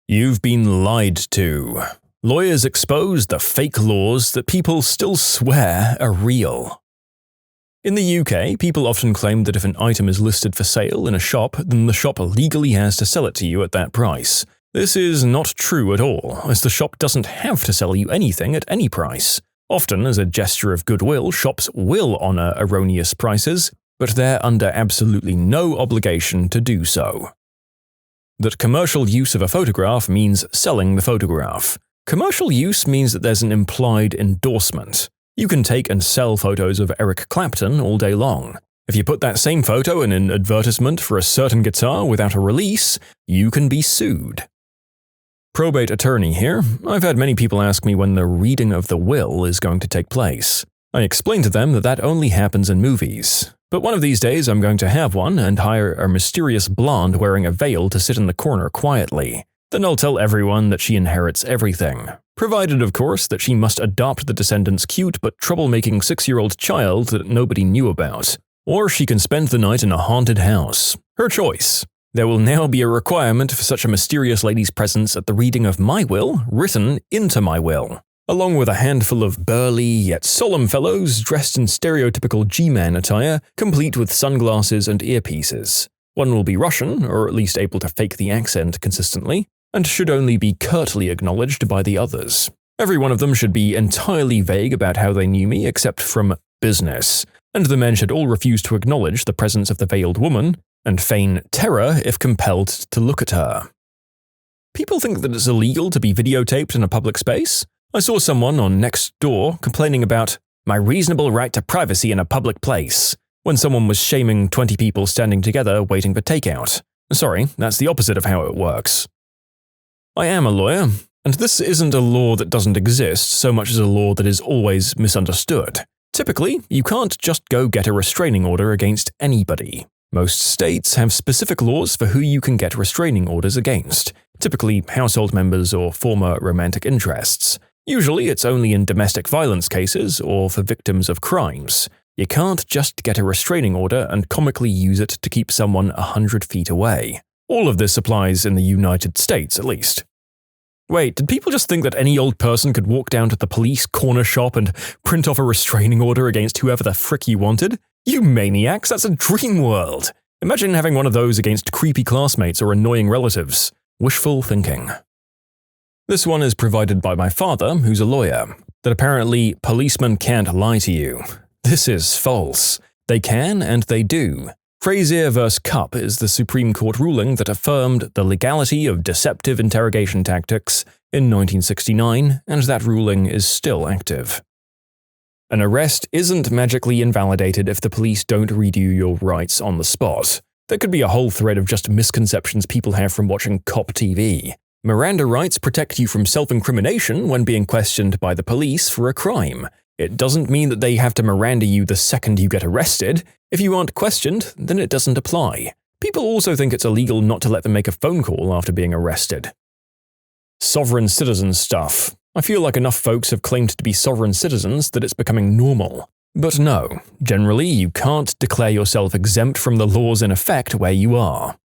You've been lied to. Lawyers expose the fake laws that people still swear are real. In the UK, people often claim that if an item is listed for sale in a shop, then the shop legally has to sell it to you at that price. This is not true at all, as the shop doesn't have to sell you anything at any price. Often, as a gesture of goodwill, shops will honor erroneous prices, but they're under absolutely no obligation to do so. That commercial use of a photograph means selling the photograph. Commercial use means that there's an implied endorsement. You can take and sell photos of Eric Clapton all day long. If you put that same photo in an advertisement for a certain guitar without a release, you can be sued. Probate attorney here. I've had many people ask me when the reading of the will is going to take place. I explain to them that that only happens in movies. But one of these days I'm going to have one and hire a mysterious blonde wearing a veil to sit in the corner quietly. Then I'll tell everyone that she inherits everything. Provided, of course, that she must adopt the descendant's cute but troublemaking 6-year-old child that nobody knew about. Or she can spend the night in a haunted house. Her choice. There will now be a requirement for such a mysterious lady's presence at the reading of my will, written into my will, along with a handful of burly yet solemn fellows dressed in stereotypical G-man attire, complete with sunglasses and earpieces. One will be Russian, or at least able to fake the accent consistently, and should only be curtly acknowledged by the others. Every one of them should be entirely vague about how they knew me except from business, and the men should all refuse to acknowledge the presence of the veiled woman, and feign terror if compelled to look at her. People think that it's illegal to be videotaped in a public space. I saw someone on Nextdoor complaining about my reasonable right to privacy in a public place, when someone was shaming 20 people standing together waiting for takeout. Sorry, that's the opposite of how it works. I am a lawyer, and this isn't a law that doesn't exist so much as a law that is always misunderstood. Typically, you can't just go get a restraining order against anybody. Most states have specific laws for who you can get restraining orders against, typically household members or former romantic interests. Usually it's only in domestic violence cases or for victims of crimes. You can't just get a restraining order and comically use it to keep someone 100 feet away. All of this applies in the United States, at least. Wait, did people just think that any old person could walk down to the police corner shop and print off a restraining order against whoever the frick you wanted? You maniacs, that's a dream world! Imagine having one of those against creepy classmates or annoying relatives. Wishful thinking. This one is provided by my father, who's a lawyer, that apparently policemen can't lie to you. This is false. They can and they do. Frazier v. Cupp is the Supreme Court ruling that affirmed the legality of deceptive interrogation tactics in 1969, and that ruling is still active. An arrest isn't magically invalidated if the police don't read you your rights on the spot. There could be a whole thread of just misconceptions people have from watching cop TV. Miranda rights protect you from self-incrimination when being questioned by the police for a crime. It doesn't mean that they have to Miranda you the second you get arrested. If you aren't questioned, then it doesn't apply. People also think it's illegal not to let them make a phone call after being arrested. Sovereign citizen stuff. I feel like enough folks have claimed to be sovereign citizens that it's becoming normal. But no, generally you can't declare yourself exempt from the laws in effect where you are.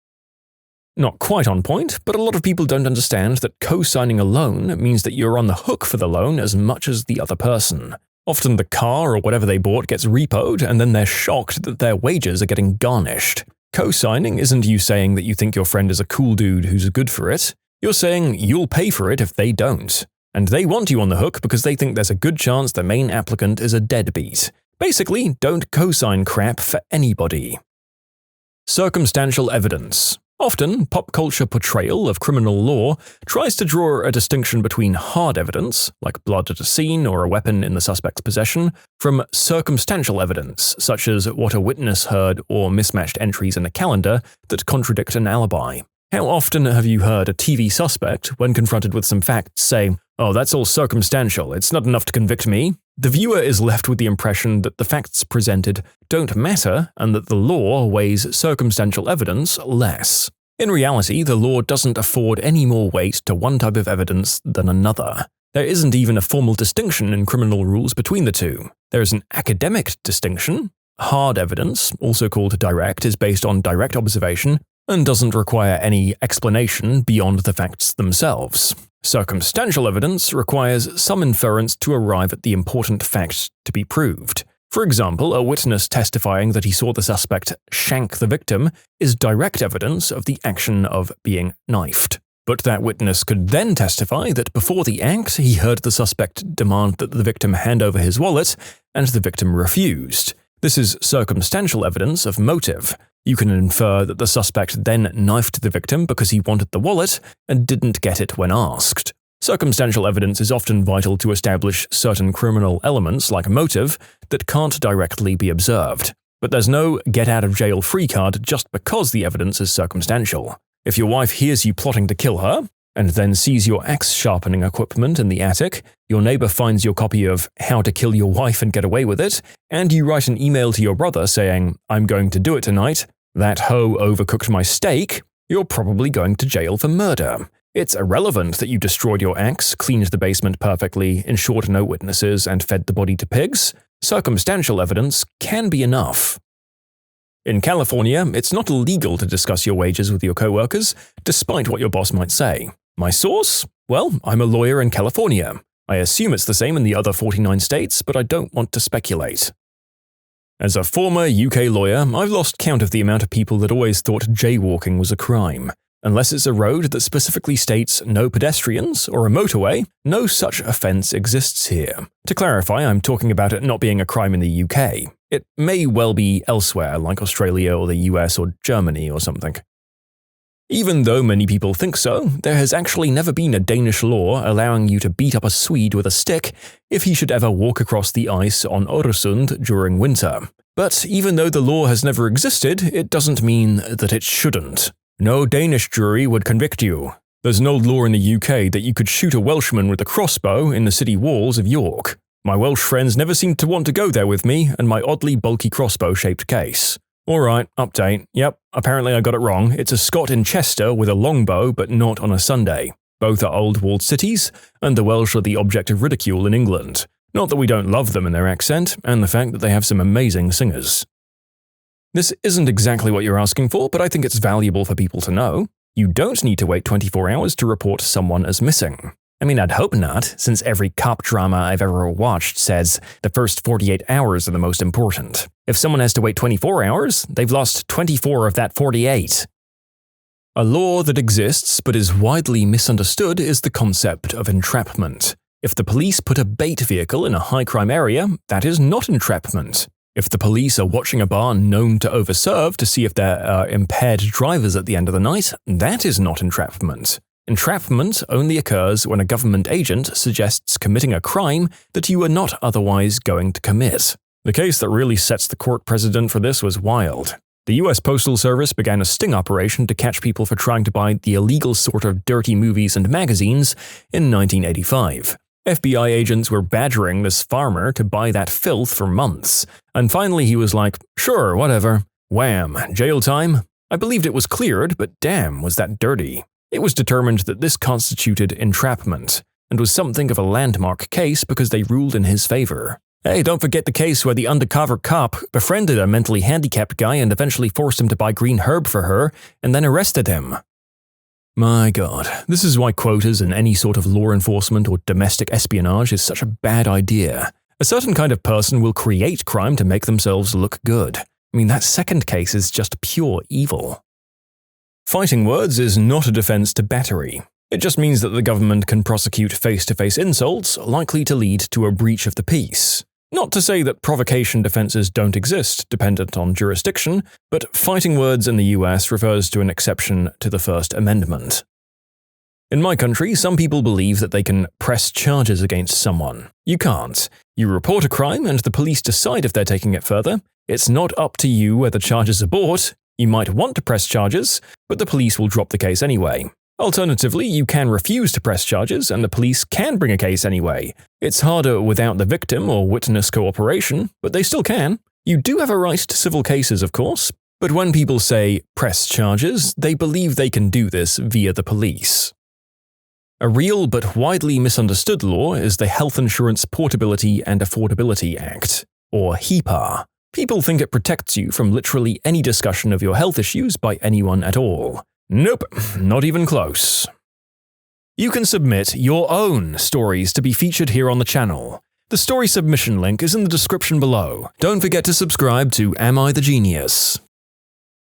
Not quite on point, but a lot of people don't understand that co-signing a loan means that you're on the hook for the loan as much as the other person. Often the car or whatever they bought gets repoed, and then they're shocked that their wages are getting garnished. Co-signing isn't you saying that you think your friend is a cool dude who's good for it. You're saying you'll pay for it if they don't. And they want you on the hook because they think there's a good chance the main applicant is a deadbeat. Basically, don't co-sign crap for anybody. Circumstantial evidence. Often, pop culture portrayal of criminal law tries to draw a distinction between hard evidence, like blood at a scene or a weapon in the suspect's possession, from circumstantial evidence, such as what a witness heard or mismatched entries in a calendar that contradict an alibi. How often have you heard a TV suspect, when confronted with some facts, say, "Oh, that's all circumstantial, it's not enough to convict me"? The viewer is left with the impression that the facts presented don't matter and that the law weighs circumstantial evidence less. In reality, the law doesn't afford any more weight to one type of evidence than another. There isn't even a formal distinction in criminal rules between the two. There is an academic distinction. Hard evidence, also called direct, is based on direct observation, and doesn't require any explanation beyond the facts themselves. Circumstantial evidence requires some inference to arrive at the important fact to be proved. For example, a witness testifying that he saw the suspect shank the victim is direct evidence of the action of being knifed. But that witness could then testify that before the act, he heard the suspect demand that the victim hand over his wallet, and the victim refused. This is circumstantial evidence of motive. You can infer that the suspect then knifed the victim because he wanted the wallet and didn't get it when asked. Circumstantial evidence is often vital to establish certain criminal elements like motive that can't directly be observed. But there's no get-out-of-jail-free card just because the evidence is circumstantial. If your wife hears you plotting to kill her, and then sees your axe sharpening equipment in the attic, your neighbor finds your copy of How to Kill Your Wife and Get Away with It, and you write an email to your brother saying, "I'm going to do it tonight, that hoe overcooked my steak," you're probably going to jail for murder. It's irrelevant that you destroyed your axe, cleaned the basement perfectly, ensured no witnesses, and fed the body to pigs. Circumstantial evidence can be enough. In California, it's not illegal to discuss your wages with your coworkers, despite what your boss might say. My source? Well, I'm a lawyer in California. I assume it's the same in the other 49 states, but I don't want to speculate. As a former UK lawyer, I've lost count of the amount of people that always thought jaywalking was a crime. Unless it's a road that specifically states no pedestrians or a motorway, no such offence exists here. To clarify, I'm talking about it not being a crime in the UK. It may well be elsewhere, like Australia or the US or Germany or something. Even though many people think so, there has actually never been a Danish law allowing you to beat up a Swede with a stick if he should ever walk across the ice on Öresund during winter. But even though the law has never existed, it doesn't mean that it shouldn't. No Danish jury would convict you. There's an old law in the UK that you could shoot a Welshman with a crossbow in the city walls of York. My Welsh friends never seemed to want to go there with me and my oddly bulky crossbow-shaped case. Alright, update. Yep, apparently I got it wrong. It's a Scot in Chester with a longbow, but not on a Sunday. Both are old walled cities, and the Welsh are the object of ridicule in England. Not that we don't love them and their accent, and the fact that they have some amazing singers. This isn't exactly what you're asking for, but I think it's valuable for people to know. You don't need to wait 24 hours to report someone as missing. I mean, I'd hope not, since every cop drama I've ever watched says the first 48 hours are the most important. If someone has to wait 24 hours, they've lost 24 of that 48. A law that exists but is widely misunderstood is the concept of entrapment. If the police put a bait vehicle in a high-crime area, that is not entrapment. If the police are watching a bar known to overserve to see if there are impaired drivers at the end of the night, that is not entrapment. Entrapment only occurs when a government agent suggests committing a crime that you are not otherwise going to commit. The case that really sets the court precedent for this was wild. The US Postal Service began a sting operation to catch people for trying to buy the illegal sort of dirty movies and magazines in 1985. FBI agents were badgering this farmer to buy that filth for months, and finally he was like, "Sure, whatever." Wham, jail time. I believed it was cleared, but damn, was that dirty. It was determined that this constituted entrapment, and was something of a landmark case because they ruled in his favor. Hey, don't forget the case where the undercover cop befriended a mentally handicapped guy and eventually forced him to buy green herb for her, and then arrested him. My god, this is why quotas in any sort of law enforcement or domestic espionage is such a bad idea. A certain kind of person will create crime to make themselves look good. I mean, that second case is just pure evil. Fighting words is not a defense to battery. It just means that the government can prosecute face-to-face insults likely to lead to a breach of the peace. Not to say that provocation defenses don't exist, dependent on jurisdiction, but fighting words in the US refers to an exception to the First Amendment. In my country, some people believe that they can press charges against someone. You can't. You report a crime and the police decide if they're taking it further. It's not up to you whether charges are brought. You might want to press charges, but the police will drop the case anyway. Alternatively, you can refuse to press charges and the police can bring a case anyway. It's harder without the victim or witness cooperation, but they still can. You do have a right to civil cases, of course, but when people say press charges, they believe they can do this via the police. A real but widely misunderstood law is the Health Insurance Portability and Affordability Act, or HIPAA. People think it protects you from literally any discussion of your health issues by anyone at all. Nope, not even close. You can submit your own stories to be featured here on the channel. The story submission link is in the description below. Don't forget to subscribe to Am I the Genius?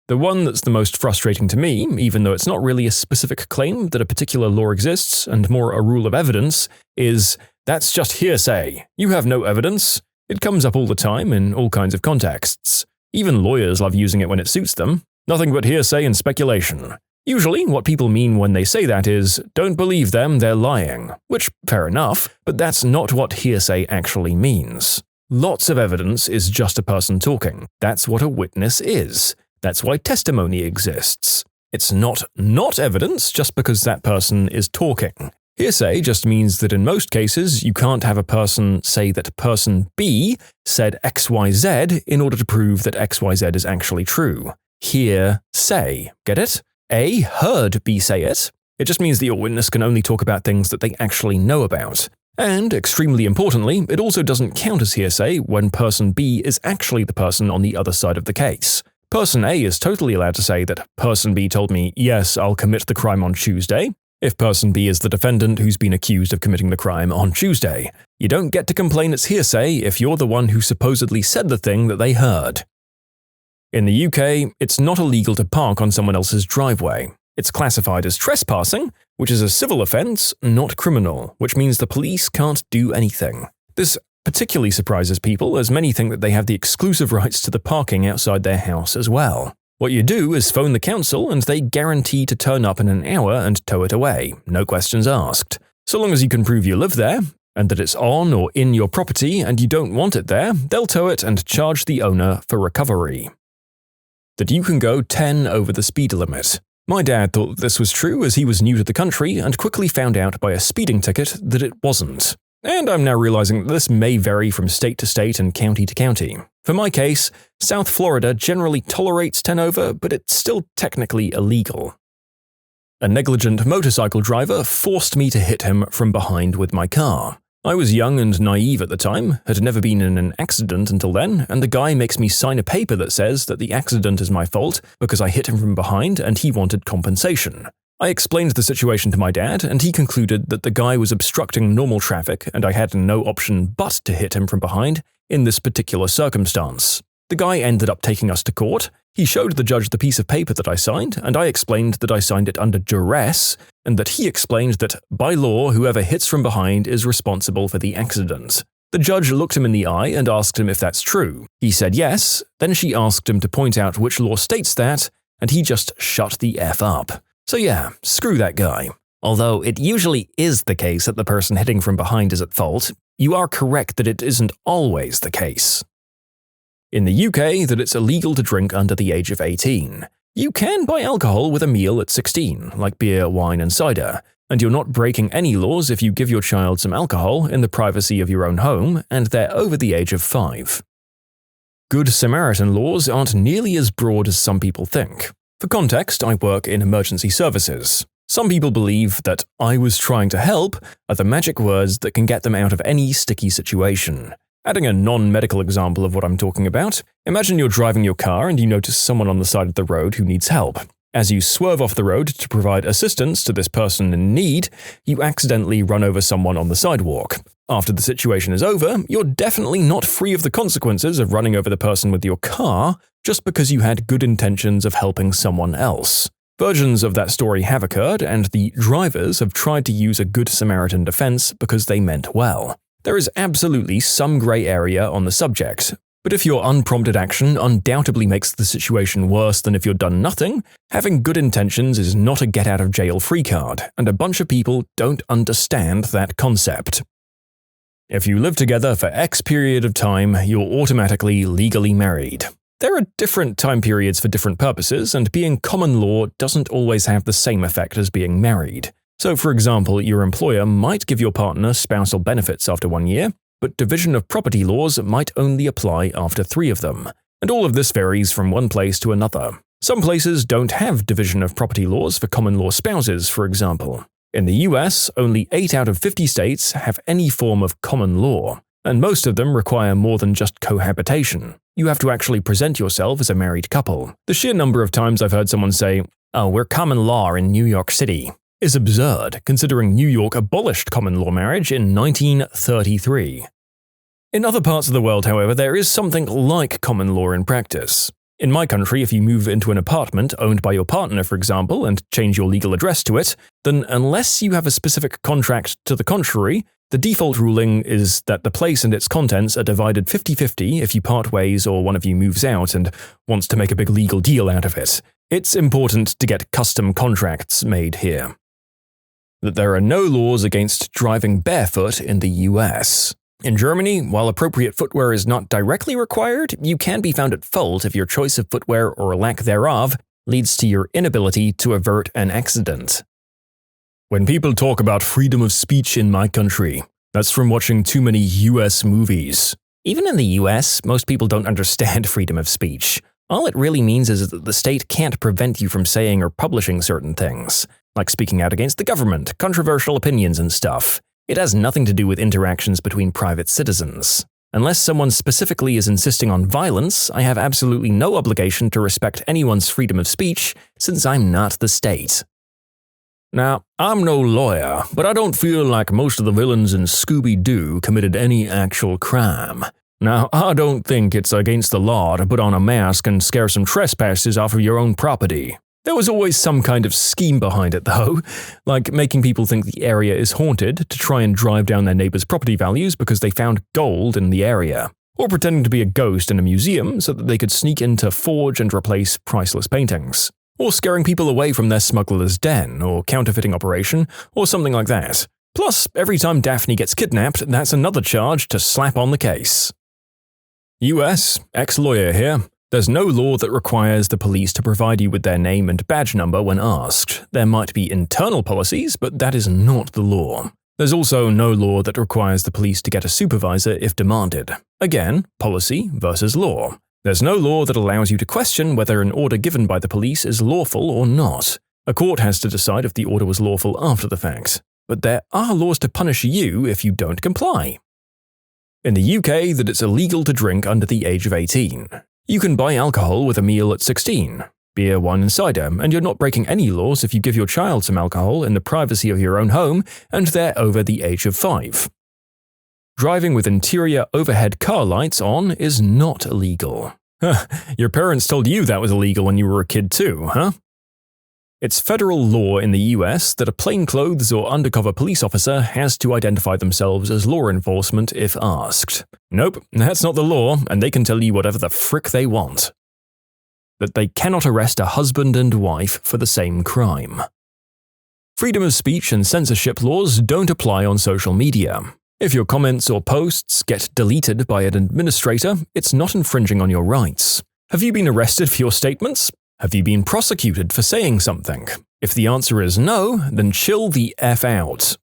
The one that's the most frustrating to me, even though it's not really a specific claim that a particular law exists and more a rule of evidence, is that's just hearsay. You have no evidence. It comes up all the time in all kinds of contexts. Even lawyers love using it when it suits them. Nothing but hearsay and speculation. Usually, what people mean when they say that is, don't believe them, they're lying. Which, fair enough, but that's not what hearsay actually means. Lots of evidence is just a person talking. That's what a witness is. That's why testimony exists. It's not evidence just because that person is talking. Hearsay just means that in most cases, you can't have a person say that person B said XYZ in order to prove that XYZ is actually true. Hearsay. Get it? A heard B say it. It just means that your witness can only talk about things that they actually know about. And, extremely importantly, it also doesn't count as hearsay when person B is actually the person on the other side of the case. Person A is totally allowed to say that person B told me, yes, I'll commit the crime on Tuesday, if person B is the defendant who's been accused of committing the crime on Tuesday. You don't get to complain it's hearsay if you're the one who supposedly said the thing that they heard. In the UK, it's not illegal to park on someone else's driveway. It's classified as trespassing, which is a civil offence, not criminal, which means the police can't do anything. This particularly surprises people, as many think that they have the exclusive rights to the parking outside their house as well. What you do is phone the council and they guarantee to turn up in an hour and tow it away, no questions asked. So long as you can prove you live there, and that it's on or in your property and you don't want it there, they'll tow it and charge the owner for recovery. That you can go 10 over the speed limit. My dad thought this was true as he was new to the country and quickly found out by a speeding ticket that it wasn't. And I'm now realizing that this may vary from state to state and county to county. For my case, South Florida generally tolerates 10 over, but it's still technically illegal. A negligent motorcycle driver forced me to hit him from behind with my car. I was young and naive at the time, had never been in an accident until then, and the guy makes me sign a paper that says that the accident is my fault because I hit him from behind and he wanted compensation. I explained the situation to my dad, and he concluded that the guy was obstructing normal traffic and I had no option but to hit him from behind in this particular circumstance. The guy ended up taking us to court. He showed the judge the piece of paper that I signed, and I explained that I signed it under duress, and that he explained that, by law, whoever hits from behind is responsible for the accident. The judge looked him in the eye and asked him if that's true. He said yes, then she asked him to point out which law states that, and he just shut the F up. So yeah, screw that guy. Although it usually is the case that the person hitting from behind is at fault, you are correct that it isn't always the case. In the UK, that it's illegal to drink under the age of 18. You can buy alcohol with a meal at 16, like beer, wine, and cider, and you're not breaking any laws if you give your child some alcohol in the privacy of your own home and they're over the age of 5. Good Samaritan laws aren't nearly as broad as some people think. For context, I work in emergency services. Some people believe that "I was trying to help" are the magic words that can get them out of any sticky situation. Adding a non-medical example of what I'm talking about, imagine you're driving your car and you notice someone on the side of the road who needs help. As you swerve off the road to provide assistance to this person in need, you accidentally run over someone on the sidewalk. After the situation is over, you're definitely not free of the consequences of running over the person with your car just because you had good intentions of helping someone else. Versions of that story have occurred, and the drivers have tried to use a Good Samaritan defense because they meant well. There is absolutely some gray area on the subject, but if your unprompted action undoubtedly makes the situation worse than if you'd done nothing, having good intentions is not a get-out-of-jail-free card, and a bunch of people don't understand that concept. If you live together for X period of time, you're automatically legally married. There are different time periods for different purposes, and being common law doesn't always have the same effect as being married. So, for example, your employer might give your partner spousal benefits after 1 year, but division of property laws might only apply after 3 of them. And all of this varies from one place to another. Some places don't have division of property laws for common law spouses, for example. In the US, only 8 out of 50 states have any form of common law, and most of them require more than just cohabitation. You have to actually present yourself as a married couple. The sheer number of times I've heard someone say, "Oh, we're common law in New York City," is absurd, considering New York abolished common law marriage in 1933. In other parts of the world, however, there is something like common law in practice. In my country, if you move into an apartment owned by your partner, for example, and change your legal address to it, then unless you have a specific contract to the contrary, the default ruling is that the place and its contents are divided 50-50 if you part ways or one of you moves out and wants to make a big legal deal out of it. It's important to get custom contracts made here. That there are no laws against driving barefoot in the US. In Germany, while appropriate footwear is not directly required, you can be found at fault if your choice of footwear or lack thereof leads to your inability to avert an accident. When people talk about freedom of speech in my country, that's from watching too many US movies. Even in the US, most people don't understand freedom of speech. All it really means is that the state can't prevent you from saying or publishing certain things, like speaking out against the government, controversial opinions and stuff. It has nothing to do with interactions between private citizens. Unless someone specifically is insisting on violence, I have absolutely no obligation to respect anyone's freedom of speech, since I'm not the state. Now, I'm no lawyer, but I don't feel like most of the villains in Scooby-Doo committed any actual crime. Now, I don't think it's against the law to put on a mask and scare some trespassers off of your own property. There was always some kind of scheme behind it, though, like making people think the area is haunted to try and drive down their neighbors' property values because they found gold in the area, or pretending to be a ghost in a museum so that they could sneak in to forge and replace priceless paintings, or scaring people away from their smuggler's den or counterfeiting operation, or something like that. Plus, every time Daphne gets kidnapped, that's another charge to slap on the case. US, ex-lawyer here. There's no law that requires the police to provide you with their name and badge number when asked. There might be internal policies, but that is not the law. There's also no law that requires the police to get a supervisor if demanded. Again, policy versus law. There's no law that allows you to question whether an order given by the police is lawful or not. A court has to decide if the order was lawful after the fact. But there are laws to punish you if you don't comply. In the UK, that it's illegal to drink under the age of 18. You can buy alcohol with a meal at 16, beer, wine and cider, and you're not breaking any laws if you give your child some alcohol in the privacy of your own home and they're over the age of 5. Driving with interior overhead car lights on is not illegal. Your parents told you that was illegal when you were a kid too, huh? It's federal law in the US that a plainclothes or undercover police officer has to identify themselves as law enforcement if asked. Nope, that's not the law, and they can tell you whatever the frick they want. That they cannot arrest a husband and wife for the same crime. Freedom of speech and censorship laws don't apply on social media. If your comments or posts get deleted by an administrator, it's not infringing on your rights. Have you been arrested for your statements? Have you been prosecuted for saying something? If the answer is no, then chill the F out.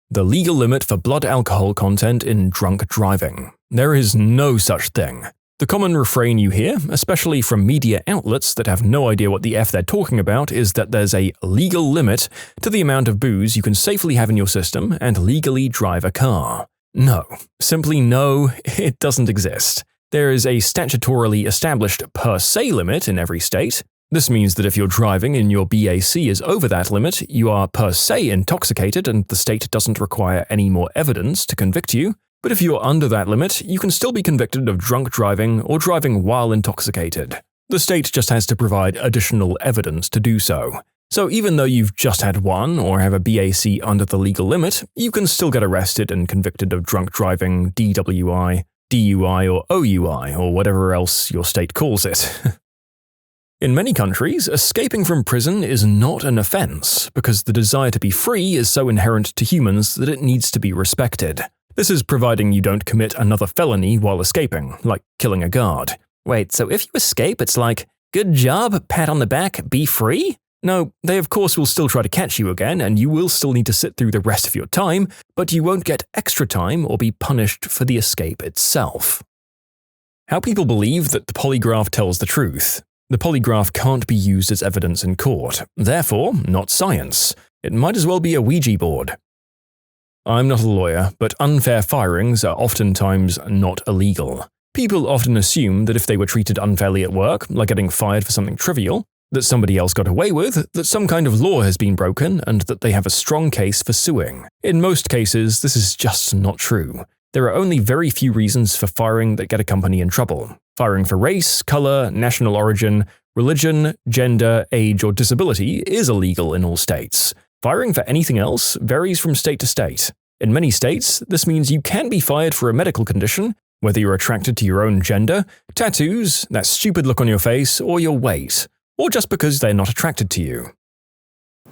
The legal limit for blood alcohol content in drunk driving. There is no such thing. The common refrain you hear, especially from media outlets that have no idea what the F they're talking about, is that there's a legal limit to the amount of booze you can safely have in your system and legally drive a car. No. Simply no, it doesn't exist. There is a statutorily established per se limit in every state. This means that if your driving in your BAC is over that limit, you are per se intoxicated and the state doesn't require any more evidence to convict you. But if you're under that limit, you can still be convicted of drunk driving or driving while intoxicated. The state just has to provide additional evidence to do so. So even though you've just had one or have a BAC under the legal limit, you can still get arrested and convicted of drunk driving, DWI, DUI or OUI, or whatever else your state calls it. In many countries, escaping from prison is not an offense, because the desire to be free is so inherent to humans that it needs to be respected. This is providing you don't commit another felony while escaping, like killing a guard. Wait, so if you escape, it's like, good job, pat on the back, be free? No, they of course will still try to catch you again, and you will still need to sit through the rest of your time, but you won't get extra time or be punished for the escape itself. How people believe that the polygraph tells the truth. The polygraph can't be used as evidence in court, therefore not science. It might as well be a Ouija board. I'm not a lawyer, but unfair firings are oftentimes not illegal. People often assume that if they were treated unfairly at work, like getting fired for something trivial, that somebody else got away with, that some kind of law has been broken, and that they have a strong case for suing. In most cases, this is just not true. There are only very few reasons for firing that get a company in trouble. Firing for race, color, national origin, religion, gender, age, or disability is illegal in all states. Firing for anything else varies from state to state. In many states, this means you can be fired for a medical condition, whether you're attracted to your own gender, tattoos, that stupid look on your face, or your weight, or just because they're not attracted to you.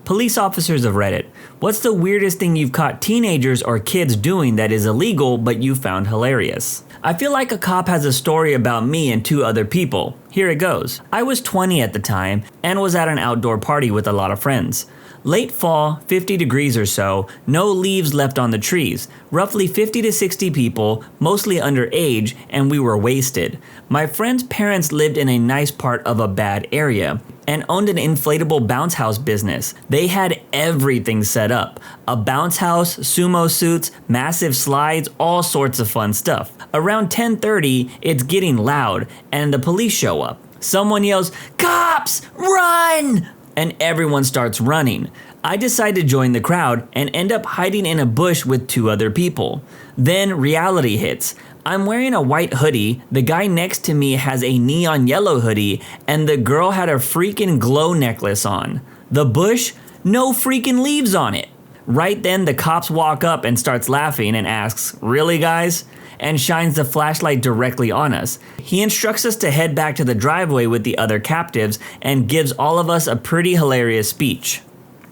Police officers of Reddit, what's the weirdest thing you've caught teenagers or kids doing that is illegal but you found hilarious? I feel like a cop has a story about me and 2 other people. Here it goes. I was 20 at the time and was at an outdoor party with a lot of friends. Late fall, 50 degrees or so, no leaves left on the trees, roughly 50 to 60 people, mostly underage, and we were wasted. My friend's parents lived in a nice part of a bad area and owned an inflatable bounce house business. They had everything set up. A bounce house, sumo suits, massive slides, all sorts of fun stuff. Around 10:30, it's getting loud, and the police show up. Someone yells, "Cops, run!" and everyone starts running. I decide to join the crowd and end up hiding in a bush with 2 other people. Then reality hits. I'm wearing a white hoodie, the guy next to me has a neon yellow hoodie, and the girl had a freaking glow necklace on. The bush? No freaking leaves on it. Right then the cops walk up and starts laughing and asks, "Really guys?" and shines the flashlight directly on us. He instructs us to head back to the driveway with the other captives and gives all of us a pretty hilarious speech.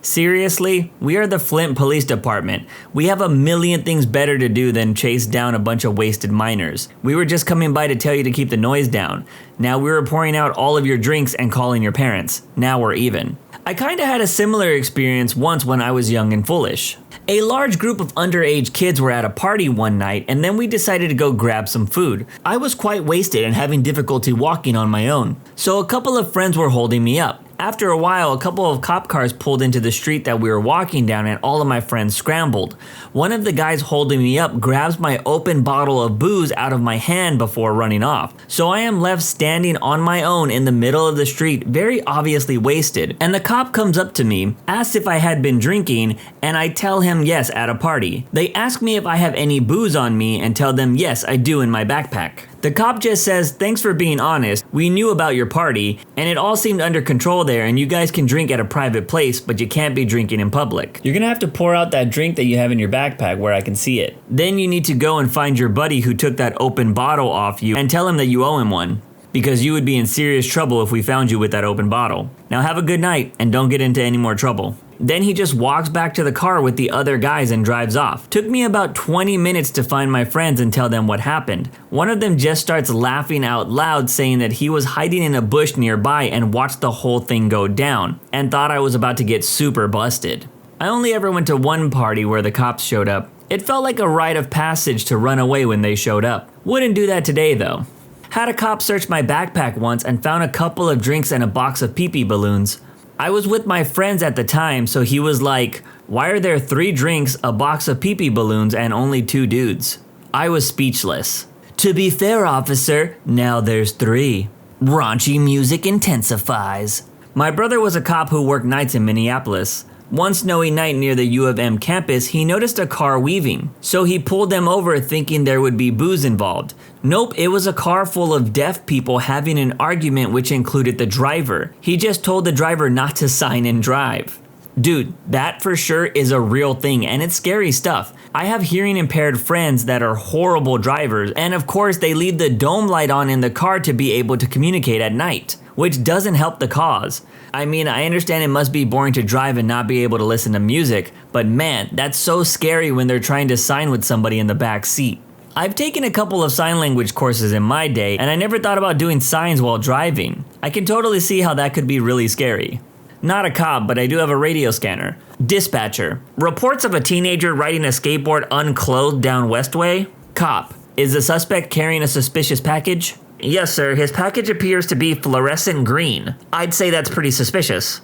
Seriously, we are the Flint Police Department. We have a million things better to do than chase down a bunch of wasted minors. We were just coming by to tell you to keep the noise down. Now we were pouring out all of your drinks and calling your parents. Now we're even. I kinda had a similar experience once when I was young and foolish. A large group of underage kids were at a party one night, and then we decided to go grab some food. I was quite wasted and having difficulty walking on my own, so a couple of friends were holding me up. After a while, a couple of cop cars pulled into the street that we were walking down and all of my friends scrambled. One of the guys holding me up grabs my open bottle of booze out of my hand before running off. So I am left standing on my own in the middle of the street, very obviously wasted. And the cop comes up to me, asks if I had been drinking, and I tell him yes at a party. They ask me if I have any booze on me and tell them yes, I do in my backpack. The cop just says, "Thanks for being honest. We knew about your party, and it all seemed under control there, and you guys can drink at a private place, but you can't be drinking in public. You're gonna have to pour out that drink that you have in your backpack where I can see it. Then you need to go and find your buddy who took that open bottle off you and tell him that you owe him one, because you would be in serious trouble if we found you with that open bottle. Now have a good night, and don't get into any more trouble." Then he just walks back to the car with the other guys and drives off. Took me about 20 minutes to find my friends and tell them what happened. One of them just starts laughing out loud, saying that he was hiding in a bush nearby and watched the whole thing go down, and thought I was about to get super busted. I only ever went to one party where the cops showed up. It felt like a rite of passage to run away when they showed up. Wouldn't do that today though. Had a cop search my backpack once and found a couple of drinks and a box of pee-pee balloons. I was with my friends at the time, so he was like, "Why are there 3 drinks, a box of pee-pee balloons, and only 2 dudes?" I was speechless. "To be fair, officer, now there's 3. Raunchy music intensifies." My brother was a cop who worked nights in Minneapolis. One snowy night near the U of M campus, he noticed a car weaving, so he pulled them over thinking there would be booze involved. Nope, it was a car full of deaf people having an argument which included the driver. He just told the driver not to sign and drive. Dude, that for sure is a real thing, and it's scary stuff. I have hearing impaired friends that are horrible drivers, and of course they leave the dome light on in the car to be able to communicate at night, which doesn't help the cause. I mean, I understand it must be boring to drive and not be able to listen to music, but man, that's so scary when they're trying to sign with somebody in the back seat. I've taken a couple of sign language courses in my day, and I never thought about doing signs while driving. I can totally see how that could be really scary. Not a cop, but I do have a radio scanner. Dispatcher. Reports of a teenager riding a skateboard unclothed down Westway. Cop. Is the suspect carrying a suspicious package? Yes, sir. His package appears to be fluorescent green. I'd say that's pretty suspicious.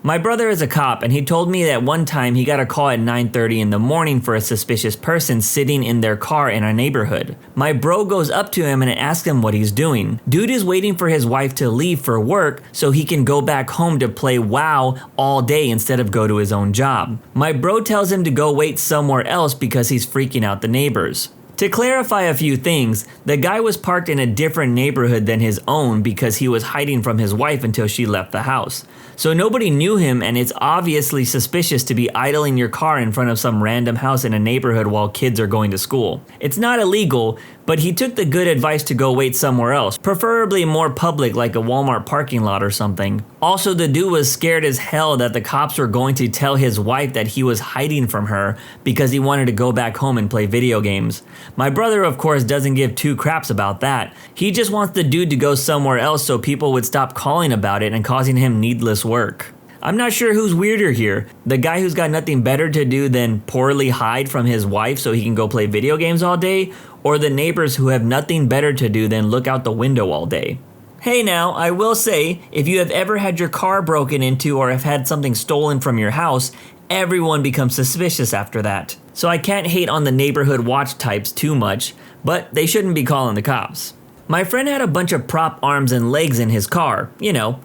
My brother is a cop, and he told me that one time he got a call at 9:30 in the morning for a suspicious person sitting in their car in our neighborhood. My bro goes up to him and asks him what he's doing. Dude is waiting for his wife to leave for work so he can go back home to play WoW all day instead of go to his own job. My bro tells him to go wait somewhere else because he's freaking out the neighbors. To clarify a few things, the guy was parked in a different neighborhood than his own because he was hiding from his wife until she left the house. So nobody knew him, and it's obviously suspicious to be idling your car in front of some random house in a neighborhood while kids are going to school. It's not illegal, but he took the good advice to go wait somewhere else, preferably more public like a Walmart parking lot or something. Also, the dude was scared as hell that the cops were going to tell his wife that he was hiding from her because he wanted to go back home and play video games. My brother, of course, doesn't give two craps about that. He just wants the dude to go somewhere else so people would stop calling about it and causing him needless work. I'm not sure who's weirder here, the guy who's got nothing better to do than poorly hide from his wife so he can go play video games all day, or the neighbors who have nothing better to do than look out the window all day. Hey now, I will say, if you have ever had your car broken into or have had something stolen from your house, everyone becomes suspicious after that. So I can't hate on the neighborhood watch types too much, but they shouldn't be calling the cops. My friend had a bunch of prop arms and legs in his car,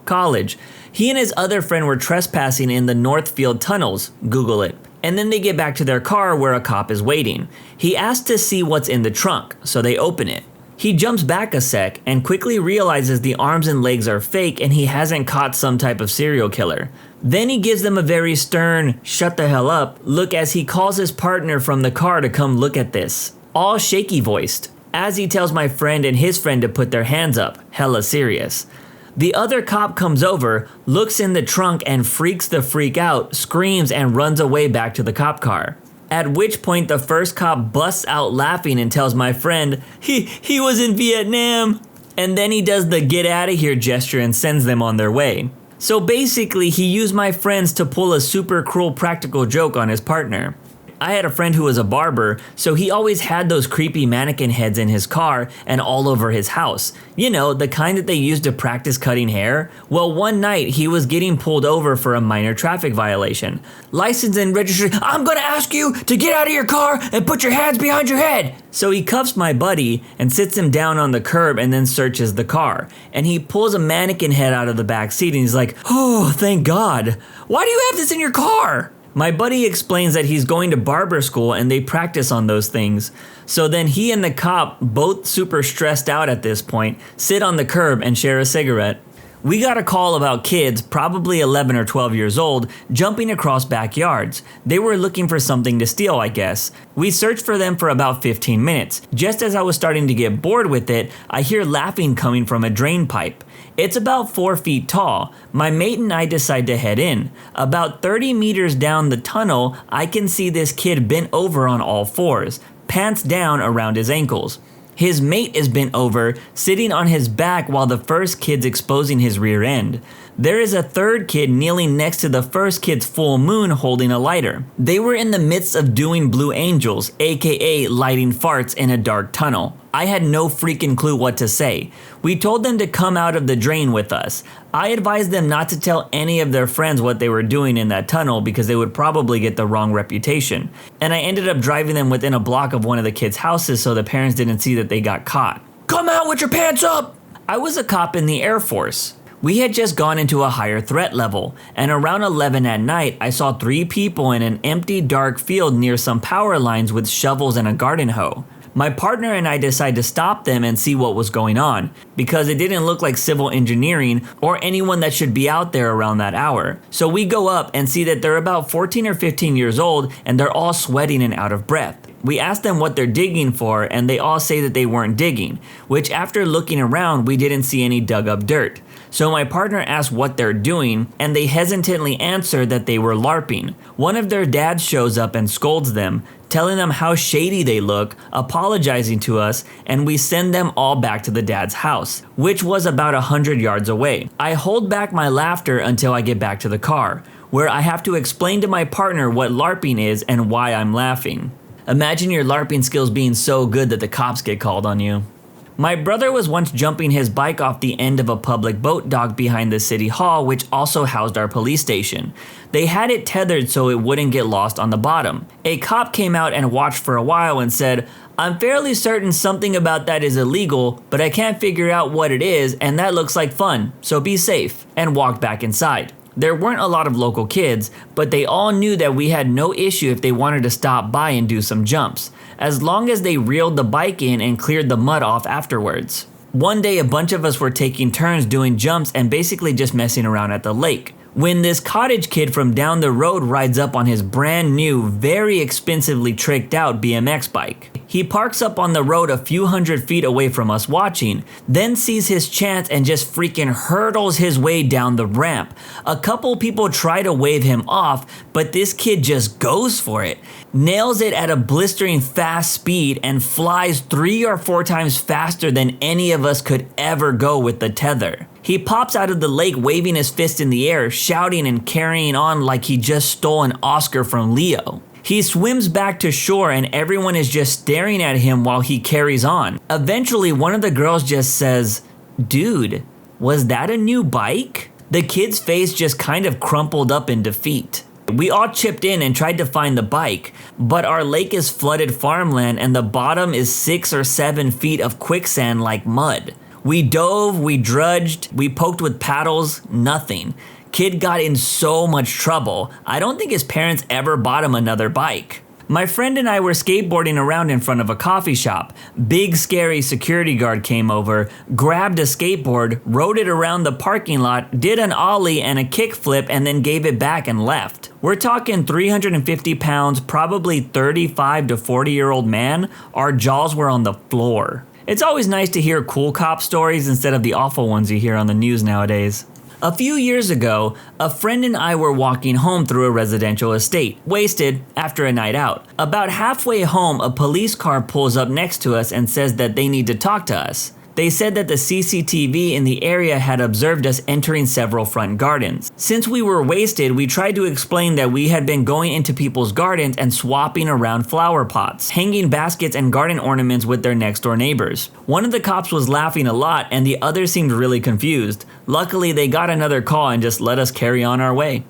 college. He and his other friend were trespassing in the Northfield tunnels, Google it, and then they get back to their car where a cop is waiting. He asks to see what's in the trunk, so they open it. He jumps back a sec and quickly realizes the arms and legs are fake and he hasn't caught some type of serial killer. Then he gives them a very stern, shut the hell up, look as he calls his partner from the car to come look at this, all shaky voiced, as he tells my friend and his friend to put their hands up, hella serious. The other cop comes over, looks in the trunk and freaks the freak out, screams and runs away back to the cop car. At which point the first cop busts out laughing and tells my friend, he was in Vietnam. And then he does the get out of here gesture and sends them on their way. So basically he used my friends to pull a super cruel practical joke on his partner. I had a friend who was a barber, so he always had those creepy mannequin heads in his car and all over his house. The kind that they use to practice cutting hair. Well, one night he was getting pulled over for a minor traffic violation. License and registration, I'm gonna ask you to get out of your car and put your hands behind your head. So he cuffs my buddy and sits him down on the curb and then searches the car. And he pulls a mannequin head out of the back seat and he's like, oh, thank God. Why do you have this in your car? My buddy explains that he's going to barber school and they practice on those things. So then he and the cop, both super stressed out at this point, sit on the curb and share a cigarette. We got a call about kids, probably 11 or 12 years old, jumping across backyards. They were looking for something to steal, I guess. We searched for them for about 15 minutes. Just as I was starting to get bored with it, I hear laughing coming from a drain pipe. It's about 4 feet tall. My mate and I decide to head in. About 30 meters down the tunnel, I can see this kid bent over on all fours, pants down around his ankles. His mate is bent over, sitting on his back while the first kid's exposing his rear end. There is a third kid kneeling next to the first kid's full moon holding a lighter. They were in the midst of doing Blue Angels, aka lighting farts in a dark tunnel. I had no freaking clue what to say. We told them to come out of the drain with us. I advised them not to tell any of their friends what they were doing in that tunnel because they would probably get the wrong reputation. And I ended up driving them within a block of one of the kids' houses so the parents didn't see that they got caught. Come out with your pants up! I was a cop in the Air Force. We had just gone into a higher threat level, and around 11 at night, I saw 3 people in an empty dark field near some power lines with shovels and a garden hoe. My partner and I decided to stop them and see what was going on, because it didn't look like civil engineering or anyone that should be out there around that hour. So we go up and see that they're about 14 or 15 years old and they're all sweating and out of breath. We ask them what they're digging for and they all say that they weren't digging, which after looking around we didn't see any dug up dirt. So my partner asked what they're doing and they hesitantly answer that they were LARPing. One of their dads shows up and scolds them, telling them how shady they look, apologizing to us, and we send them all back to the dad's house, which was about 100 yards away. I hold back my laughter until I get back to the car, where I have to explain to my partner what LARPing is and why I'm laughing. Imagine your LARPing skills being so good that the cops get called on you. My brother was once jumping his bike off the end of a public boat dock behind the city hall, which also housed our police station. They had it tethered so it wouldn't get lost on the bottom. A cop came out and watched for a while and said, "I'm fairly certain something about that is illegal, but I can't figure out what it is, and that looks like fun, so be safe," and walked back inside. There weren't a lot of local kids, but they all knew that we had no issue if they wanted to stop by and do some jumps, as long as they reeled the bike in and cleared the mud off afterwards. One day a bunch of us were taking turns doing jumps and basically just messing around at the lake, when this cottage kid from down the road rides up on his brand new, very expensively tricked out BMX bike. He parks up on the road a few hundred feet away from us watching, then sees his chance and just freaking hurdles his way down the ramp. A couple people try to wave him off, but this kid just goes for it, nails it at a blistering fast speed and flies 3 or 4 times faster than any of us could ever go with the tether. He pops out of the lake waving his fist in the air, shouting and carrying on like he just stole an Oscar from Leo. He swims back to shore and everyone is just staring at him while he carries on. Eventually, one of the girls just says, "Dude, was that a new bike?" The kid's face just kind of crumpled up in defeat. We all chipped in and tried to find the bike, but our lake is flooded farmland and the bottom is 6 or 7 feet of quicksand like mud. We dove, we drudged, we poked with paddles, nothing. Kid got in so much trouble. I don't think his parents ever bought him another bike. My friend and I were skateboarding around in front of a coffee shop. Big scary security guard came over, grabbed a skateboard, rode it around the parking lot, did an ollie and a kickflip and then gave it back and left. We're talking 350 pounds, probably 35 to 40-year-old man. Our jaws were on the floor. It's always nice to hear cool cop stories instead of the awful ones you hear on the news nowadays. A few years ago, a friend and I were walking home through a residential estate, wasted after a night out. About halfway home, a police car pulls up next to us and says that they need to talk to us. They said that the CCTV in the area had observed us entering several front gardens. Since we were wasted, we tried to explain that we had been going into people's gardens and swapping around flower pots, hanging baskets and garden ornaments with their next door neighbors. One of the cops was laughing a lot and the other seemed really confused. Luckily, they got another call and just let us carry on our way.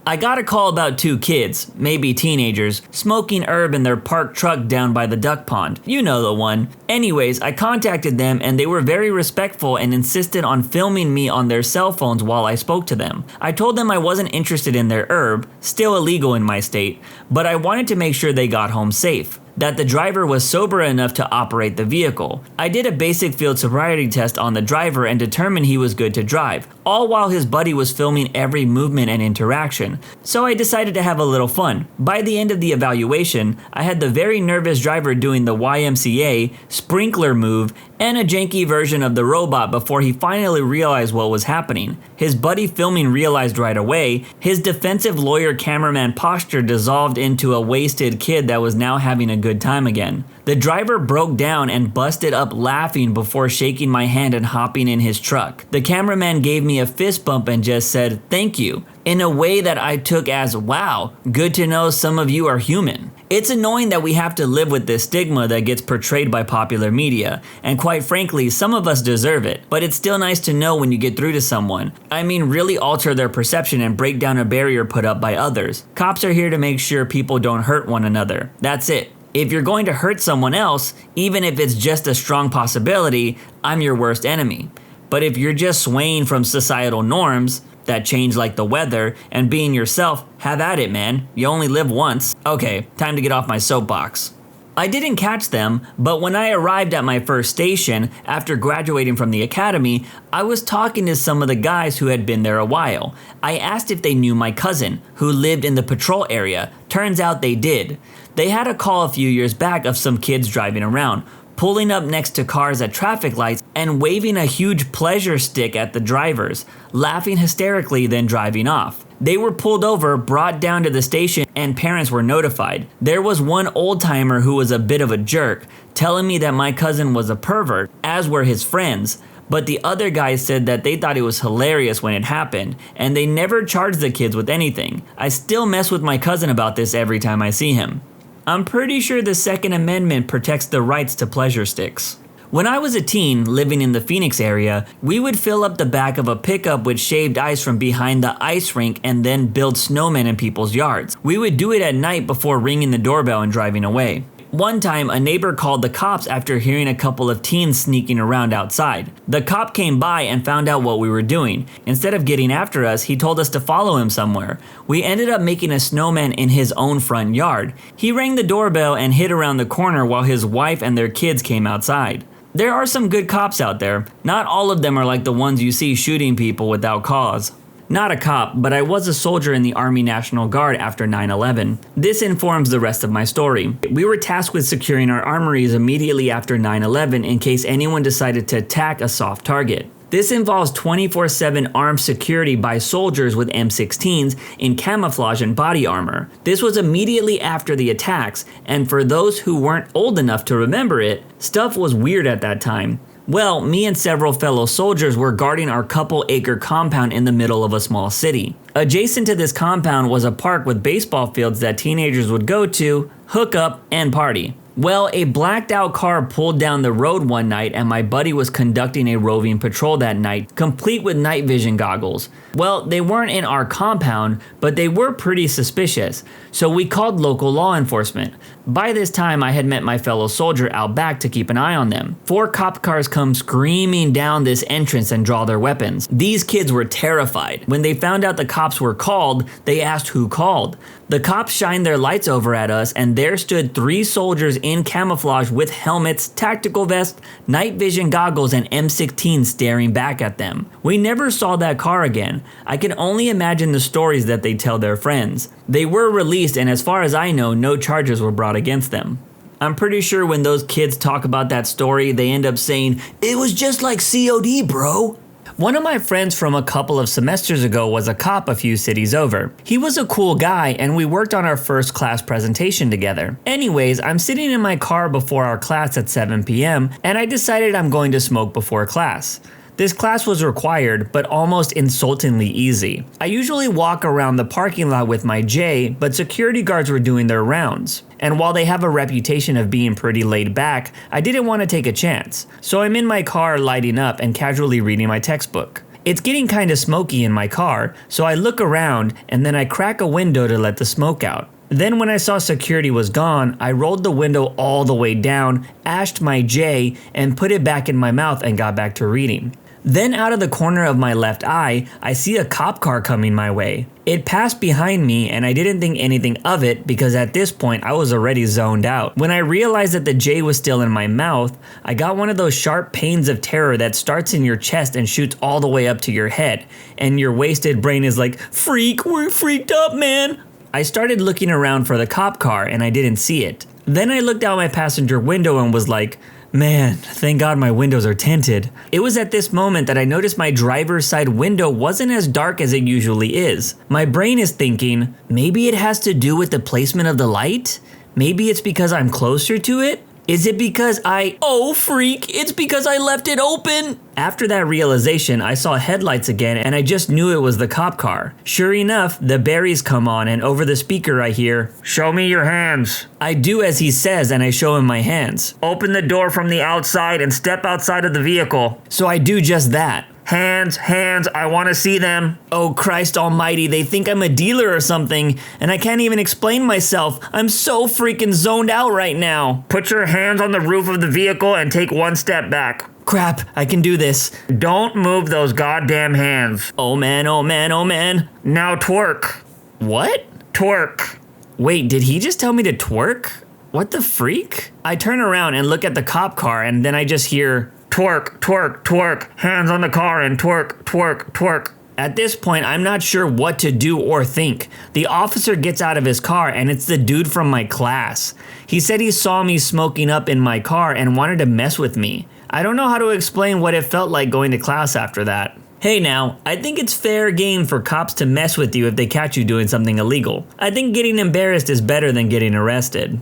I got a call about 2 kids, maybe teenagers, smoking herb in their parked truck down by the duck pond. You know the one. Anyways, I contacted them and they were very respectful and insisted on filming me on their cell phones while I spoke to them. I told them I wasn't interested in their herb, still illegal in my state, but I wanted to make sure they got home safe, that the driver was sober enough to operate the vehicle. I did a basic field sobriety test on the driver and determined he was good to drive, all while his buddy was filming every movement and interaction. So I decided to have a little fun. By the end of the evaluation, I had the very nervous driver doing the YMCA, sprinkler move, and a janky version of the robot before he finally realized what was happening. His buddy filming realized right away. His defensive lawyer cameraman posture dissolved into a wasted kid that was now having a good time again. The driver broke down and busted up laughing before shaking my hand and hopping in his truck. The cameraman gave me a fist bump and just said, "Thank you," in a way that I took as, wow, good to know some of you are human. It's annoying that we have to live with this stigma that gets portrayed by popular media, and quite frankly, some of us deserve it, but it's still nice to know when you get through to someone. I mean, really alter their perception and break down a barrier put up by others. Cops are here to make sure people don't hurt one another. That's it. If you're going to hurt someone else, even if it's just a strong possibility, I'm your worst enemy. But if you're just swaying from societal norms that change like the weather and being yourself, have at it, man. You only live once. Okay, time to get off my soapbox. I didn't catch them, but when I arrived at my first station after graduating from the academy, I was talking to some of the guys who had been there a while. I asked if they knew my cousin, who lived in the patrol area. Turns out they did. They had a call a few years back of some kids driving around, pulling up next to cars at traffic lights and waving a huge pleasure stick at the drivers, laughing hysterically then driving off. They were pulled over, brought down to the station, and parents were notified. There was one old-timer who was a bit of a jerk, telling me that my cousin was a pervert, as were his friends. But the other guys said that they thought it was hilarious when it happened, and they never charged the kids with anything. I still mess with my cousin about this every time I see him. I'm pretty sure the Second Amendment protects the rights to pleasure sticks. When I was a teen living in the Phoenix area, we would fill up the back of a pickup with shaved ice from behind the ice rink and then build snowmen in people's yards. We would do it at night before ringing the doorbell and driving away. One time, a neighbor called the cops after hearing a couple of teens sneaking around outside. The cop came by and found out what we were doing. Instead of getting after us, he told us to follow him somewhere. We ended up making a snowman in his own front yard. He rang the doorbell and hid around the corner while his wife and their kids came outside. There are some good cops out there. Not all of them are like the ones you see shooting people without cause. Not a cop, but I was a soldier in the Army National Guard after 9/11. This informs the rest of my story. We were tasked with securing our armories immediately after 9/11 in case anyone decided to attack a soft target. This involves 24/7 armed security by soldiers with M16s in camouflage and body armor. This was immediately after the attacks, and for those who weren't old enough to remember it, stuff was weird at that time. Well, me and several fellow soldiers were guarding our couple-acre compound in the middle of a small city. Adjacent to this compound was a park with baseball fields that teenagers would go to, hook up, and party. Well, a blacked-out car pulled down the road one night and my buddy was conducting a roving patrol that night, complete with night vision goggles. Well, they weren't in our compound, but they were pretty suspicious, so we called local law enforcement. By this time, I had met my fellow soldier out back to keep an eye on them. 4 cop cars come screaming down this entrance and draw their weapons. These kids were terrified. When they found out the cops were called, they asked who called. The cops shined their lights over at us, and there stood 3 soldiers in camouflage with helmets, tactical vests, night vision goggles, and M16 staring back at them. We never saw that car again. I can only imagine the stories that they tell their friends. They were released, and as far as I know, no charges were brought against them. I'm pretty sure when those kids talk about that story, they end up saying, "It was just like COD, bro." One of my friends from a couple of semesters ago was a cop a few cities over. He was a cool guy and we worked on our first class presentation together. Anyways, I'm sitting in my car before our class at 7 p.m. and I decided I'm going to smoke before class. This class was required, but almost insultingly easy. I usually walk around the parking lot with my J, but security guards were doing their rounds. And while they have a reputation of being pretty laid back, I didn't want to take a chance. So I'm in my car lighting up and casually reading my textbook. It's getting kinda smoky in my car, so I look around and then I crack a window to let the smoke out. Then when I saw security was gone, I rolled the window all the way down, ashed my J, and put it back in my mouth and got back to reading. Then out of the corner of my left eye, I see a cop car coming my way. It passed behind me and I didn't think anything of it because at this point I was already zoned out. When I realized that the J was still in my mouth, I got one of those sharp pains of terror that starts in your chest and shoots all the way up to your head. And your wasted brain is like, "Freak, we're freaked up, man." I started looking around for the cop car and I didn't see it. Then I looked out my passenger window and was like, "Man, thank God my windows are tinted." It was at this moment that I noticed my driver's side window wasn't as dark as it usually is. My brain is thinking, maybe it has to do with the placement of the light? Maybe it's because I'm closer to it? Is it because oh freak, it's because I left it open? After that realization, I saw headlights again and I just knew it was the cop car. Sure enough, the berries come on and over the speaker I hear, "Show me your hands." I do as he says and I show him my hands. "Open the door from the outside and step outside of the vehicle." So I do just that. "Hands, hands, I want to see them." Oh Christ almighty, they think I'm a dealer or something, and I can't even explain myself. I'm so freaking zoned out right now. "Put your hands on the roof of the vehicle and take 1 step back." Crap, I can do this. "Don't move those goddamn hands." Oh man, oh man, oh man. "Now twerk." What? "Twerk." Wait, did he just tell me to twerk? What the freak? I turn around and look at the cop car and then I just hear, "Twerk, twerk, twerk, hands on the car and twerk, twerk, twerk." At this point, I'm not sure what to do or think. The officer gets out of his car and it's the dude from my class. He said he saw me smoking up in my car and wanted to mess with me. I don't know how to explain what it felt like going to class after that. Hey now, I think it's fair game for cops to mess with you if they catch you doing something illegal. I think getting embarrassed is better than getting arrested.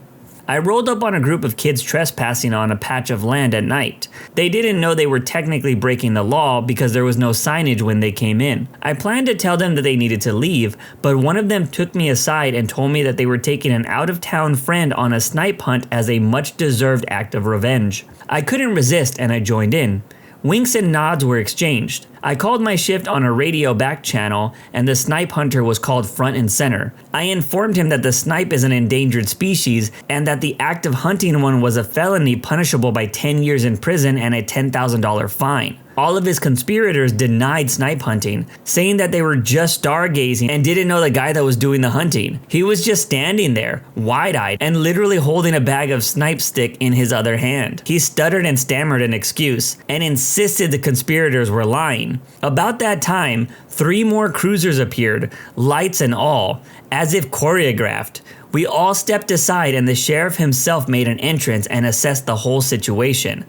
I rolled up on a group of kids trespassing on a patch of land at night. They didn't know they were technically breaking the law because there was no signage when they came in. I planned to tell them that they needed to leave, but one of them took me aside and told me that they were taking an out-of-town friend on a snipe hunt as a much-deserved act of revenge. I couldn't resist and I joined in. Winks and nods were exchanged. I called my shift on a radio back channel, and the snipe hunter was called front and center. I informed him that the snipe is an endangered species, and that the act of hunting one was a felony punishable by 10 years in prison and a $10,000 fine. All of his conspirators denied snipe hunting, saying that they were just stargazing and didn't know the guy that was doing the hunting. He was just standing there, wide-eyed, and literally holding a bag of snipe stick in his other hand. He stuttered and stammered an excuse, and insisted the conspirators were lying. About that time, 3 more cruisers appeared, lights and all, as if choreographed. We all stepped aside and the sheriff himself made an entrance and assessed the whole situation.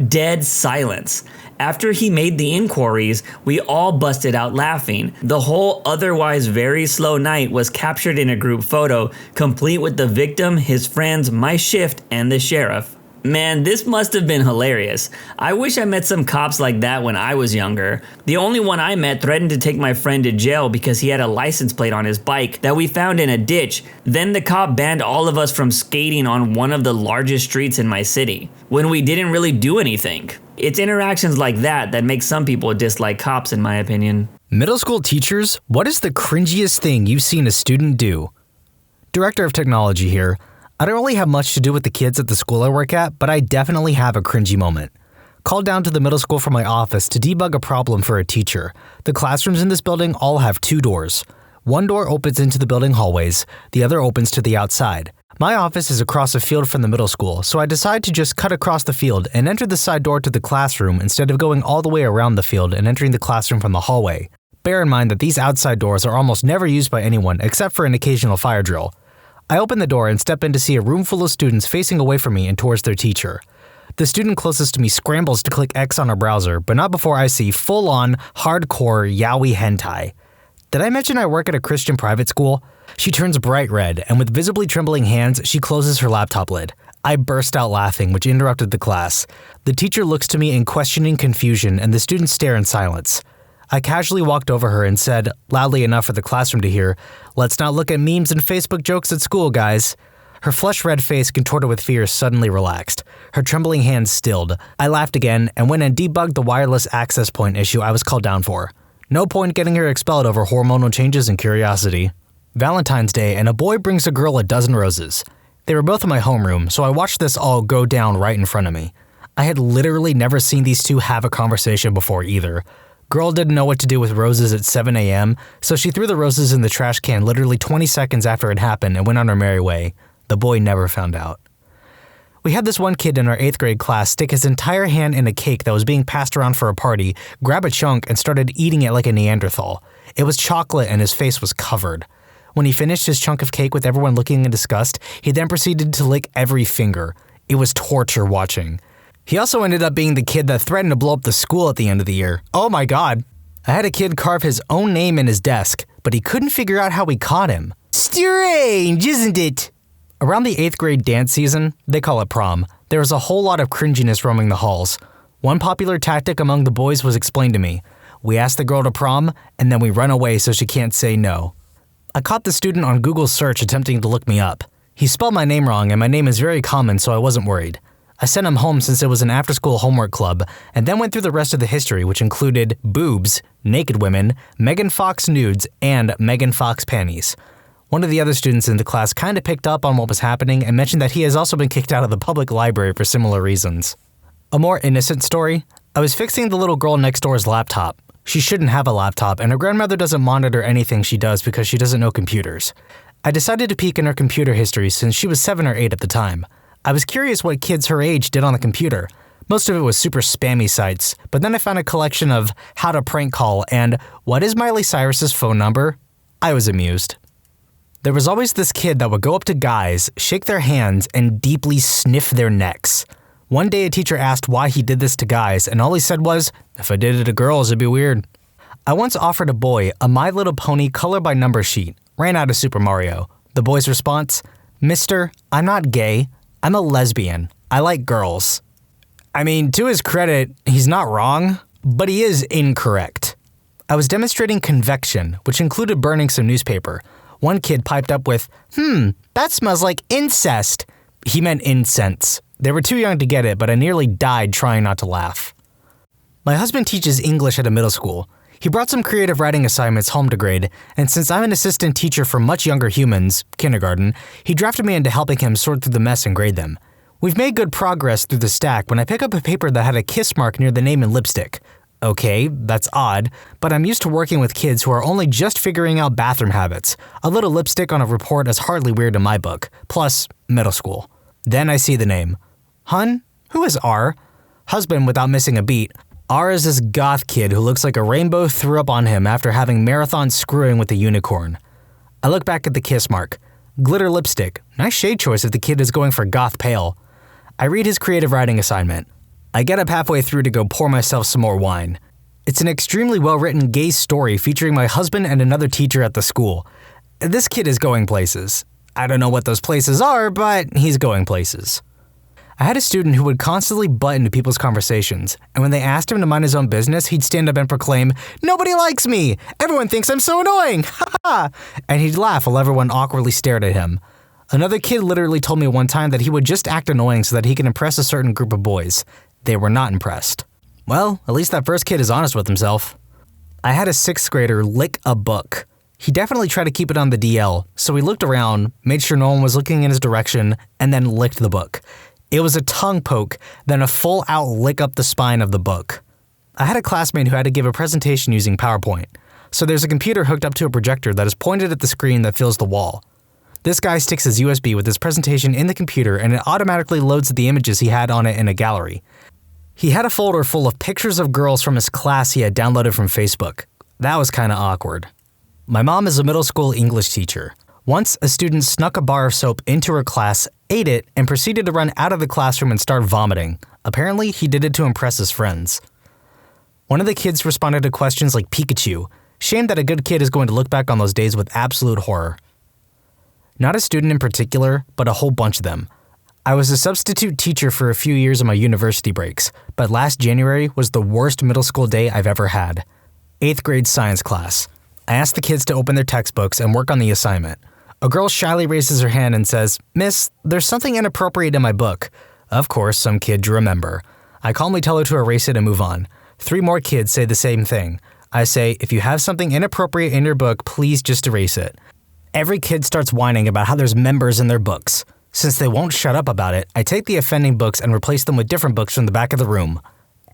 Dead silence. After he made the inquiries, we all busted out laughing. The whole otherwise very slow night was captured in a group photo, complete with the victim, his friends, my shift, and the sheriff. Man, this must have been hilarious. I wish I met some cops like that when I was younger. The only one I met threatened to take my friend to jail because he had a license plate on his bike that we found in a ditch. Then the cop banned all of us from skating on one of the largest streets in my city, when we didn't really do anything. It's interactions like that that make some people dislike cops, in my opinion. Middle school teachers, what is the cringiest thing you've seen a student do? Director of Technology here. I don't really have much to do with the kids at the school I work at, but I definitely have a cringy moment. Called down to the middle school from my office to debug a problem for a teacher. The classrooms in this building all have 2 doors. One door opens into the building hallways, the other opens to the outside. My office is across a field from the middle school, so I decide to just cut across the field and enter the side door to the classroom instead of going all the way around the field and entering the classroom from the hallway. Bear in mind that these outside doors are almost never used by anyone except for an occasional fire drill. I open the door and step in to see a room full of students facing away from me and towards their teacher. The student closest to me scrambles to click X on her browser, but not before I see full-on, hardcore yaoi hentai. Did I mention I work at a Christian private school? She turns bright red, and with visibly trembling hands, she closes her laptop lid. I burst out laughing, which interrupted the class. The teacher looks to me in questioning confusion, and the students stare in silence. I casually walked over her and said, loudly enough for the classroom to hear, "Let's not look at memes and Facebook jokes at school, guys." Her flush-red face, contorted with fear, suddenly relaxed. Her trembling hands stilled. I laughed again and went and debugged the wireless access point issue I was called down for. No point getting her expelled over hormonal changes and curiosity. Valentine's Day, and a boy brings a girl a dozen roses. They were both in my homeroom, so I watched this all go down right in front of me. I had literally never seen these two have a conversation before either. Girl didn't know what to do with roses at 7 a.m., so she threw the roses in the trash can literally 20 seconds after it happened and went on her merry way. The boy never found out. We had this one kid in our 8th grade class stick his entire hand in a cake that was being passed around for a party, grab a chunk, and started eating it like a Neanderthal. It was chocolate and his face was covered. When he finished his chunk of cake with everyone looking in disgust, he then proceeded to lick every finger. It was torture watching. He also ended up being the kid that threatened to blow up the school at the end of the year. Oh my god. I had a kid carve his own name in his desk, but he couldn't figure out how we caught him. Strange, isn't it? Around the 8th grade dance season, they call it prom, there was a whole lot of cringiness roaming the halls. One popular tactic among the boys was explained to me. We ask the girl to prom, and then we run away so she can't say no. I caught the student on Google search attempting to look me up. He spelled my name wrong, and my name is very common, so I wasn't worried. I sent him home since it was an after-school homework club, and then went through the rest of the history, which included boobs, naked women, Megan Fox nudes, and Megan Fox panties. One of the other students in the class kinda picked up on what was happening and mentioned that he has also been kicked out of the public library for similar reasons. A more innocent story, I was fixing the little girl next door's laptop. She shouldn't have a laptop, and her grandmother doesn't monitor anything she does because she doesn't know computers. I decided to peek in her computer history since she was 7 or 8 at the time. I was curious what kids her age did on the computer. Most of it was super spammy sites, but then I found a collection of how to prank call and what is Miley Cyrus's phone number? I was amused. There was always this kid that would go up to guys, shake their hands, and deeply sniff their necks. One day a teacher asked why he did this to guys, and all he said was, "If I did it to girls, it'd be weird." I once offered a boy a My Little Pony color by number sheet, ran out of Super Mario. The boy's response, "Mister, I'm not gay. I'm a lesbian. I like girls. I mean, to his credit, he's not wrong, but he is incorrect. I was demonstrating convection, which included burning some newspaper. One kid piped up with, that smells like incest. He meant incense. They were too young to get it, but I nearly died trying not to laugh. My husband teaches English at a middle school. He brought some creative writing assignments home to grade, and since I'm an assistant teacher for much younger humans, kindergarten, he drafted me into helping him sort through the mess and grade them. We've made good progress through the stack when I pick up a paper that had a kiss mark near the name in lipstick. Okay, that's odd, but I'm used to working with kids who are only just figuring out bathroom habits. A little lipstick on a report is hardly weird in my book, plus middle school. Then I see the name. Hun, who is R? Husband without missing a beat. R is this goth kid who looks like a rainbow threw up on him after having marathon screwing with a unicorn. I look back at the kiss mark. Glitter lipstick. Nice shade choice if the kid is going for goth pale. I read his creative writing assignment. I get up halfway through to go pour myself some more wine. It's an extremely well-written gay story featuring my husband and another teacher at the school. This kid is going places. I don't know what those places are, but he's going places. I had a student who would constantly butt into people's conversations, and when they asked him to mind his own business, he'd stand up and proclaim, "Nobody likes me! Everyone thinks I'm so annoying! Ha ha!" And he'd laugh while everyone awkwardly stared at him. Another kid literally told me one time that he would just act annoying so that he could impress a certain group of boys. They were not impressed. Well, at least that first kid is honest with himself. I had a 6th grader lick a book. He definitely tried to keep it on the DL, so he looked around, made sure no one was looking in his direction, and then licked the book. It was a tongue poke, then a full-out lick up the spine of the book. I had a classmate who had to give a presentation using PowerPoint. So there's a computer hooked up to a projector that is pointed at the screen that fills the wall. This guy sticks his USB with his presentation in the computer and it automatically loads the images he had on it in a gallery. He had a folder full of pictures of girls from his class he had downloaded from Facebook. That was kinda awkward. My mom is a middle school English teacher. Once, a student snuck a bar of soap into her class, ate it, and proceeded to run out of the classroom and start vomiting. Apparently, he did it to impress his friends. One of the kids responded to questions like Pikachu. Shame that a good kid is going to look back on those days with absolute horror. Not a student in particular, but a whole bunch of them. I was a substitute teacher for a few years on my university breaks, but last January was the worst middle school day I've ever had. 8th grade science class. I asked the kids to open their textbooks and work on the assignment. A girl shyly raises her hand and says, "Miss, there's something inappropriate in my book." Of course, some kid drew a member. I calmly tell her to erase it and move on. 3 more kids say the same thing. I say, "If you have something inappropriate in your book, please just erase it." Every kid starts whining about how there's members in their books. Since they won't shut up about it, I take the offending books and replace them with different books from the back of the room.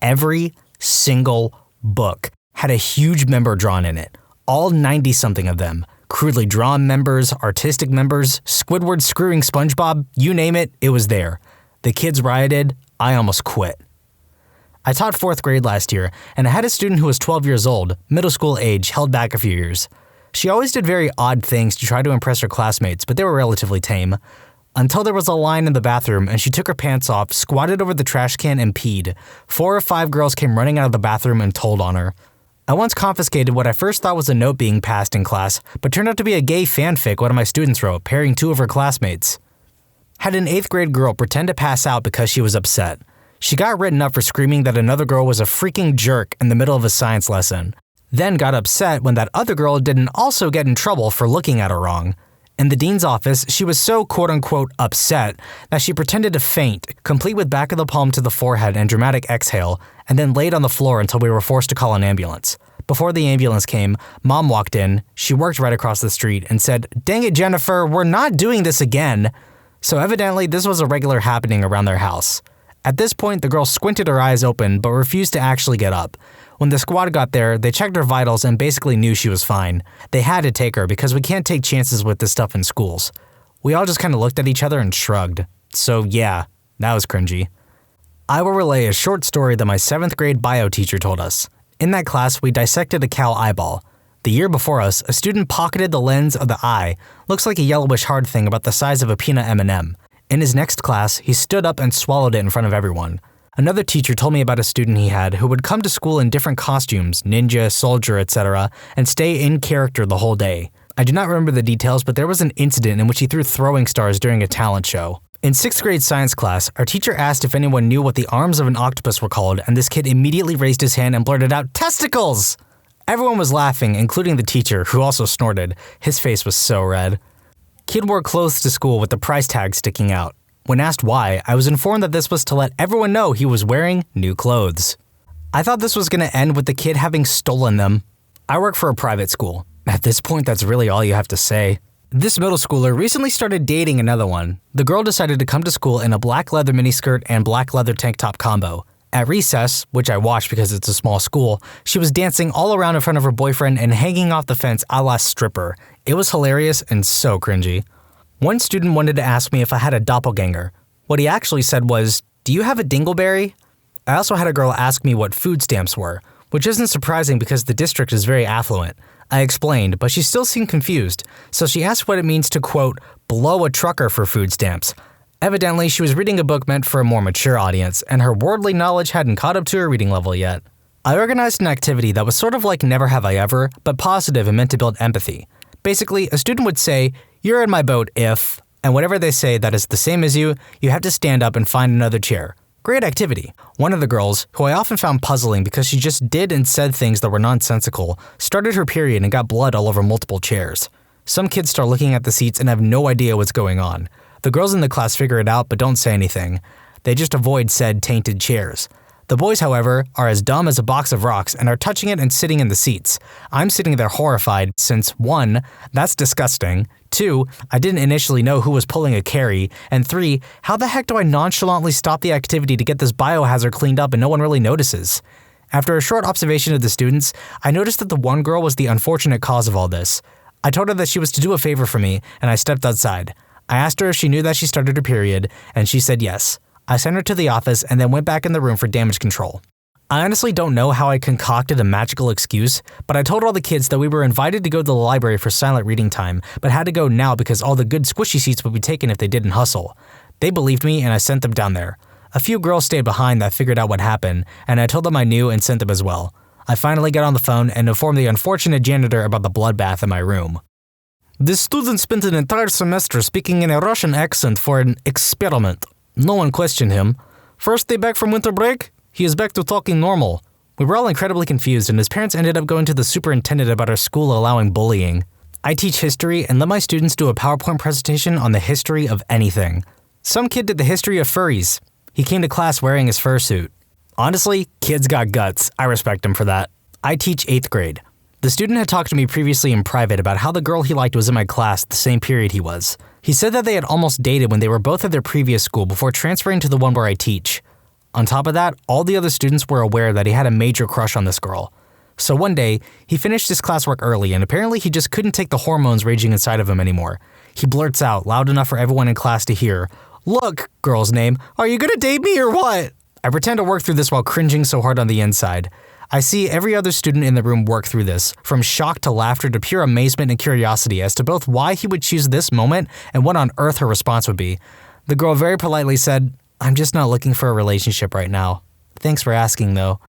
Every single book had a huge member drawn in it. All 90-something of them. Crudely drawn members, artistic members, Squidward screwing SpongeBob, you name it, it was there. The kids rioted, I almost quit. I taught 4th grade last year, and I had a student who was 12 years old, middle school age, held back a few years. She always did very odd things to try to impress her classmates, but they were relatively tame. Until there was a line in the bathroom and she took her pants off, squatted over the trash can and peed. 4 or 5 girls came running out of the bathroom and told on her. I once confiscated what I first thought was a note being passed in class, but turned out to be a gay fanfic one of my students wrote, pairing 2 of her classmates. Had an 8th grade girl pretend to pass out because she was upset. She got written up for screaming that another girl was a freaking jerk in the middle of a science lesson. Then got upset when that other girl didn't also get in trouble for looking at her wrong. In the dean's office, she was so quote-unquote upset that she pretended to faint, complete with back of the palm to the forehead and dramatic exhale, and then laid on the floor until we were forced to call an ambulance. Before the ambulance came, Mom walked in, she worked right across the street, and said, "Dang it, Jennifer, we're not doing this again." So evidently this was a regular happening around their house. At this point, the girl squinted her eyes open but refused to actually get up. When the squad got there, they checked her vitals and basically knew she was fine. They had to take her because we can't take chances with this stuff in schools. We all just kind of looked at each other and shrugged. So yeah, that was cringy. I will relay a short story that my 7th grade bio teacher told us. In that class, we dissected a cow eyeball. The year before us, a student pocketed the lens of the eye. Looks like a yellowish hard thing about the size of a peanut M&M. In his next class, he stood up and swallowed it in front of everyone. Another teacher told me about a student he had who would come to school in different costumes, ninja, soldier, etc., and stay in character the whole day. I do not remember the details, but there was an incident in which he threw throwing stars during a talent show. In 6th grade science class, our teacher asked if anyone knew what the arms of an octopus were called, and this kid immediately raised his hand and blurted out, "Testicles!" Everyone was laughing, including the teacher, who also snorted. His face was so red. Kid wore clothes to school with the price tag sticking out. When asked why, I was informed that this was to let everyone know he was wearing new clothes. I thought this was going to end with the kid having stolen them. I work for a private school. At this point, that's really all you have to say. This middle schooler recently started dating another one. The girl decided to come to school in a black leather miniskirt and black leather tank top combo. At recess, which I watched because it's a small school, she was dancing all around in front of her boyfriend and hanging off the fence a la stripper. It was hilarious and so cringy. One student wanted to ask me if I had a doppelganger. What he actually said was, "Do you have a dingleberry?" I also had a girl ask me what food stamps were, which isn't surprising because the district is very affluent. I explained, but she still seemed confused, so she asked what it means to, quote, blow a trucker for food stamps. Evidently, she was reading a book meant for a more mature audience, and her worldly knowledge hadn't caught up to her reading level yet. I organized an activity that was sort of like Never Have I Ever, but positive and meant to build empathy. Basically, a student would say, "You're in my boat if," and whatever they say that is the same as you have to stand up and find another chair. Great activity. One of the girls, who I often found puzzling because she just did and said things that were nonsensical, started her period and got blood all over multiple chairs. Some kids start looking at the seats and have no idea what's going on. The girls in the class figure it out but don't say anything. They just avoid said tainted chairs. The boys, however, are as dumb as a box of rocks and are touching it and sitting in the seats. I'm sitting there horrified since 1, that's disgusting, 2, I didn't initially know who was pulling a carry, and 3, how the heck do I nonchalantly stop the activity to get this biohazard cleaned up and no one really notices? After a short observation of the students, I noticed that the one girl was the unfortunate cause of all this. I told her that she was to do a favor for me, and I stepped outside. I asked her if she knew that she started her period, and she said yes. I sent her to the office and then went back in the room for damage control. I honestly don't know how I concocted a magical excuse, but I told all the kids that we were invited to go to the library for silent reading time, but had to go now because all the good squishy seats would be taken if they didn't hustle. They believed me and I sent them down there. A few girls stayed behind that figured out what happened, and I told them I knew and sent them as well. I finally got on the phone and informed the unfortunate janitor about the bloodbath in my room. This student spent an entire semester speaking in a Russian accent for an experiment. No one questioned him. First day back from winter break, he is back to talking normal. We were all incredibly confused, and his parents ended up going to the superintendent about our school allowing bullying. I teach history and let my students do a PowerPoint presentation on the history of anything. Some kid did the history of furries. He came to class wearing his fursuit. Honestly, kids got guts. I respect him for that. I teach 8th grade. The student had talked to me previously in private about how the girl he liked was in my class the same period he was. He said that they had almost dated when they were both at their previous school before transferring to the one where I teach. On top of that, all the other students were aware that he had a major crush on this girl. So one day, he finished his classwork early and apparently he just couldn't take the hormones raging inside of him anymore. He blurts out, loud enough for everyone in class to hear, "Look, girl's name, are you gonna date me or what?" I pretend to work through this while cringing so hard on the inside. I see every other student in the room work through this, from shock to laughter to pure amazement and curiosity as to both why he would choose this moment and what on earth her response would be. The girl very politely said, "I'm just not looking for a relationship right now. Thanks for asking, though."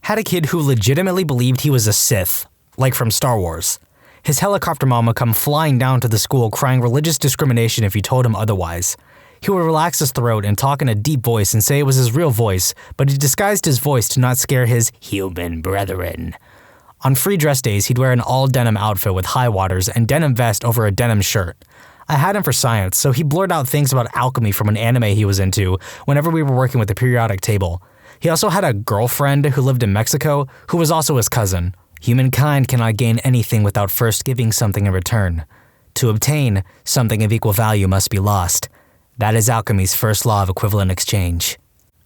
Had a kid who legitimately believed he was a Sith, like from Star Wars. His helicopter mom would come flying down to the school crying religious discrimination if you told him otherwise. He would relax his throat and talk in a deep voice and say it was his real voice, but he disguised his voice to not scare his human brethren. On free dress days, he'd wear an all-denim outfit with high waters and denim vest over a denim shirt. I had him for science, so he blurted out things about alchemy from an anime he was into whenever we were working with the periodic table. He also had a girlfriend who lived in Mexico who was also his cousin. Humankind cannot gain anything without first giving something in return. To obtain, something of equal value must be lost. That is alchemy's first law of equivalent exchange.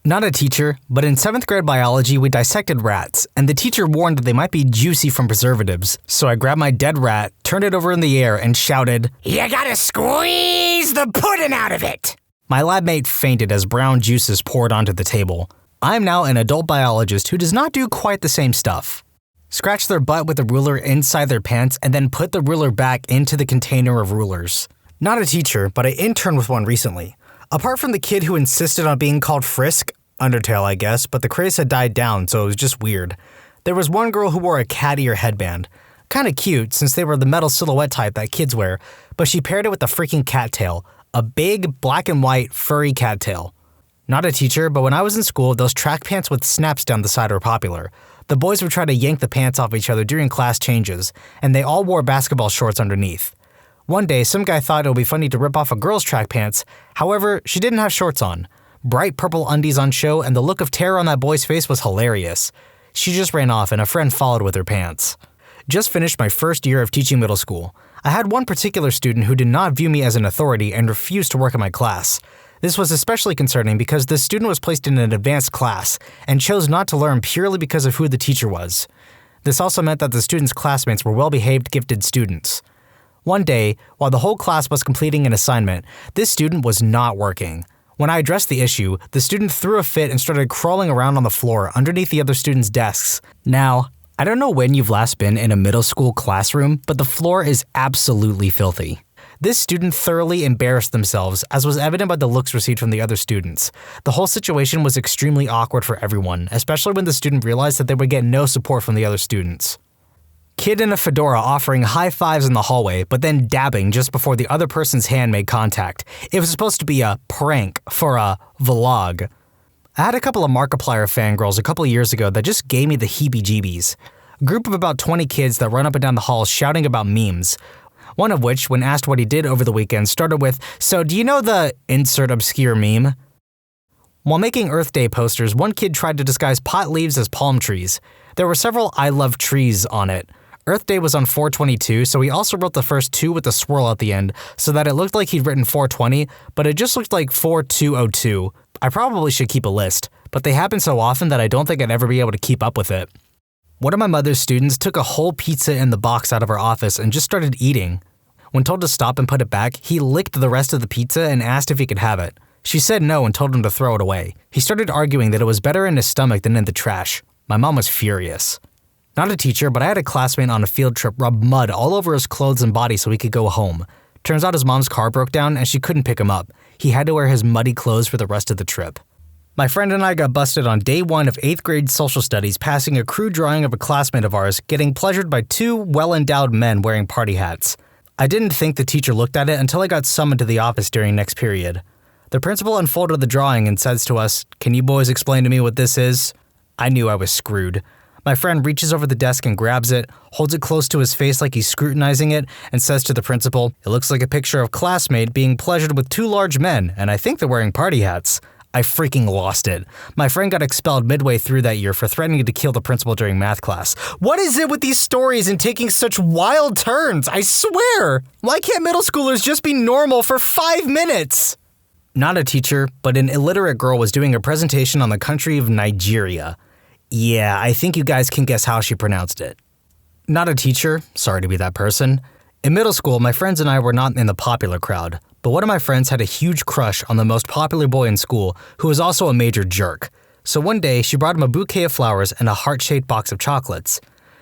Not a teacher, but in 7th grade biology we dissected rats, and the teacher warned that they might be juicy from preservatives. So I grabbed my dead rat, turned it over in the air, and shouted, "You gotta squeeze the pudding out of it!" My lab mate fainted as brown juices poured onto the table. I am now an adult biologist who does not do quite the same stuff. Scratch their butt with a ruler inside their pants and then put the ruler back into the container of rulers. Not a teacher, but I interned with one recently. Apart from the kid who insisted on being called Frisk, Undertale I guess, but the craze had died down so it was just weird. There was one girl who wore a cat ear headband. Kinda cute since they were the metal silhouette type that kids wear, but she paired it with a freaking cattail. a big black and white furry cattail. Not a teacher, but when I was in school, those track pants with snaps down the side were popular. The boys would try to yank the pants off each other during class changes, and they all wore basketball shorts underneath. One day, some guy thought it would be funny to rip off a girl's track pants. However, she didn't have shorts on. Bright purple undies on show, and the look of terror on that boy's face was hilarious. She just ran off, and a friend followed with her pants. Just finished my first year of teaching middle school. I had one particular student who did not view me as an authority and refused to work in my class. This was especially concerning because this student was placed in an advanced class and chose not to learn purely because of who the teacher was. This also meant that the student's classmates were well-behaved, gifted students. One day, while the whole class was completing an assignment, this student was not working. When I addressed the issue, the student threw a fit and started crawling around on the floor underneath the other students' desks. Now, I don't know when you've last been in a middle school classroom, but the floor is absolutely filthy. This student thoroughly embarrassed themselves, as was evident by the looks received from the other students. The whole situation was extremely awkward for everyone, especially when the student realized that they would get no support from the other students. Kid in a fedora offering high fives in the hallway, but then dabbing just before the other person's hand made contact. It was supposed to be a prank for a vlog. I had a couple of Markiplier fangirls a couple of years ago that just gave me the heebie-jeebies. A group of about 20 kids that run up and down the halls shouting about memes. One of which, when asked what he did over the weekend, started with, "So do you know the insert obscure meme?" While making Earth Day posters, one kid tried to disguise pot leaves as palm trees. There were several I love trees on it. Earth Day was on 4/22, so he also wrote the first 2 with a swirl at the end, so that it looked like he'd written 420, but it just looked like 4202. I probably should keep a list, but they happen so often that I don't think I'd ever be able to keep up with it. One of my mother's students took a whole pizza in the box out of our office and just started eating. When told to stop and put it back, he licked the rest of the pizza and asked if he could have it. She said no and told him to throw it away. He started arguing that it was better in his stomach than in the trash. My mom was furious. Not a teacher, but I had a classmate on a field trip rub mud all over his clothes and body so he could go home. Turns out his mom's car broke down and she couldn't pick him up. He had to wear his muddy clothes for the rest of the trip. My friend and I got busted on day 1 of 8th grade social studies passing a crude drawing of a classmate of ours getting pleasured by 2 well-endowed men wearing party hats. I didn't think the teacher looked at it until I got summoned to the office during next period. The principal unfolded the drawing and says to us, "Can you boys explain to me what this is?" I knew I was screwed. My friend reaches over the desk and grabs it, holds it close to his face like he's scrutinizing it, and says to the principal, "It looks like a picture of classmate being pleasured with 2 large men, and I think they're wearing party hats." I freaking lost it. My friend got expelled midway through that year for threatening to kill the principal during math class. What is it with these stories and taking such wild turns? I swear! Why can't middle schoolers just be normal for 5 minutes? Not a teacher, but an illiterate girl was doing a presentation on the country of Nigeria. Yeah, I think you guys can guess how she pronounced it. Not a teacher, sorry to be that person. In middle school, my friends and I were not in the popular crowd, but one of my friends had a huge crush on the most popular boy in school, who was also a major jerk. So one day, she brought him a bouquet of flowers and a heart-shaped box of chocolates.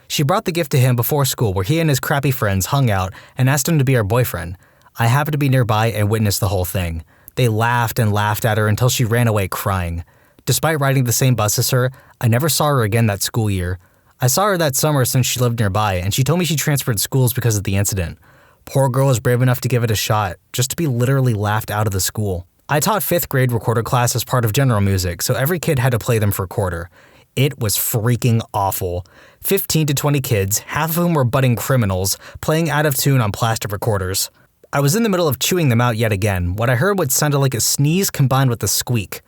She brought the gift to him before school where he and his crappy friends hung out and asked him to be her boyfriend. I happened to be nearby and witnessed the whole thing. They laughed and laughed at her until she ran away crying. Despite riding the same bus as her, I never saw her again that school year. I saw her that summer since she lived nearby, and she told me she transferred schools because of the incident. Poor girl was brave enough to give it a shot, just to be literally laughed out of the school. I taught 5th grade recorder class as part of general music, so every kid had to play them for a quarter. It was freaking awful. 15 to 20 kids, half of whom were budding criminals, playing out of tune on plastic recorders. I was in the middle of chewing them out yet again, when I heard what sounded like a sneeze combined with a squeak.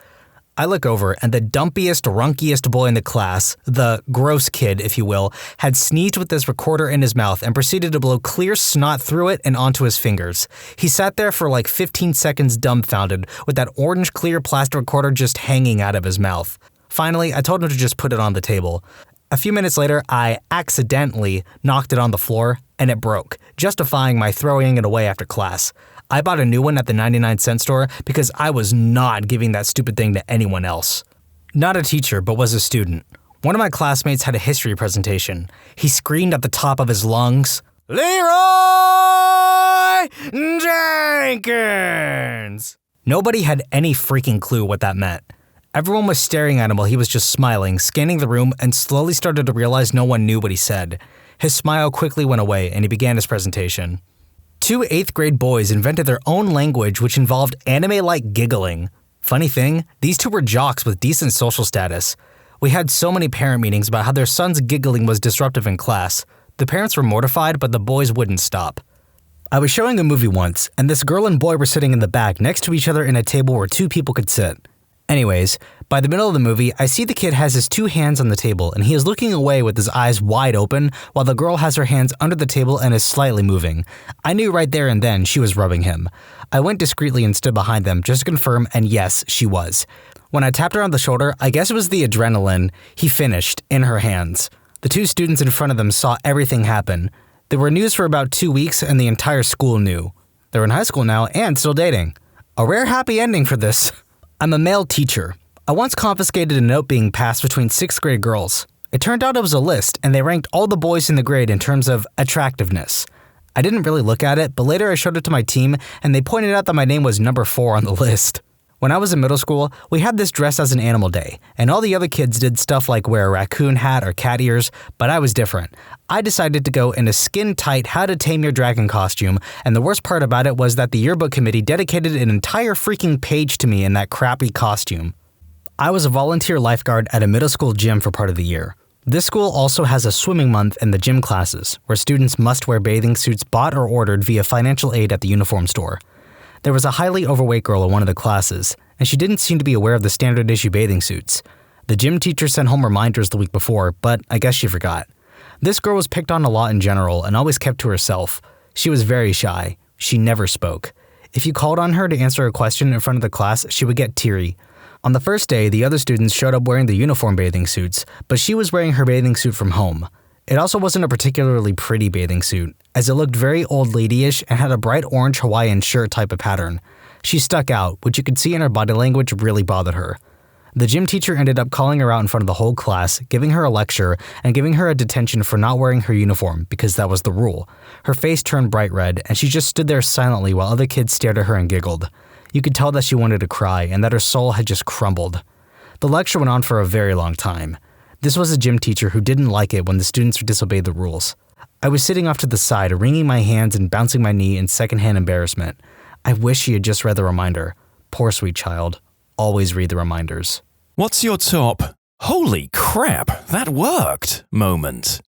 I look over, and the dumpiest, runkiest boy in the class, the gross kid, if you will, had sneezed with this recorder in his mouth and proceeded to blow clear snot through it and onto his fingers. He sat there for like 15 seconds dumbfounded, with that orange clear plastic recorder just hanging out of his mouth. Finally, I told him to just put it on the table. A few minutes later, I accidentally knocked it on the floor, and it broke, justifying my throwing it away after class. I bought a new one at the 99-cent store because I was not giving that stupid thing to anyone else. Not a teacher, but was a student. One of my classmates had a history presentation. He screamed at the top of his lungs, "Leroy Jenkins!" Nobody had any freaking clue what that meant. Everyone was staring at him while he was just smiling, scanning the room, and slowly started to realize no one knew what he said. His smile quickly went away, and he began his presentation. 2 8th grade boys invented their own language which involved anime-like giggling. Funny thing, these two were jocks with decent social status. We had so many parent meetings about how their son's giggling was disruptive in class. The parents were mortified, but the boys wouldn't stop. I was showing a movie once, and this girl and boy were sitting in the back next to each other in a table where 2 people could sit. Anyways, by the middle of the movie, I see the kid has his 2 hands on the table and he is looking away with his eyes wide open while the girl has her hands under the table and is slightly moving. I knew right there and then she was rubbing him. I went discreetly and stood behind them just to confirm, and yes, she was. When I tapped her on the shoulder, I guess it was the adrenaline, he finished, in her hands. The 2 students in front of them saw everything happen. There were news for about 2 weeks and the entire school knew. They're in high school now and still dating. A rare happy ending for this. I'm a male teacher. I once confiscated a note being passed between 6th grade girls. It turned out it was a list, and they ranked all the boys in the grade in terms of attractiveness. I didn't really look at it, but later I showed it to my team, and they pointed out that my name was number 4 on the list. When I was in middle school, we had this dress as an animal day, and all the other kids did stuff like wear a raccoon hat or cat ears, but I was different. I decided to go in a skin-tight How to Tame Your Dragon costume, and the worst part about it was that the yearbook committee dedicated an entire freaking page to me in that crappy costume. I was a volunteer lifeguard at a middle school gym for part of the year. This school also has a swimming month in the gym classes, where students must wear bathing suits bought or ordered via financial aid at the uniform store. There was a highly overweight girl in one of the classes, and she didn't seem to be aware of the standard issue bathing suits. The gym teacher sent home reminders the week before, but I guess she forgot. This girl was picked on a lot in general and always kept to herself. She was very shy. She never spoke. If you called on her to answer a question in front of the class, she would get teary. On the first day, the other students showed up wearing the uniform bathing suits, but she was wearing her bathing suit from home. It also wasn't a particularly pretty bathing suit, as it looked very old lady-ish and had a bright orange Hawaiian shirt type of pattern. She stuck out, which you could see in her body language really bothered her. The gym teacher ended up calling her out in front of the whole class, giving her a lecture, and giving her a detention for not wearing her uniform, because that was the rule. Her face turned bright red, and she just stood there silently while other kids stared at her and giggled. You could tell that she wanted to cry, and that her soul had just crumbled. The lecture went on for a very long time. This was a gym teacher who didn't like it when the students disobeyed the rules. I was sitting off to the side, wringing my hands and bouncing my knee in secondhand embarrassment. I wish she had just read the reminder. Poor sweet child. Always read the reminders. What's your top, holy crap, that worked moment?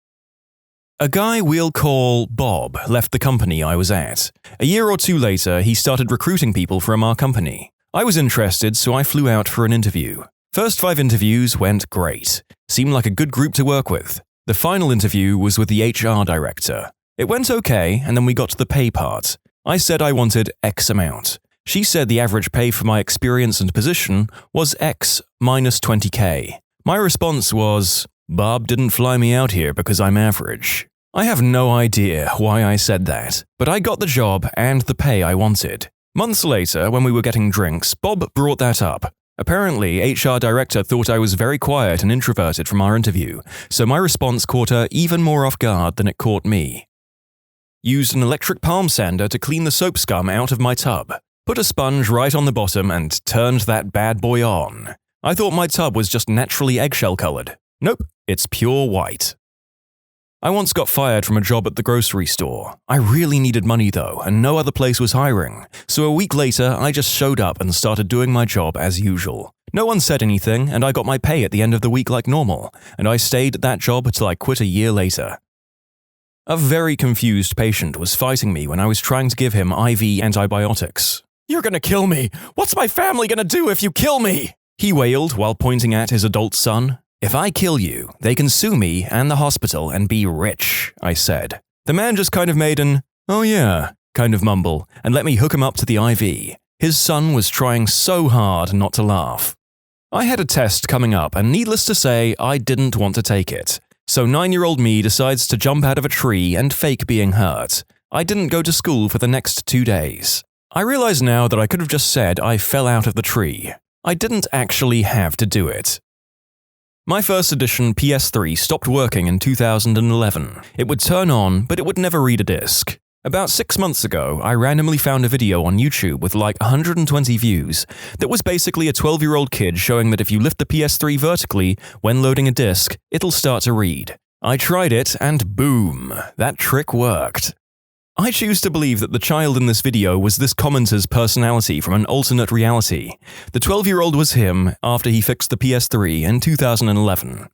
A guy we'll call Bob left the company I was at. A year or 2 later, he started recruiting people from our company. I was interested, so I flew out for an interview. First 5 interviews went great. Seemed like a good group to work with. The final interview was with the HR director. It went okay, and then we got to the pay part. I said I wanted X amount. She said the average pay for my experience and position was X minus 20K. My response was, Bob didn't fly me out here because I'm average. I have no idea why I said that, but I got the job and the pay I wanted. Months later, when we were getting drinks, Bob brought that up. Apparently, HR director thought I was very quiet and introverted from our interview, so my response caught her even more off guard than it caught me. Used an electric palm sander to clean the soap scum out of my tub. Put a sponge right on the bottom and turned that bad boy on. I thought my tub was just naturally eggshell colored. Nope, it's pure white. I once got fired from a job at the grocery store. I really needed money though, and no other place was hiring. So a week later, I just showed up and started doing my job as usual. No one said anything, and I got my pay at the end of the week like normal, and I stayed at that job until I quit a year later. A very confused patient was fighting me when I was trying to give him IV antibiotics. "You're gonna kill me! What's my family gonna do if you kill me?" He wailed while pointing at his adult son. "If I kill you, they can sue me and the hospital and be rich," I said. The man just kind of made an, "Oh yeah," kind of mumble and let me hook him up to the IV. His son was trying so hard not to laugh. I had a test coming up and needless to say, I didn't want to take it. So 9-year-old me decides to jump out of a tree and fake being hurt. I didn't go to school for the next 2 days. I realize now that I could have just said I fell out of the tree. I didn't actually have to do it. My first edition PS3 stopped working in 2011. It would turn on, but it would never read a disc. About 6 months ago, I randomly found a video on YouTube with like 120 views that was basically a 12-year-old kid showing that if you lift the PS3 vertically when loading a disc, it'll start to read. I tried it and boom, that trick worked. I choose to believe that the child in this video was this commenter's personality from an alternate reality. The 12-year-old was him after he fixed the PS3 in 2011.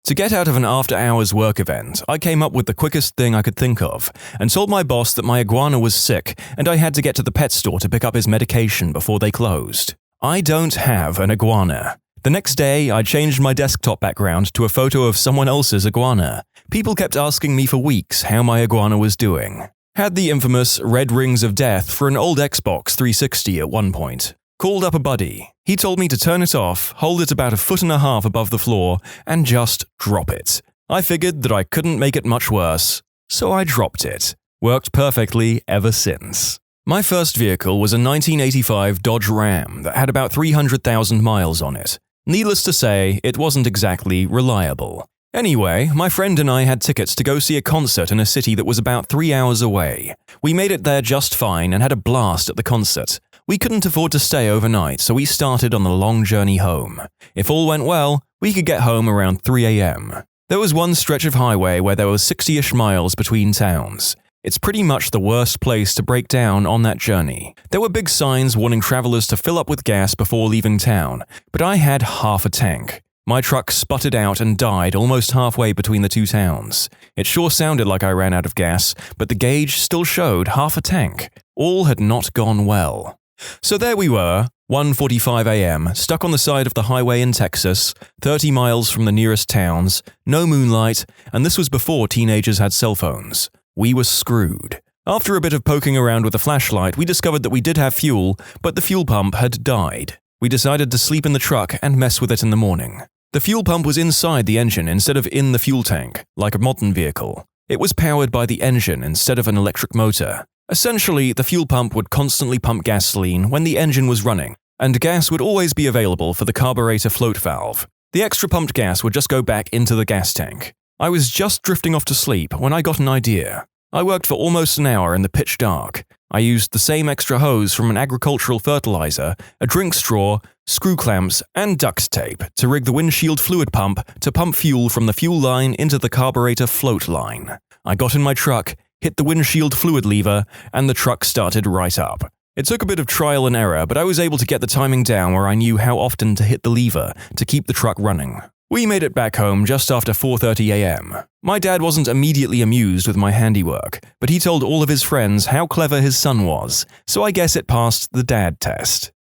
To get out of an after-hours work event, I came up with the quickest thing I could think of and told my boss that my iguana was sick and I had to get to the pet store to pick up his medication before they closed. I don't have an iguana. The next day, I changed my desktop background to a photo of someone else's iguana. People kept asking me for weeks how my iguana was doing. Had the infamous red rings of death for an old Xbox 360 at one point. Called up a buddy. He told me to turn it off, hold it about 1.5 feet above the floor, and just drop it. I figured that I couldn't make it much worse, so I dropped it. Worked perfectly ever since. My first vehicle was a 1985 Dodge Ram that had about 300,000 miles on it. Needless to say, it wasn't exactly reliable. Anyway, my friend and I had tickets to go see a concert in a city that was about 3 hours away. We made it there just fine and had a blast at the concert. We couldn't afford to stay overnight, so we started on the long journey home. If all went well, we could get home around 3 a.m. There was one stretch of highway where there was 60-ish miles between towns. It's pretty much the worst place to break down on that journey. There were big signs warning travelers to fill up with gas before leaving town, but I had half a tank. My truck sputtered out and died almost halfway between the two towns. It sure sounded like I ran out of gas, but the gauge still showed half a tank. All had not gone well. So there we were, 1:45 a.m., stuck on the side of the highway in Texas, 30 miles from the nearest towns, no moonlight, and this was before teenagers had cell phones. We were screwed. After a bit of poking around with a flashlight, we discovered that we did have fuel, but the fuel pump had died. We decided to sleep in the truck and mess with it in the morning. The fuel pump was inside the engine instead of in the fuel tank, like a modern vehicle. It was powered by the engine instead of an electric motor. Essentially, the fuel pump would constantly pump gasoline when the engine was running, and gas would always be available for the carburetor float valve. The extra pumped gas would just go back into the gas tank. I was just drifting off to sleep when I got an idea. I worked for almost an hour in the pitch dark. I used the same extra hose from an agricultural fertilizer, a drink straw, screw clamps, and duct tape to rig the windshield fluid pump to pump fuel from the fuel line into the carburetor float line. I got in my truck, hit the windshield fluid lever, and the truck started right up. It took a bit of trial and error, but I was able to get the timing down where I knew how often to hit the lever to keep the truck running. We made it back home just after 4:30 a.m. My dad wasn't immediately amused with my handiwork, but he told all of his friends how clever his son was, so I guess it passed the dad test.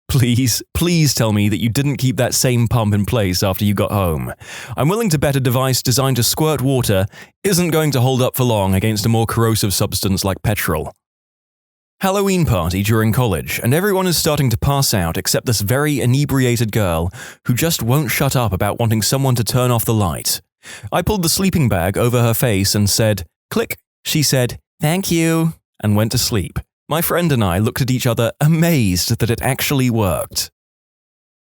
Please tell me that you didn't keep that same pump in place after you got home. I'm willing to bet a device designed to squirt water isn't going to hold up for long against a more corrosive substance like petrol. Halloween party during college, and everyone is starting to pass out except this very inebriated girl who just won't shut up about wanting someone to turn off the light. I pulled the sleeping bag over her face and said, "Click." She said, "Thank you," and went to sleep. My friend and I looked at each other amazed that it actually worked.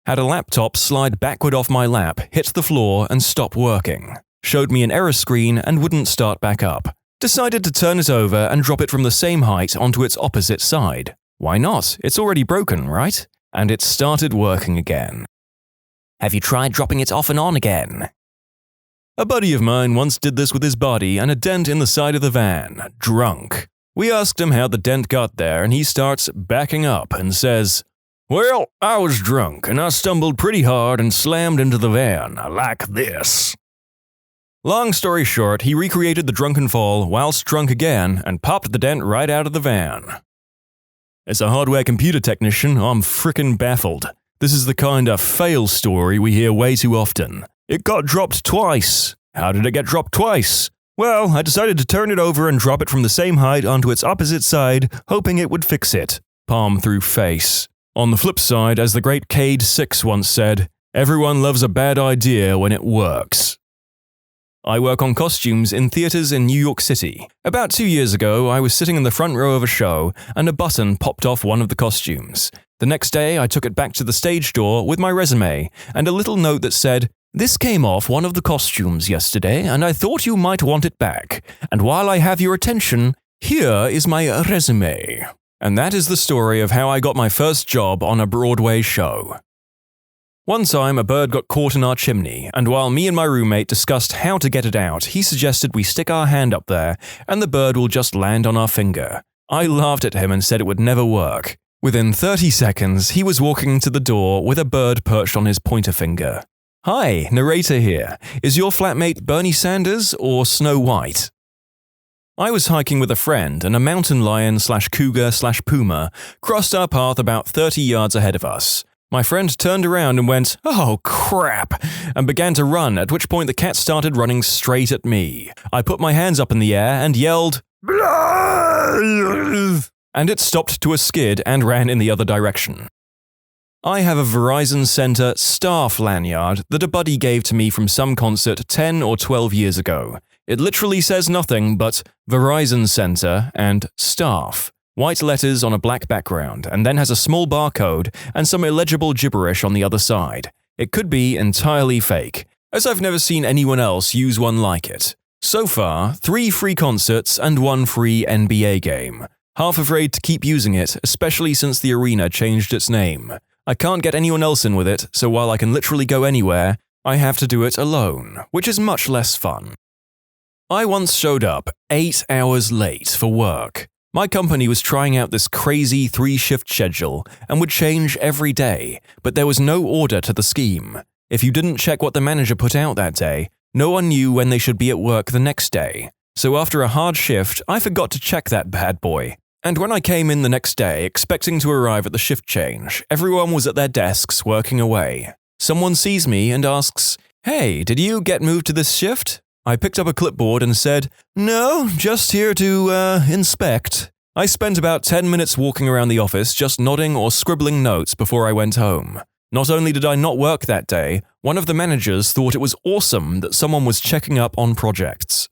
Had a laptop slide backward off my lap, hit the floor, and stop working. Showed me an error screen and wouldn't start back up. Decided to turn it over and drop it from the same height onto its opposite side. Why not? It's already broken, right? And it started working again. Have you tried dropping it off and on again? A buddy of mine once did this with his body and a dent in the side of the van, drunk. We asked him how the dent got there and he starts backing up and says, "Well, I was drunk and I stumbled pretty hard and slammed into the van, like this." Long story short, he recreated the drunken fall whilst drunk again and popped the dent right out of the van. As a hardware computer technician, I'm frickin' baffled. This is the kind of fail story we hear way too often. It got dropped twice. How did it get dropped twice? Well, I decided to turn it over and drop it from the same height onto its opposite side, hoping it would fix it. Palm through face. On the flip side, as the great Cade 6 once said, everyone loves a bad idea when it works. I work on costumes in theaters in New York City. About 2 years ago, I was sitting in the front row of a show, and a button popped off one of the costumes. The next day, I took it back to the stage door with my resume, and a little note that said, "This came off one of the costumes yesterday, and I thought you might want it back. And while I have your attention, here is my resume." And that is the story of how I got my first job on a Broadway show. One time, a bird got caught in our chimney, and while me and my roommate discussed how to get it out, he suggested we stick our hand up there, and the bird will just land on our finger. I laughed at him and said it would never work. Within 30 seconds, he was walking to the door with a bird perched on his pointer finger. Hi, narrator here. Is your flatmate Bernie Sanders or Snow White? I was hiking with a friend, and a mountain lion/cougar/puma crossed our path about 30 yards ahead of us. My friend turned around and went, "Oh crap," and began to run, at which point the cat started running straight at me. I put my hands up in the air and yelled, "Blah!" and it stopped to a skid and ran in the other direction. I have a Verizon Center staff lanyard that a buddy gave to me from some concert 10 or 12 years ago. It literally says nothing but Verizon Center and staff. White letters on a black background, and then has a small barcode and some illegible gibberish on the other side. It could be entirely fake, as I've never seen anyone else use one like it. So far, 3 free concerts and 1 free NBA game. Half afraid to keep using it, especially since the arena changed its name. I can't get anyone else in with it, so while I can literally go anywhere, I have to do it alone, which is much less fun. I once showed up 8 hours late for work. My company was trying out this crazy 3-shift schedule and would change every day, but there was no order to the scheme. If you didn't check what the manager put out that day, no one knew when they should be at work the next day. So after a hard shift, I forgot to check that bad boy. And when I came in the next day expecting to arrive at the shift change, everyone was at their desks working away. Someone sees me and asks, "Hey, did you get moved to this shift?" I picked up a clipboard and said, "No, just here to, inspect." I spent about 10 minutes walking around the office just nodding or scribbling notes before I went home. Not only did I not work that day, one of the managers thought it was awesome that someone was checking up on projects.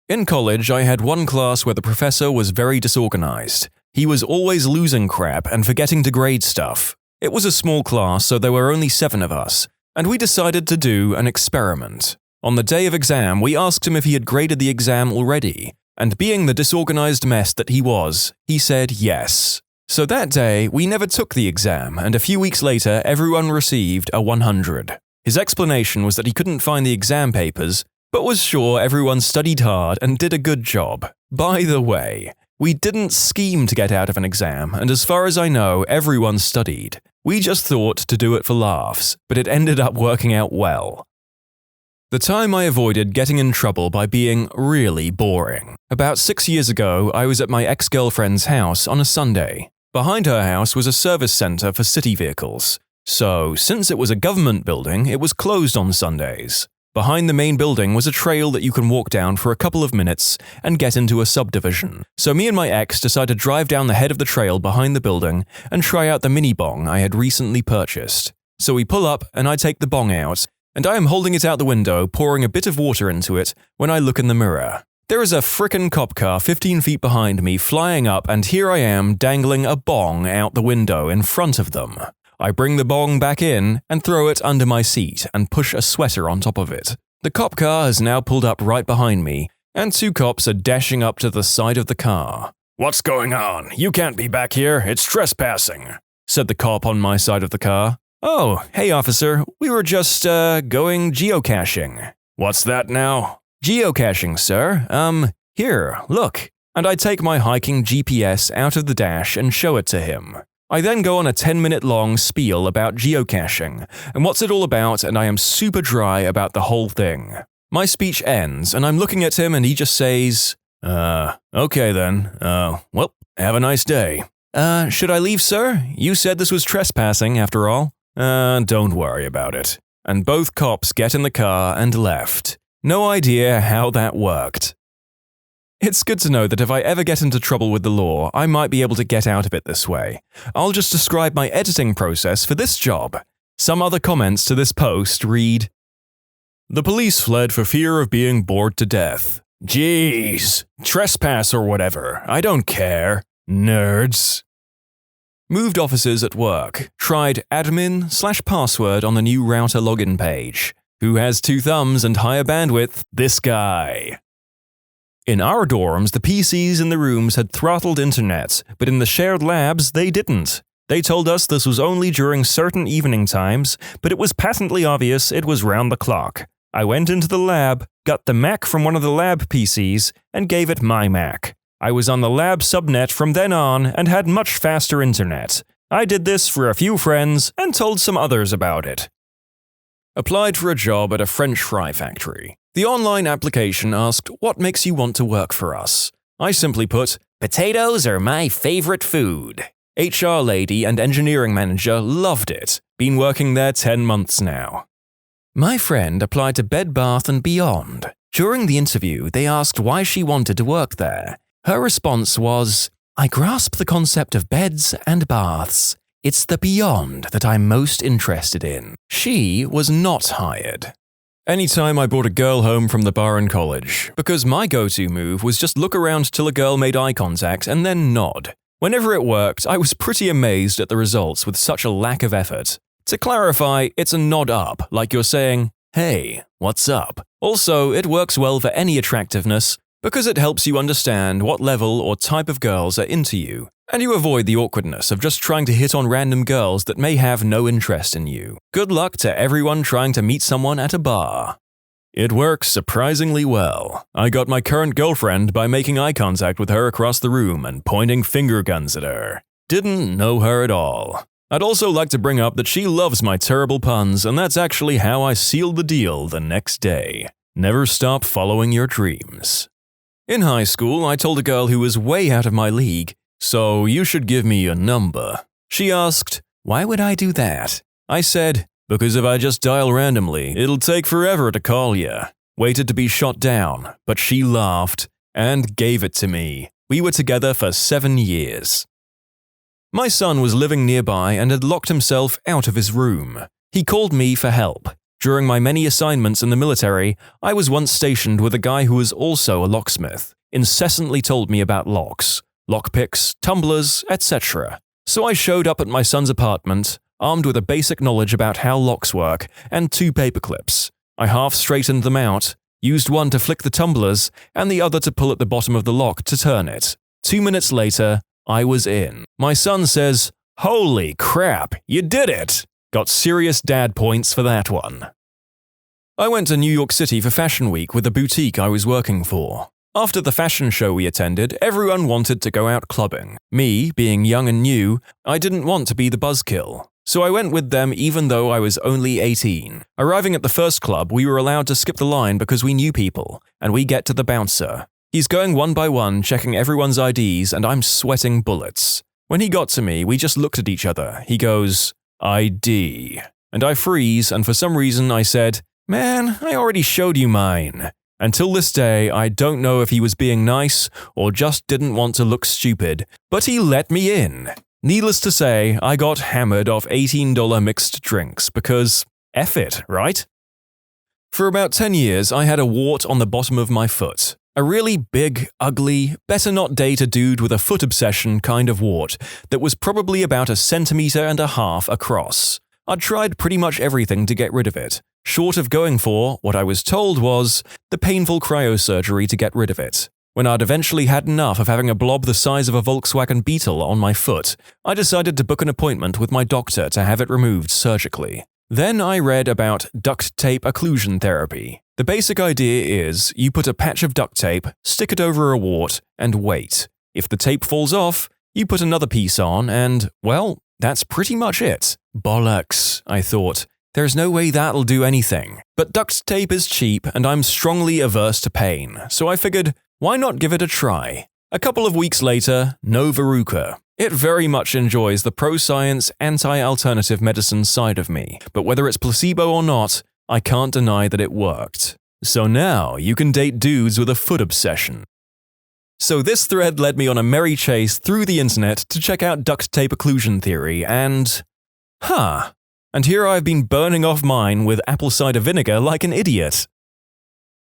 In college, I had one class where the professor was very disorganized. He was always losing crap and forgetting to grade stuff. It was a small class, so there were only 7 of us, and we decided to do an experiment. On the day of exam, we asked him if he had graded the exam already, and being the disorganized mess that he was, he said yes. So that day, we never took the exam, and a few weeks later, everyone received a 100. His explanation was that he couldn't find the exam papers, but was sure everyone studied hard and did a good job. By the way, we didn't scheme to get out of an exam, and as far as I know, everyone studied. We just thought to do it for laughs, but it ended up working out well. The time I avoided getting in trouble by being really boring. About 6 years ago, I was at my ex-girlfriend's house on a Sunday. Behind her house was a service center for city vehicles. So, since it was a government building, it was closed on Sundays. Behind the main building was a trail that you can walk down for a couple of minutes and get into a subdivision. So me and my ex decided to drive down the head of the trail behind the building and try out the mini bong I had recently purchased. So we pull up and I take the bong out, and I am holding it out the window, pouring a bit of water into it, when I look in the mirror. There is a frickin' cop car 15 feet behind me flying up, and here I am dangling a bong out the window in front of them. I bring the bong back in and throw it under my seat and push a sweater on top of it. The cop car has now pulled up right behind me, and 2 cops are dashing up to the side of the car. "What's going on? You can't be back here. It's trespassing," said the cop on my side of the car. "Oh, hey officer, we were just, going geocaching." "What's that now?" "Geocaching, sir. Here, look." And I take my hiking GPS out of the dash and show it to him. I then go on a 10-minute long spiel about geocaching, and what's it all about, and I am super dry about the whole thing. My speech ends, and I'm looking at him and he just says, okay then, well, have a nice day." Should I leave, sir? You said this was trespassing, after all." Don't worry about it." And both cops get in the car and left. No idea how that worked. It's good to know that if I ever get into trouble with the law, I might be able to get out of it this way. I'll just describe my editing process for this job. Some other comments to this post read, "The police fled for fear of being bored to death. Jeez, trespass or whatever, I don't care. Nerds." Moved offices at work, tried admin/password on the new router login page. Who has 2 thumbs and higher bandwidth? This guy. In our dorms, the PCs in the rooms had throttled internet, but in the shared labs, they didn't. They told us this was only during certain evening times, but it was patently obvious it was round the clock. I went into the lab, got the Mac from one of the lab PCs, and gave it my Mac. I was on the lab subnet from then on and had much faster internet. I did this for a few friends and told some others about it. Applied for a job at a French fry factory. The online application asked, "What makes you want to work for us?" I simply put, "Potatoes are my favorite food." HR lady and engineering manager loved it. Been working there 10 months now. My friend applied to Bed Bath & Beyond. During the interview, they asked why she wanted to work there. Her response was, "I grasp the concept of beds and baths. It's the beyond that I'm most interested in." She was not hired. Anytime I brought a girl home from the bar in college, because my go-to move was just look around till a girl made eye contact and then nod. Whenever it worked, I was pretty amazed at the results with such a lack of effort. To clarify, it's a nod up, like you're saying, "Hey, what's up?" Also, it works well for any attractiveness, because it helps you understand what level or type of girls are into you, and you avoid the awkwardness of just trying to hit on random girls that may have no interest in you. Good luck to everyone trying to meet someone at a bar. It works surprisingly well. I got my current girlfriend by making eye contact with her across the room and pointing finger guns at her. Didn't know her at all. I'd also like to bring up that she loves my terrible puns, and that's actually how I sealed the deal the next day. Never stop following your dreams. In high school, I told a girl who was way out of my league, "So you should give me your number." She asked, "Why would I do that?" I said, "Because if I just dial randomly, it'll take forever to call you." Waited to be shot down, but she laughed and gave it to me. We were together for 7 years. My son was living nearby and had locked himself out of his room. He called me for help. During my many assignments in the military, I was once stationed with a guy who was also a locksmith, incessantly told me about locks, lockpicks, tumblers, etc. So I showed up at my son's apartment, armed with a basic knowledge about how locks work, and 2 paper clips. I half-straightened them out, used one to flick the tumblers, and the other to pull at the bottom of the lock to turn it. 2 minutes later, I was in. My son says, "Holy crap, you did it!" Got serious dad points for that one. I went to New York City for Fashion Week with the boutique I was working for. After the fashion show we attended, everyone wanted to go out clubbing. Me, being young and new, I didn't want to be the buzzkill. So I went with them even though I was only 18. Arriving at the first club, we were allowed to skip the line because we knew people, and we get to the bouncer. He's going one by one, checking everyone's IDs, and I'm sweating bullets. When he got to me, we just looked at each other. He goes, "ID." And I freeze, and for some reason I said, "Man, I already showed you mine." Until this day, I don't know if he was being nice or just didn't want to look stupid, but he let me in. Needless to say, I got hammered off $18 mixed drinks because F it, right? For about 10 years, I had a wart on the bottom of my foot. A really big, ugly, better not date a dude with a foot obsession kind of wart that was probably about 1.5 centimeters across. I'd tried pretty much everything to get rid of it, short of going for what I was told was the painful cryosurgery to get rid of it. When I'd eventually had enough of having a blob the size of a Volkswagen Beetle on my foot, I decided to book an appointment with my doctor to have it removed surgically. Then I read about duct tape occlusion therapy. The basic idea is you put a patch of duct tape, stick it over a wart, and wait. If the tape falls off, you put another piece on and, well, that's pretty much it. Bollocks, I thought. There's no way that'll do anything. But duct tape is cheap and I'm strongly averse to pain, so I figured, why not give it a try? A couple of weeks later, no verruca. It very much enjoys the pro-science, anti-alternative medicine side of me, but whether it's placebo or not, I can't deny that it worked. So now you can date dudes with a foot obsession. So this thread led me on a merry chase through the internet to check out duct tape occlusion theory and… And here I've been burning off mine with apple cider vinegar like an idiot.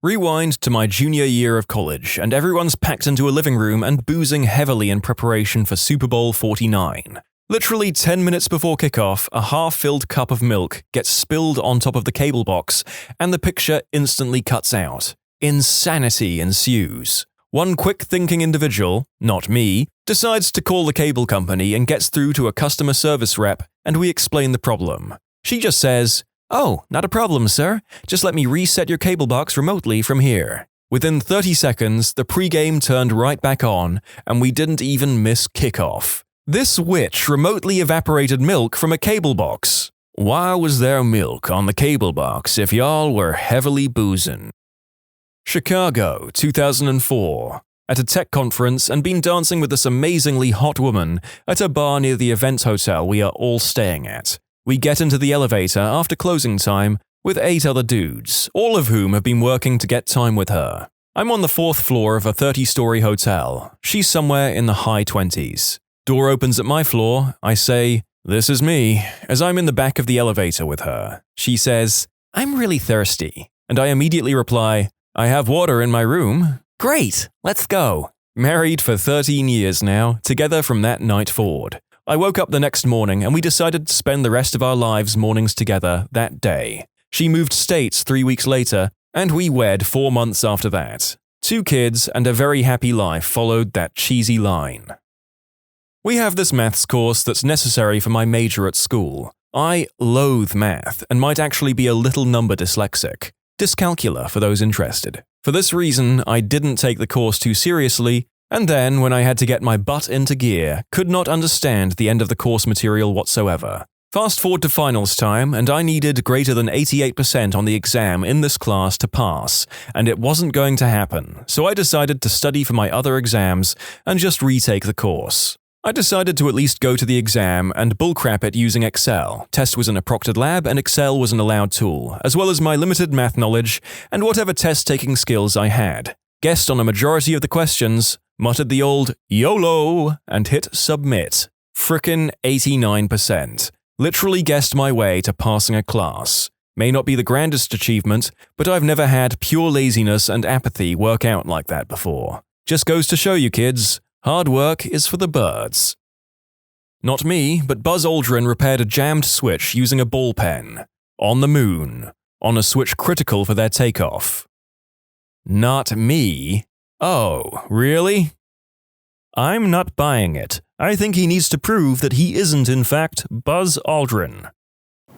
Rewind to my junior year of college, and everyone's packed into a living room and boozing heavily in preparation for Super Bowl 49. Literally 10 minutes before kickoff, a half-filled cup of milk gets spilled on top of the cable box, and the picture instantly cuts out. Insanity ensues. One quick-thinking individual, not me, decides to call the cable company and gets through to a customer service rep, and we explain the problem. She just says, "Oh, not a problem, sir. Just let me reset your cable box remotely from here." Within 30 seconds, the pregame turned right back on, and we didn't even miss kickoff. This witch remotely evaporated milk from a cable box. Why was there milk on the cable box if y'all were heavily boozing? Chicago, 2004. At a tech conference and been dancing with this amazingly hot woman at a bar near the event hotel we are all staying at. We get into the elevator after closing time with 8 other dudes, all of whom have been working to get time with her. I'm on the 4th floor of a 30-story hotel. She's somewhere in the high 20s. Door opens at my floor. I say, "This is me," as I'm in the back of the elevator with her. She says, "I'm really thirsty." And I immediately reply, "I have water in my room." Great, let's go. Married for 13 years now, together from that night forward. I woke up the next morning and we decided to spend the rest of our lives mornings together that day. She moved states 3 weeks later, and we wed 4 months after that. 2 kids and a very happy life followed that cheesy line. We have this maths course that's necessary for my major at school. I loathe math and might actually be a little number dyslexic. Dyscalculia for those interested. For this reason, I didn't take the course too seriously, and then when I had to get my butt into gear, could not understand the end of the course material whatsoever. Fast forward to finals time, and I needed greater than 88% on the exam in this class to pass, and it wasn't going to happen, so I decided to study for my other exams and just retake the course. I decided to at least go to the exam and bullcrap it using Excel. Test was in a proctored lab and Excel was an allowed tool, as well as my limited math knowledge and whatever test-taking skills I had. Guessed on a majority of the questions, muttered the old YOLO, and hit submit. Frickin' 89%. Literally guessed my way to passing a class. May not be the grandest achievement, but I've never had pure laziness and apathy work out like that before. Just goes to show you kids, hard work is for the birds. Not me, but Buzz Aldrin repaired a jammed switch using a ball pen. On the moon. On a switch critical for their takeoff. Not me. Oh, really? I'm not buying it. I think he needs to prove that he isn't in fact Buzz Aldrin.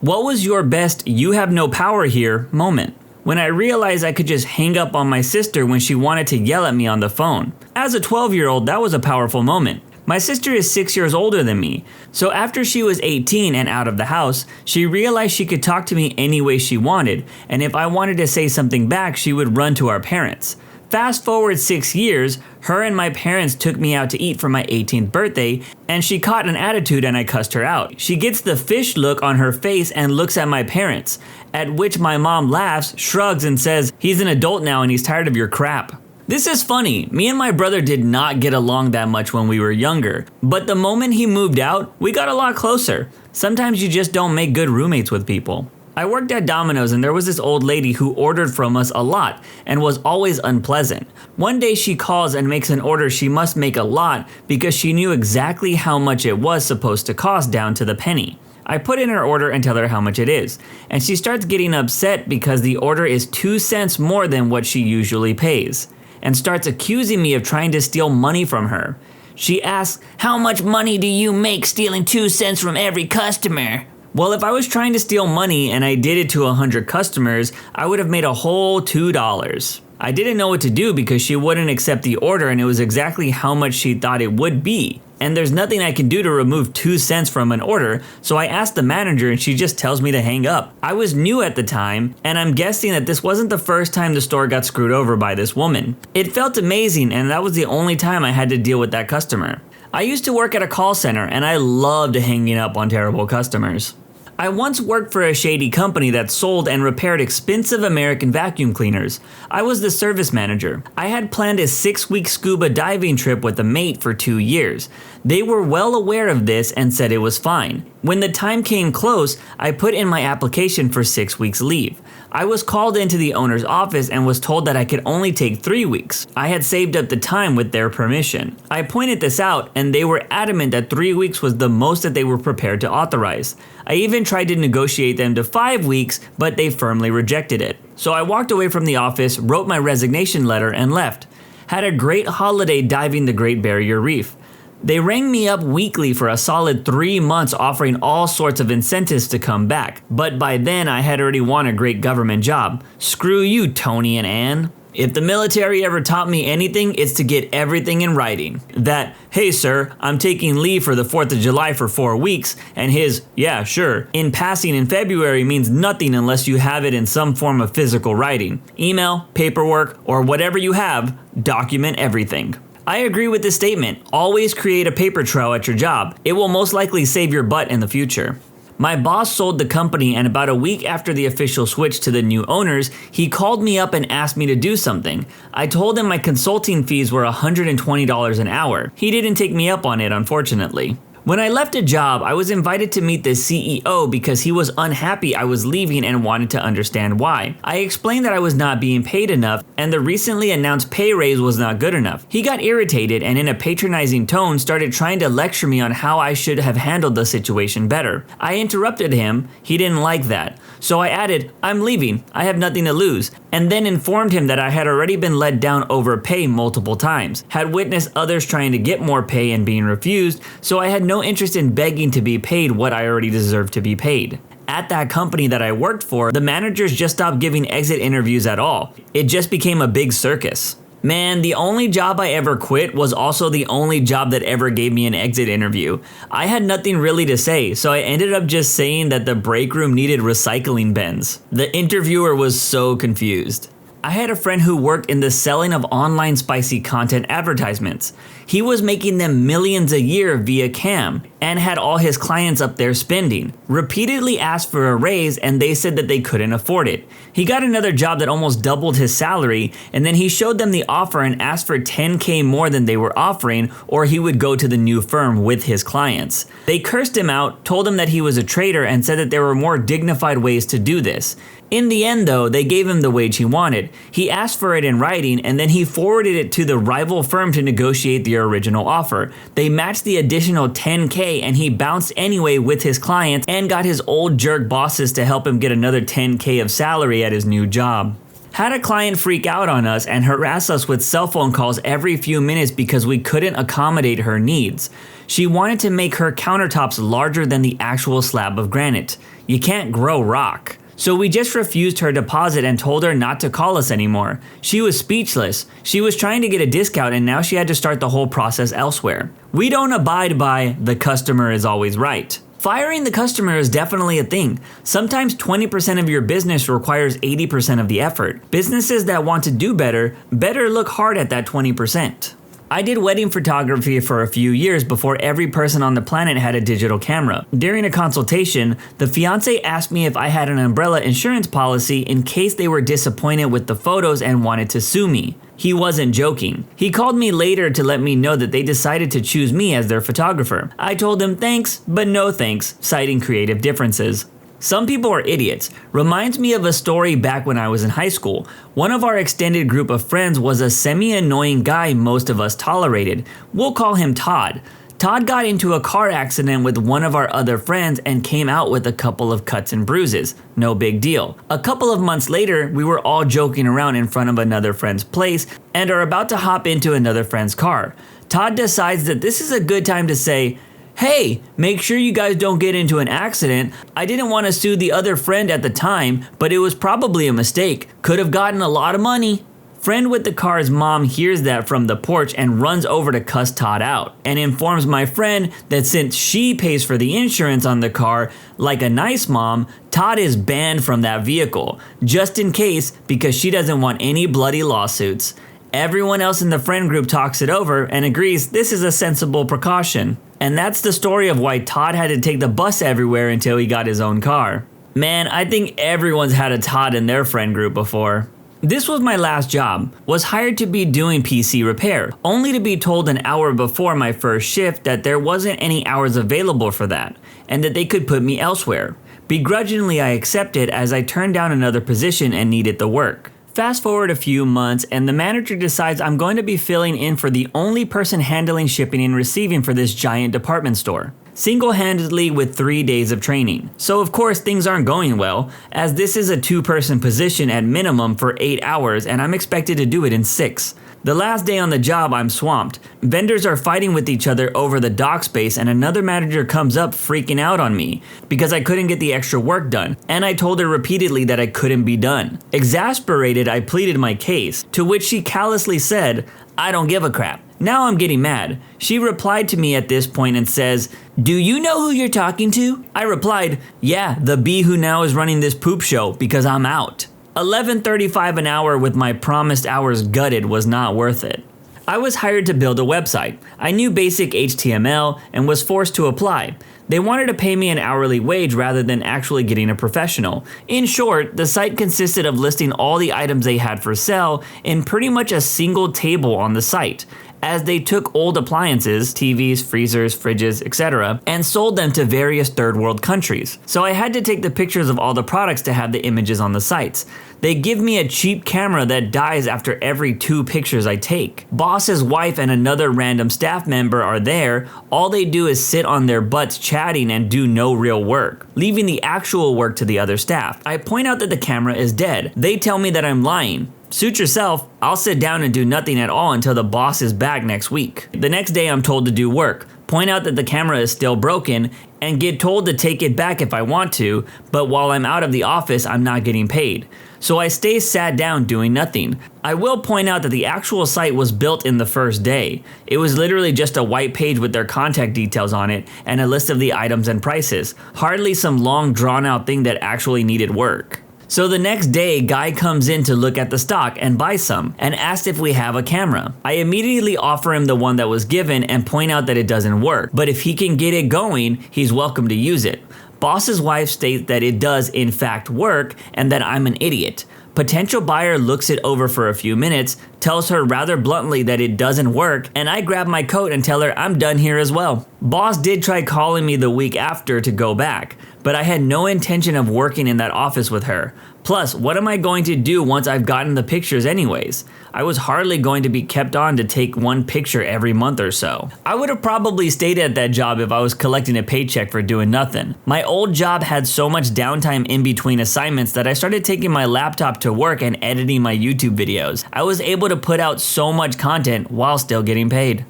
What was your best "you have no power here" moment? When I realized I could just hang up on my sister when she wanted to yell at me on the phone. As a 12-year-old, that was a powerful moment. My sister is 6 years older than me, so after she was 18 and out of the house, she realized she could talk to me any way she wanted, and if I wanted to say something back, she would run to our parents. Fast forward 6 years, her and my parents took me out to eat for my 18th birthday, and she caught an attitude and I cussed her out. She gets the fish look on her face and looks at my parents, at which my mom laughs, shrugs, and says, "He's an adult now and he's tired of your crap." This is funny. Me and my brother did not get along that much when we were younger, but the moment he moved out, we got a lot closer. Sometimes you just don't make good roommates with people. I worked at Domino's and there was this old lady who ordered from us a lot and was always unpleasant. One day she calls and makes an order she must make a lot because she knew exactly how much it was supposed to cost down to the penny. I put in her order and tell her how much it is, and she starts getting upset because the order is 2 cents more than what she usually pays, and starts accusing me of trying to steal money from her. She asks, "How much money do you make stealing 2 cents from every customer?" Well, if I was trying to steal money and I did it to 100 customers, I would have made a whole $2. I didn't know what to do because she wouldn't accept the order and it was exactly how much she thought it would be. And there's nothing I can do to remove 2 cents from an order, so I asked the manager and she just tells me to hang up. I was new at the time, and I'm guessing that this wasn't the first time the store got screwed over by this woman. It felt amazing, and that was the only time I had to deal with that customer. I used to work at a call center, and I loved hanging up on terrible customers. I once worked for a shady company that sold and repaired expensive American vacuum cleaners. I was the service manager. I had planned a 6-week scuba diving trip with a mate for 2 years. They were well aware of this and said it was fine. When the time came close, I put in my application for 6 weeks leave. I was called into the owner's office and was told that I could only take 3 weeks. I had saved up the time with their permission. I pointed this out and they were adamant that 3 weeks was the most that they were prepared to authorize. I even tried to negotiate them to 5 weeks, but they firmly rejected it. So I walked away from the office, wrote my resignation letter, and left. Had a great holiday diving the Great Barrier Reef. They rang me up weekly for a solid 3 months offering all sorts of incentives to come back, but by then I had already won a great government job. Screw you, Tony and Ann. If the military ever taught me anything, it's to get everything in writing. That, hey sir, I'm taking leave for the 4th of July for 4 weeks, and his, yeah, sure, in passing in February means nothing unless you have it in some form of physical writing. Email, paperwork, or whatever you have, document everything. I agree with this statement. Always create a paper trail at your job. It will most likely save your butt in the future. My boss sold the company, and about a week after the official switch to the new owners, he called me up and asked me to do something. I told him my consulting fees were $120 an hour. He didn't take me up on it, unfortunately. When I left a job, I was invited to meet the CEO because he was unhappy I was leaving and wanted to understand why. I explained that I was not being paid enough and the recently announced pay raise was not good enough. He got irritated and in a patronizing tone started trying to lecture me on how I should have handled the situation better. I interrupted him. He didn't like that. So I added, I'm leaving. I have nothing to lose. And then informed him that I had already been let down over pay multiple times, had witnessed others trying to get more pay and being refused, so I had no interest in begging to be paid what I already deserved to be paid. At that company that I worked for, the managers just stopped giving exit interviews at all. It just became a big circus. Man, the only job I ever quit was also the only job that ever gave me an exit interview. I had nothing really to say, so I ended up just saying that the break room needed recycling bins. The interviewer was so confused. I had a friend who worked in the selling of online spicy content advertisements. He was making them millions a year via Cam and had all his clients up there spending. Repeatedly asked for a raise and they said that they couldn't afford it. He got another job that almost doubled his salary and then he showed them the offer and asked for $10K more than they were offering or he would go to the new firm with his clients. They cursed him out, told him that he was a traitor and said that there were more dignified ways to do this. In the end though, they gave him the wage he wanted. He asked for it in writing and then he forwarded it to the rival firm to negotiate the original offer. They matched the additional $10K and he bounced anyway with his clients and got his old jerk bosses to help him get another $10K of salary at his new job. Had a client freak out on us and harass us with cell phone calls every few minutes because we couldn't accommodate her needs. She wanted to make her countertops larger than the actual slab of granite. You can't grow rock. So we just refused her deposit and told her not to call us anymore. She was speechless. She was trying to get a discount and now she had to start the whole process elsewhere. We don't abide by the customer is always right. Firing the customer is definitely a thing. Sometimes 20% of your business requires 80% of the effort. Businesses that want to do better look hard at that 20%. I did wedding photography for a few years before every person on the planet had a digital camera. During a consultation, the fiance asked me if I had an umbrella insurance policy in case they were disappointed with the photos and wanted to sue me. He wasn't joking. He called me later to let me know that they decided to choose me as their photographer. I told him thanks, but no thanks, citing creative differences. Some people are idiots. Reminds me of a story back when I was in high school. One of our extended group of friends was a semi-annoying guy most of us tolerated. We'll call him Todd. Todd got into a car accident with one of our other friends and came out with a couple of cuts and bruises. No big deal. A couple of months later, we were all joking around in front of another friend's place and are about to hop into another friend's car. Todd decides that this is a good time to say, hey, make sure you guys don't get into an accident. I didn't want to sue the other friend at the time, but it was probably a mistake. Could have gotten a lot of money. Friend with the car's mom hears that from the porch and runs over to cuss Todd out and informs my friend that since she pays for the insurance on the car, like a nice mom, Todd is banned from that vehicle, just in case because she doesn't want any bloody lawsuits. Everyone else in the friend group talks it over and agrees this is a sensible precaution. And that's the story of why Todd had to take the bus everywhere until he got his own car. Man, I think everyone's had a Todd in their friend group before. This was my last job. Was hired to be doing PC repair, only to be told an hour before my first shift that there wasn't any hours available for that, and that they could put me elsewhere. Begrudgingly, I accepted as I turned down another position and needed the work. Fast forward a few months and the manager decides I'm going to be filling in for the only person handling shipping and receiving for this giant department store. Single-handedly with 3 days of training. So of course things aren't going well, as this is a 2-person position at minimum for 8 hours and I'm expected to do it in 6. The last day on the job, I'm swamped. Vendors are fighting with each other over the dock space, and another manager comes up freaking out on me because I couldn't get the extra work done, and I told her repeatedly that I couldn't be done. Exasperated, I pleaded my case, to which she callously said, "I don't give a crap." Now I'm getting mad. She replied to me at this point and says, "Do you know who you're talking to?" I replied, "Yeah, the bee who now is running this poop show because I'm out." $11.35 an hour with my promised hours gutted was not worth it. I was hired to build a website. I knew basic HTML and was forced to apply. They wanted to pay me an hourly wage rather than actually getting a professional. In short, the site consisted of listing all the items they had for sale in pretty much a single table on the site, as they took old appliances, TVs, freezers, fridges, etc., and sold them to various third world countries. So I had to take the pictures of all the products to have the images on the sites. They give me a cheap camera that dies after every 2 pictures I take. Boss's wife and another random staff member are there. All they do is sit on their butts chatting and do no real work, leaving the actual work to the other staff. I point out that the camera is dead. They tell me that I'm lying. Suit yourself, I'll sit down and do nothing at all until the boss is back next week. The next day I'm told to do work, point out that the camera is still broken, and get told to take it back if I want to, but while I'm out of the office I'm not getting paid. So I stay sat down doing nothing. I will point out that the actual site was built in the first day. It was literally just a white page with their contact details on it and a list of the items and prices. Hardly some long drawn out thing that actually needed work. So the next day, guy comes in to look at the stock and buy some, and asked if we have a camera. I immediately offer him the one that was given and point out that it doesn't work, but if he can get it going, he's welcome to use it. Boss's wife states that it does in fact work and that I'm an idiot. Potential buyer looks it over for a few minutes, tells her rather bluntly that it doesn't work, and I grab my coat and tell her I'm done here as well. Boss did try calling me the week after to go back, but I had no intention of working in that office with her. Plus, what am I going to do once I've gotten the pictures anyways? I was hardly going to be kept on to take one picture every month or so. I would have probably stayed at that job if I was collecting a paycheck for doing nothing. My old job had so much downtime in between assignments that I started taking my laptop to work and editing my YouTube videos. I was able to put out so much content while still getting paid.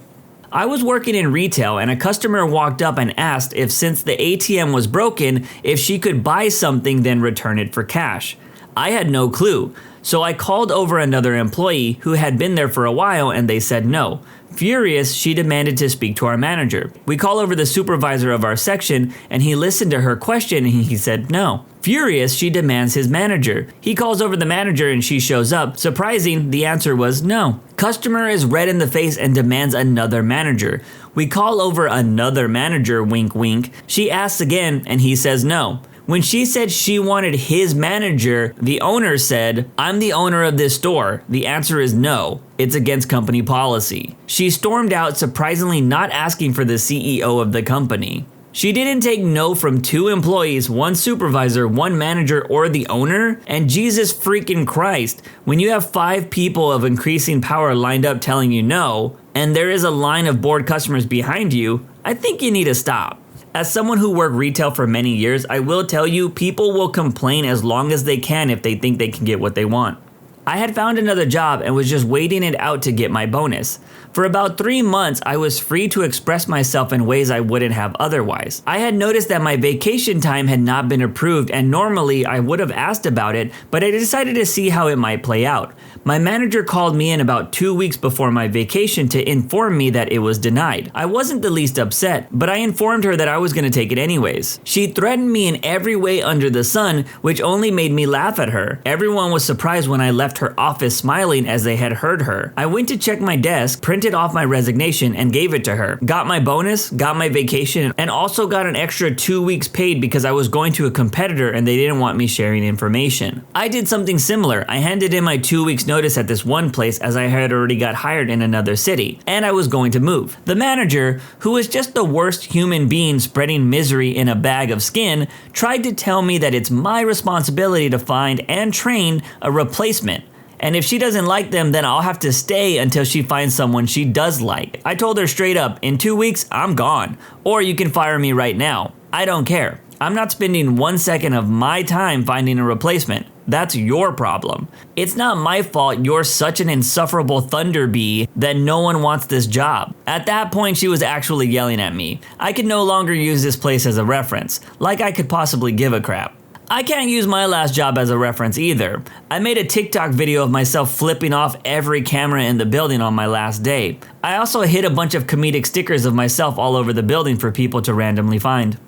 I was working in retail and a customer walked up and asked if since the ATM was broken, if she could buy something then return it for cash. I had no clue, so I called over another employee who had been there for a while and they said no. Furious, she demanded to speak to our manager. We call over the supervisor of our section and he listened to her question and he said no. Furious, she demands his manager. He calls over the manager and she shows up. Surprising, the answer was no. Customer is red in the face and demands another manager. We call over another manager, wink wink. She asks again and he says no. When she said she wanted his manager, the owner said, "I'm the owner of this store. The answer is no. It's against company policy." She stormed out, surprisingly not asking for the CEO of the company. She didn't take no from 2 employees, 1 supervisor, 1 manager, or the owner. And Jesus freaking Christ, when you have 5 people of increasing power lined up telling you no, and there is a line of bored customers behind you, I think you need to stop. As someone who worked retail for many years, I will tell you people will complain as long as they can if they think they can get what they want. I had found another job and was just waiting it out to get my bonus. For about 3 months, I was free to express myself in ways I wouldn't have otherwise. I had noticed that my vacation time had not been approved and normally I would have asked about it, but I decided to see how it might play out. My manager called me in about 2 weeks before my vacation to inform me that it was denied. I wasn't the least upset, but I informed her that I was going to take it anyways. She threatened me in every way under the sun, which only made me laugh at her. Everyone was surprised when I left her office smiling as they had heard her. I went to check my desk, printed off my resignation, and gave it to her. Got my bonus, got my vacation, and also got an extra 2 weeks paid because I was going to a competitor and they didn't want me sharing information. I did something similar. I handed in my 2 weeks notice at this one place as I had already got hired in another city, and I was going to move. The manager, who was just the worst human being spreading misery in a bag of skin, tried to tell me that it's my responsibility to find and train a replacement. And if she doesn't like them, then I'll have to stay until she finds someone she does like. I told her straight up, in 2 weeks, I'm gone. Or you can fire me right now. I don't care. I'm not spending 1 second of my time finding a replacement. That's your problem. It's not my fault you're such an insufferable thunder bee that no one wants this job. At that point, she was actually yelling at me. I could no longer use this place as a reference, like I could possibly give a crap. I can't use my last job as a reference either. I made a TikTok video of myself flipping off every camera in the building on my last day. I also hid a bunch of comedic stickers of myself all over the building for people to randomly find.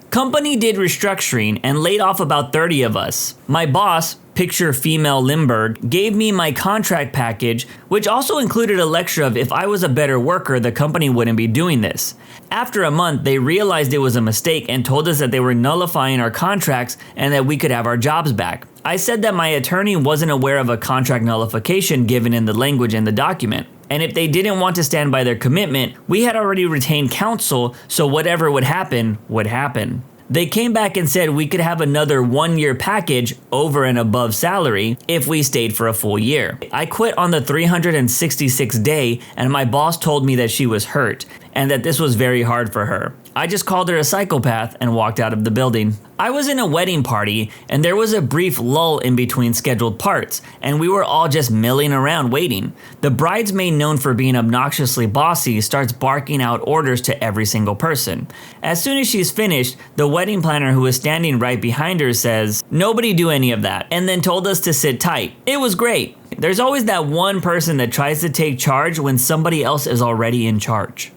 Company did restructuring and laid off about 30 of us. My boss, picture female Limburg, gave me my contract package, which also included a lecture of if I was a better worker, the company wouldn't be doing this. After a month, they realized it was a mistake and told us that they were nullifying our contracts and that we could have our jobs back. I said that my attorney wasn't aware of a contract nullification given in the language in the document. And if they didn't want to stand by their commitment, we had already retained counsel, so whatever would happen, would happen. They came back and said we could have another 1-year package over and above salary if we stayed for a full year. I quit on the 366th day, and my boss told me that she was hurt and that this was very hard for her. I just called her a psychopath and walked out of the building. I was in a wedding party, and there was a brief lull in between scheduled parts, and we were all just milling around waiting. The bridesmaid, known for being obnoxiously bossy, starts barking out orders to every single person. As soon as she's finished, the wedding planner, who was standing right behind her, says, "Nobody do any of that," and then told us to sit tight. It was great. There's always that one person that tries to take charge when somebody else is already in charge.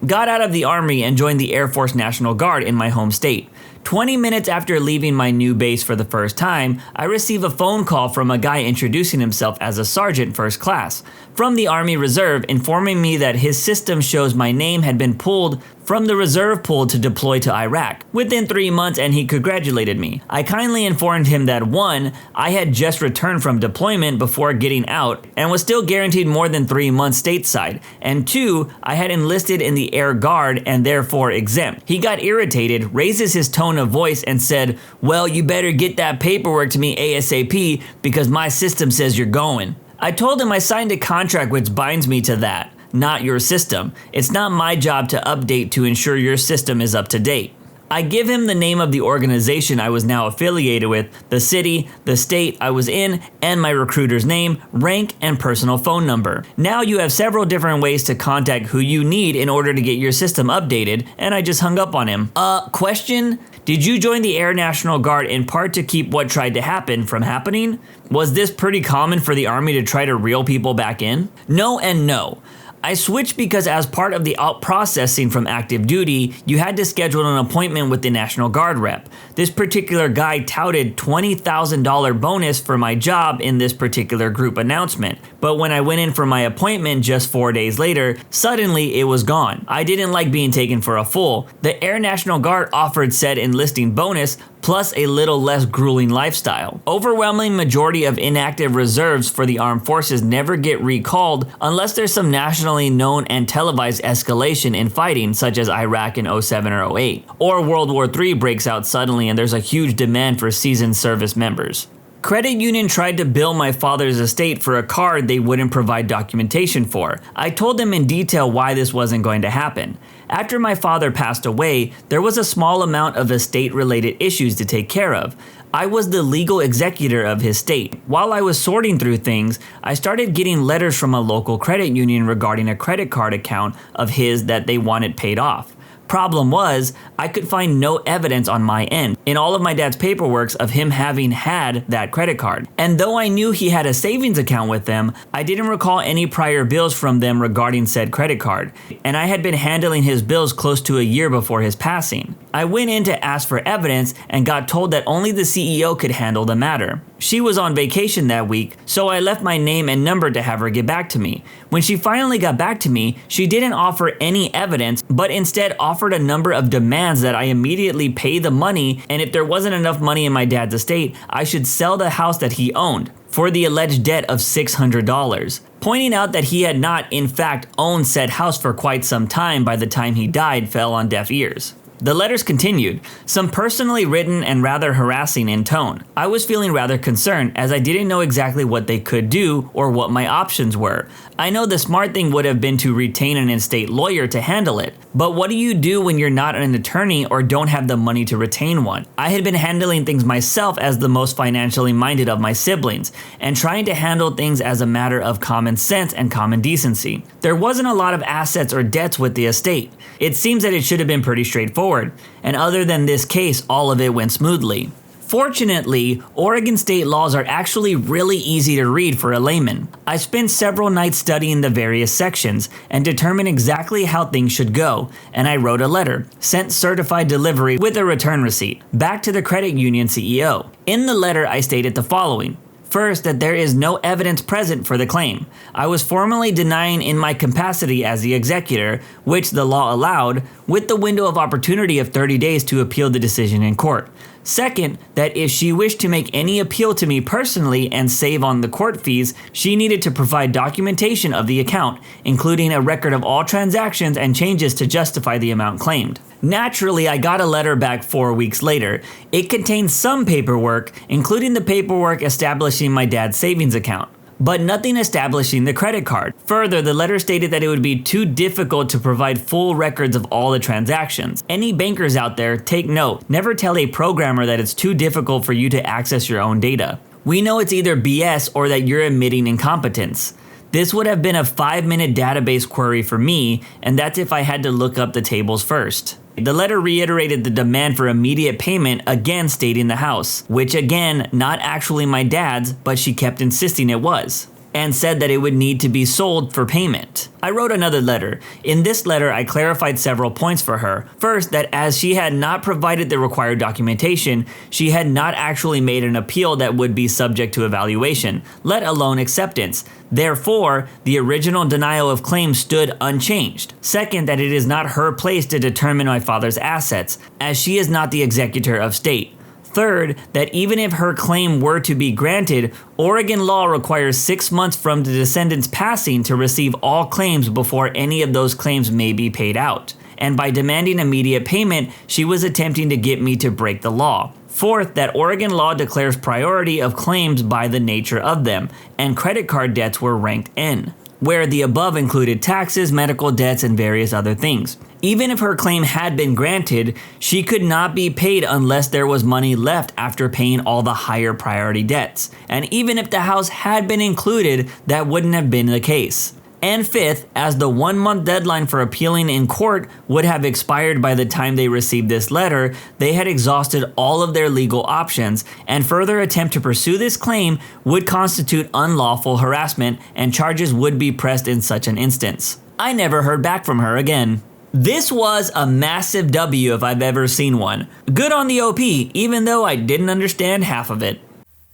Got out of the Army and joined the Air Force National Guard in my home state. 20 minutes after leaving my new base for the first time, I receive a phone call from a guy introducing himself as a sergeant first class from the Army Reserve, informing me that his system shows my name had been pulled from the reserve pool to deploy to Iraq within 3 months, and he congratulated me. I kindly informed him that 1, I had just returned from deployment before getting out and was still guaranteed more than 3 months stateside, and 2, I had enlisted in the Air Guard and therefore exempt. He got irritated, raises his tone of voice, and said, "Well, you better get that paperwork to me ASAP because my system says you're going." I told him I signed a contract which binds me to that, not your system. It's not my job to update to ensure your system is up to date. I give him the name of the organization I was now affiliated with, the city, the state I was in, and my recruiter's name, rank, and personal phone number. Now you have several different ways to contact who you need in order to get your system updated, and I just hung up on him. Question? Did you join the Air National Guard in part to keep what tried to happen from happening? Was this pretty common for the Army to try to reel people back in? No and no. I switched because as part of the out-processing from active duty, you had to schedule an appointment with the National Guard rep. This particular guy touted $20,000 bonus for my job in this particular group announcement. But when I went in for my appointment just 4 days later, suddenly it was gone. I didn't like being taken for a fool. The Air National Guard offered said enlisting bonus plus a little less grueling lifestyle. Overwhelming majority of inactive reserves for the armed forces never get recalled unless there's some nationally known and televised escalation in fighting, such as Iraq in 07 or 08, or World War III breaks out suddenly and there's a huge demand for seasoned service members. Credit union tried to bill my father's estate for a card they wouldn't provide documentation for. I told them in detail why this wasn't going to happen. After my father passed away, there was a small amount of estate-related issues to take care of. I was the legal executor of his estate. While I was sorting through things, I started getting letters from a local credit union regarding a credit card account of his that they wanted paid off. Problem was, I could find no evidence on my end in all of my dad's paperwork of him having had that credit card. And though I knew he had a savings account with them, I didn't recall any prior bills from them regarding said credit card. And I had been handling his bills close to a year before his passing. I went in to ask for evidence and got told that only the CEO could handle the matter. She was on vacation that week, so I left my name and number to have her get back to me. When she finally got back to me, she didn't offer any evidence, but instead offered a number of demands that I immediately pay the money, and if there wasn't enough money in my dad's estate, I should sell the house that he owned for the alleged debt of $600, pointing out that he had not, in fact, owned said house for quite some time by the time he died fell on deaf ears. The letters continued, some personally written and rather harassing in tone. I was feeling rather concerned as I didn't know exactly what they could do or what my options were. I know the smart thing would have been to retain an in-state lawyer to handle it, but what do you do when you're not an attorney or don't have the money to retain one? I had been handling things myself as the most financially minded of my siblings, and trying to handle things as a matter of common sense and common decency. There wasn't a lot of assets or debts with the estate. It seems that it should have been pretty straightforward, and other than this case, all of it went smoothly. Fortunately, Oregon state laws are actually really easy to read for a layman. I spent several nights studying the various sections and determined exactly how things should go, and I wrote a letter, sent certified delivery with a return receipt, back to the credit union CEO. In the letter, I stated the following. First, that there is no evidence present for the claim. I was formally denying in my capacity as the executor, which the law allowed, with the window of opportunity of 30 days to appeal the decision in court. Second, that if she wished to make any appeal to me personally and save on the court fees, she needed to provide documentation of the account, including a record of all transactions and changes to justify the amount claimed. Naturally, I got a letter back 4 weeks later. It contained some paperwork, including the paperwork establishing my dad's savings account, but nothing establishing the credit card. Further, the letter stated that it would be too difficult to provide full records of all the transactions. Any bankers out there, take note, never tell a programmer that it's too difficult for you to access your own data. We know it's either BS or that you're admitting incompetence. This would have been a 5-minute database query for me, and that's if I had to look up the tables first. The letter reiterated the demand for immediate payment, again stating the house, which again, not actually my dad's, but she kept insisting it was, and said that it would need to be sold for payment. I wrote another letter. In this letter, I clarified several points for her. First, that as she had not provided the required documentation, she had not actually made an appeal that would be subject to evaluation, let alone acceptance. Therefore, the original denial of claim stood unchanged. Second, that it is not her place to determine my father's assets, as she is not the executor of state. Third, that even if her claim were to be granted, Oregon law requires 6 months from the descendant's passing to receive all claims before any of those claims may be paid out. And by demanding immediate payment, she was attempting to get me to break the law. Fourth, that Oregon law declares priority of claims by the nature of them, and credit card debts were ranked N, where the above included taxes, medical debts, and various other things. Even if her claim had been granted, she could not be paid unless there was money left after paying all the higher priority debts. And even if the house had been included, that wouldn't have been the case. And fifth, as the 1-month deadline for appealing in court would have expired by the time they received this letter, they had exhausted all of their legal options, and further attempt to pursue this claim would constitute unlawful harassment, and charges would be pressed in such an instance. I never heard back from her again. This was a massive W if I've ever seen one. Good on the OP, even though I didn't understand half of it.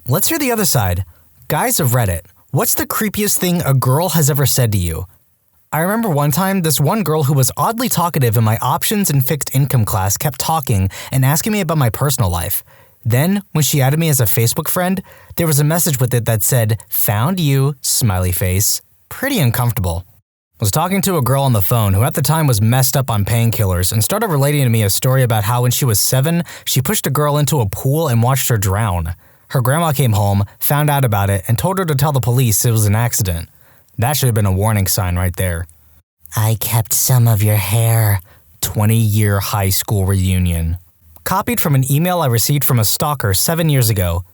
Let's hear the other side. Guys of Reddit, what's the creepiest thing a girl has ever said to you? I remember one time this one girl who was oddly talkative in my options and fixed income class kept talking and asking me about my personal life. Then, when she added me as a Facebook friend, there was a message with it that said, "Found you," smiley face. Pretty uncomfortable. I was talking to a girl on the phone who at the time was messed up on painkillers and started relating to me a story about how when she was 7, she pushed a girl into a pool and watched her drown. Her grandma came home, found out about it, and told her to tell the police it was an accident. That should have been a warning sign right there. I kept some of your hair. 20-year high school reunion. Copied from an email I received from a stalker 7 years ago.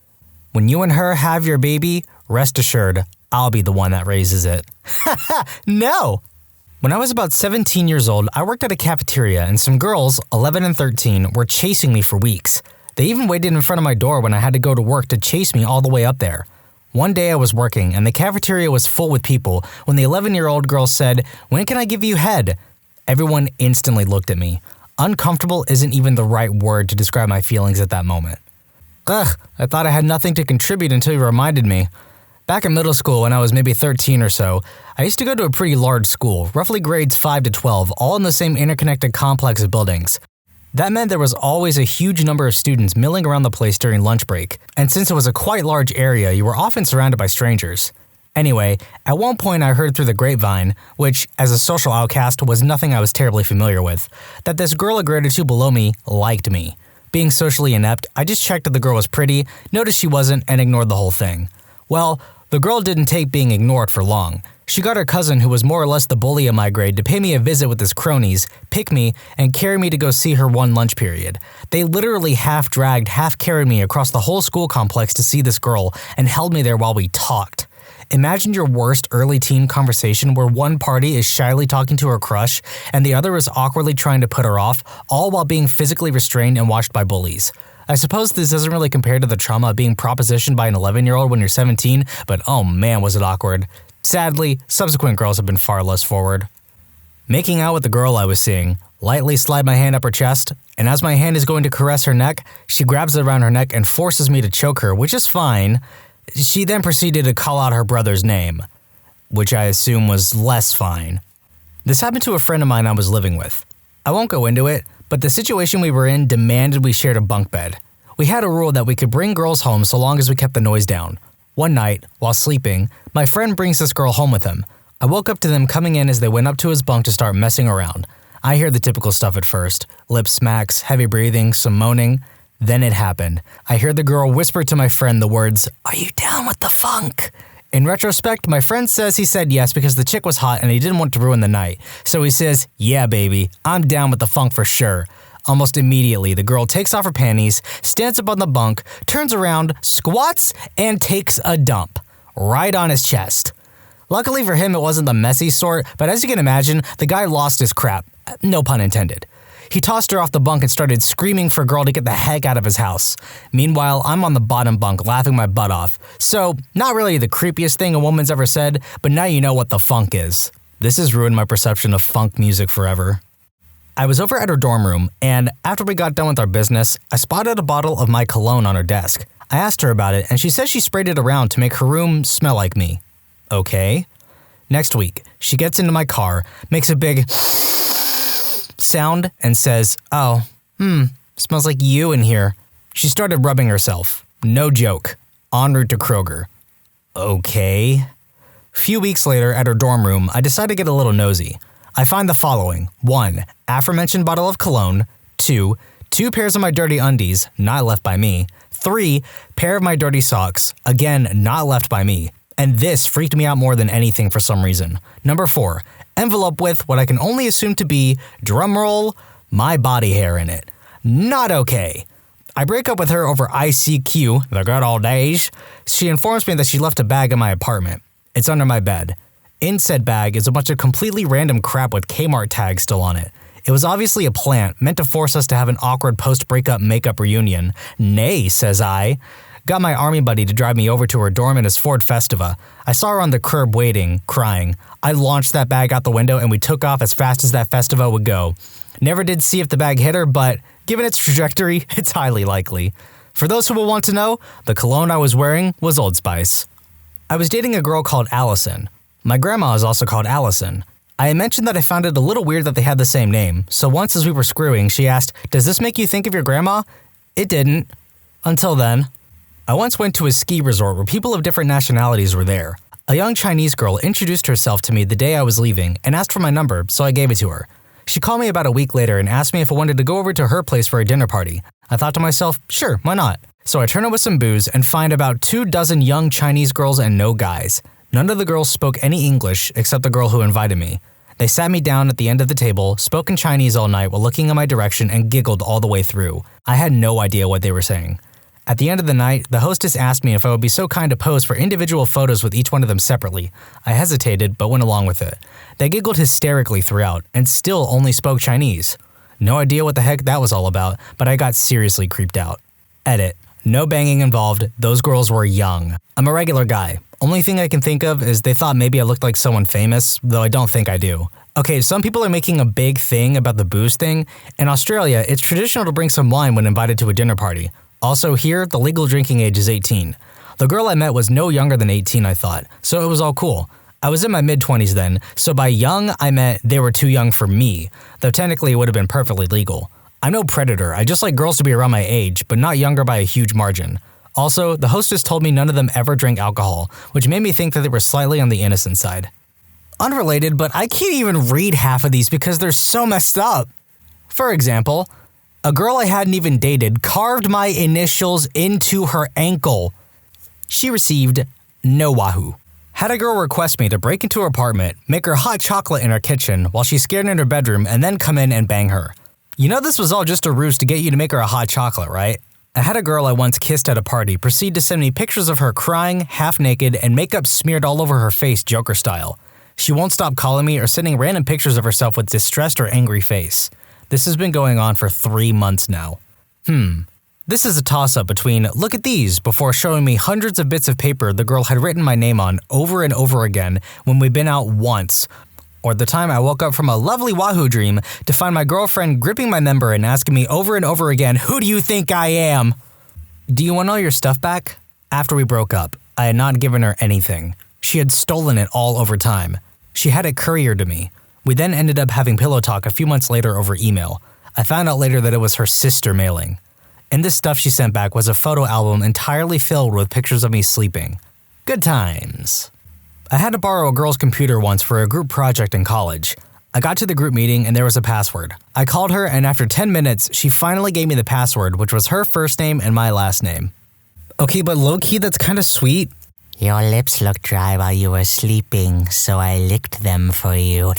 When you and her have your baby, rest assured, I'll be the one that raises it. No! When I was about 17 years old, I worked at a cafeteria and some girls, 11 and 13, were chasing me for weeks. They even waited in front of my door when I had to go to work to chase me all the way up there. One day I was working and the cafeteria was full with people when the 11-year-old girl said, "When can I give you head?" Everyone instantly looked at me. Uncomfortable isn't even the right word to describe my feelings at that moment. Ugh, I thought I had nothing to contribute until you reminded me. Back in middle school when I was maybe 13 or so, I used to go to a pretty large school, roughly grades 5 to 12, all in the same interconnected complex of buildings. That meant there was always a huge number of students milling around the place during lunch break, and since it was a quite large area, you were often surrounded by strangers. Anyway, at one point I heard through the grapevine, which, as a social outcast, was nothing I was terribly familiar with, that this girl a grade or two below me liked me. Being socially inept, I just checked if the girl was pretty, noticed she wasn't, and ignored the whole thing. Well, the girl didn't take being ignored for long. She got her cousin, who was more or less the bully of my grade, to pay me a visit with his cronies, pick me, and carry me to go see her one lunch period. They literally half-dragged, half-carried me across the whole school complex to see this girl and held me there while we talked. Imagine your worst early teen conversation where one party is shyly talking to her crush and the other is awkwardly trying to put her off, all while being physically restrained and watched by bullies. I suppose this doesn't really compare to the trauma of being propositioned by an 11-year-old when you're 17, but oh man was it awkward. Sadly, subsequent girls have been far less forward. Making out with the girl I was seeing, lightly slide my hand up her chest, and as my hand is going to caress her neck, she grabs it around her neck and forces me to choke her, which is fine. She then proceeded to call out her brother's name, which I assume was less fine. This happened to a friend of mine I was living with. I won't go into it, but the situation we were in demanded we shared a bunk bed. We had a rule that we could bring girls home so long as we kept the noise down. One night, while sleeping, my friend brings this girl home with him. I woke up to them coming in as they went up to his bunk to start messing around. I hear the typical stuff at first. Lip smacks, heavy breathing, some moaning. Then it happened. I heard the girl whisper to my friend the words, "Are you down with the funk?" In retrospect, my friend says he said yes because the chick was hot and he didn't want to ruin the night. So he says, "Yeah, baby, I'm down with the funk for sure." Almost immediately, the girl takes off her panties, stands up on the bunk, turns around, squats, and takes a dump. Right on his chest. Luckily for him, it wasn't the messy sort, but as you can imagine, the guy lost his crap. No pun intended. He tossed her off the bunk and started screaming for girl to get the heck out of his house. Meanwhile, I'm on the bottom bunk laughing my butt off. So, not really the creepiest thing a woman's ever said, but now you know what the funk is. This has ruined my perception of funk music forever. I was over at her dorm room, and after we got done with our business, I spotted a bottle of my cologne on her desk. I asked her about it, and she said she sprayed it around to make her room smell like me. Okay. Next week, she gets into my car, makes a big sound, and says, "Oh, smells like you in here." She started rubbing herself. No joke. En route to Kroger. Okay. Few weeks later, at her dorm room, I decide to get a little nosy. I find the following. 1. Aforementioned bottle of cologne. 2. 2 pairs of my dirty undies, not left by me. 3. Pair of my dirty socks, again, not left by me. And this freaked me out more than anything for some reason. Number 4. Envelope with what I can only assume to be, drumroll, my body hair in it. Not okay. I break up with her over ICQ, the good old days. She informs me that she left a bag in my apartment. It's under my bed. In said bag is a bunch of completely random crap with Kmart tags still on it. It was obviously a plant, meant to force us to have an awkward post-breakup makeup reunion. Nay, says I. Got my army buddy to drive me over to her dorm in his Ford Festiva. I saw her on the curb waiting, crying. I launched that bag out the window and we took off as fast as that Festiva would go. Never did see if the bag hit her, but given its trajectory, it's highly likely. For those who will want to know, the cologne I was wearing was Old Spice. I was dating a girl called Allison. My grandma is also called Allison. I had mentioned that I found it a little weird that they had the same name, so once as we were screwing, she asked, "Does this make you think of your grandma?" It didn't. Until then. I once went to a ski resort where people of different nationalities were there. A young Chinese girl introduced herself to me the day I was leaving and asked for my number, so I gave it to her. She called me about a week later and asked me if I wanted to go over to her place for a dinner party. I thought to myself, sure, why not? So I turn up with some booze and find about 24 young Chinese girls and no guys. None of the girls spoke any English except the girl who invited me. They sat me down at the end of the table, spoke in Chinese all night while looking in my direction and giggled all the way through. I had no idea what they were saying. At the end of the night, the hostess asked me if I would be so kind to pose for individual photos with each one of them separately. I hesitated, but went along with it. They giggled hysterically throughout, and still only spoke Chinese. No idea what the heck that was all about, but I got seriously creeped out. Edit. No banging involved, those girls were young. I'm a regular guy. Only thing I can think of is they thought maybe I looked like someone famous, though I don't think I do. Okay, some people are making a big thing about the booze thing. In Australia, it's traditional to bring some wine when invited to a dinner party. Also here, the legal drinking age is 18. The girl I met was no younger than 18, I thought, so it was all cool. I was in my mid-20s then, so by young, I meant they were too young for me, though technically it would have been perfectly legal. I'm no predator, I just like girls to be around my age, but not younger by a huge margin. Also, the hostess told me none of them ever drank alcohol, which made me think that they were slightly on the innocent side. Unrelated, but I can't even read half of these because they're so messed up. For example, a girl I hadn't even dated carved my initials into her ankle. She received no wahoo. Had a girl request me to break into her apartment, make her hot chocolate in her kitchen while she's scared in her bedroom, and then come in and bang her. You know this was all just a ruse to get you to make her a hot chocolate, right? I had a girl I once kissed at a party proceed to send me pictures of her crying, half naked, and makeup smeared all over her face Joker style. She won't stop calling me or sending random pictures of herself with distressed or angry face. This has been going on for 3 months now. This is a toss-up between look at these before showing me hundreds of bits of paper the girl had written my name on over and over again when we'd been out once, or the time I woke up from a lovely Wahoo dream to find my girlfriend gripping my member and asking me over and over again, "Who do you think I am?" Do you want all your stuff back? After we broke up, I had not given her anything. She had stolen it all over time. She had it couriered to me. We then ended up having pillow talk a few months later over email. I found out later that it was her sister mailing. And this stuff she sent back was a photo album entirely filled with pictures of me sleeping. Good times. I had to borrow a girl's computer once for a group project in college. I got to the group meeting and there was a password. I called her and after 10 minutes, she finally gave me the password, which was her first name and my last name. Okay, but low-key, that's kind of sweet. Your lips looked dry while you were sleeping, so I licked them for you.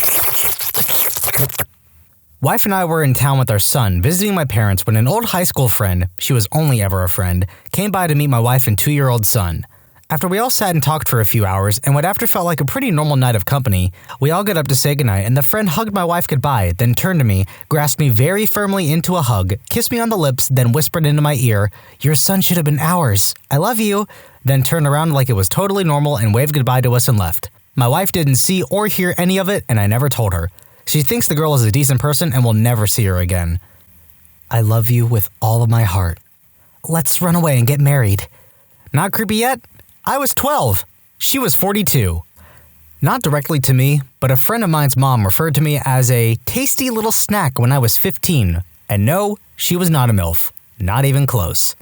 Wife and I were in town with our son, visiting my parents when an old high school friend, she was only ever a friend, came by to meet my wife and 2-year-old son. After we all sat and talked for a few hours, and what after felt like a pretty normal night of company, we all got up to say goodnight and the friend hugged my wife goodbye, then turned to me, grasped me very firmly into a hug, kissed me on the lips, then whispered into my ear, "Your son should have been ours. I love you," then turned around like it was totally normal and waved goodbye to us and left. My wife didn't see or hear any of it and I never told her. She thinks the girl is a decent person and will never see her again. I love you with all of my heart. Let's run away and get married. Not creepy yet? I was 12. She was 42. Not directly to me, but a friend of mine's mom referred to me as a tasty little snack when I was 15. And no, she was not a MILF. Not even close.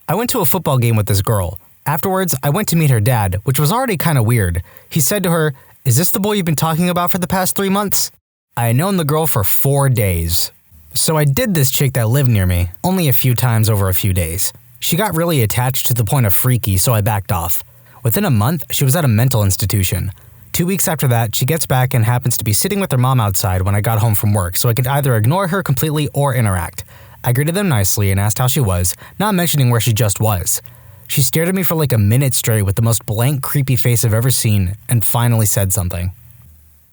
I went to a football game with this girl. Afterwards, I went to meet her dad, which was already kind of weird. He said to her, "Is this the boy you've been talking about for the past 3 months?" I had known the girl for 4 days. So I did this chick that lived near me, only a few times over a few days. She got really attached to the point of freaky, so I backed off. Within a month, she was at a mental institution. 2 weeks after that, she gets back and happens to be sitting with her mom outside when I got home from work, so I could either ignore her completely or interact. I greeted them nicely and asked how she was, not mentioning where she just was. She stared at me for like a minute straight with the most blank, creepy face I've ever seen, and finally said something.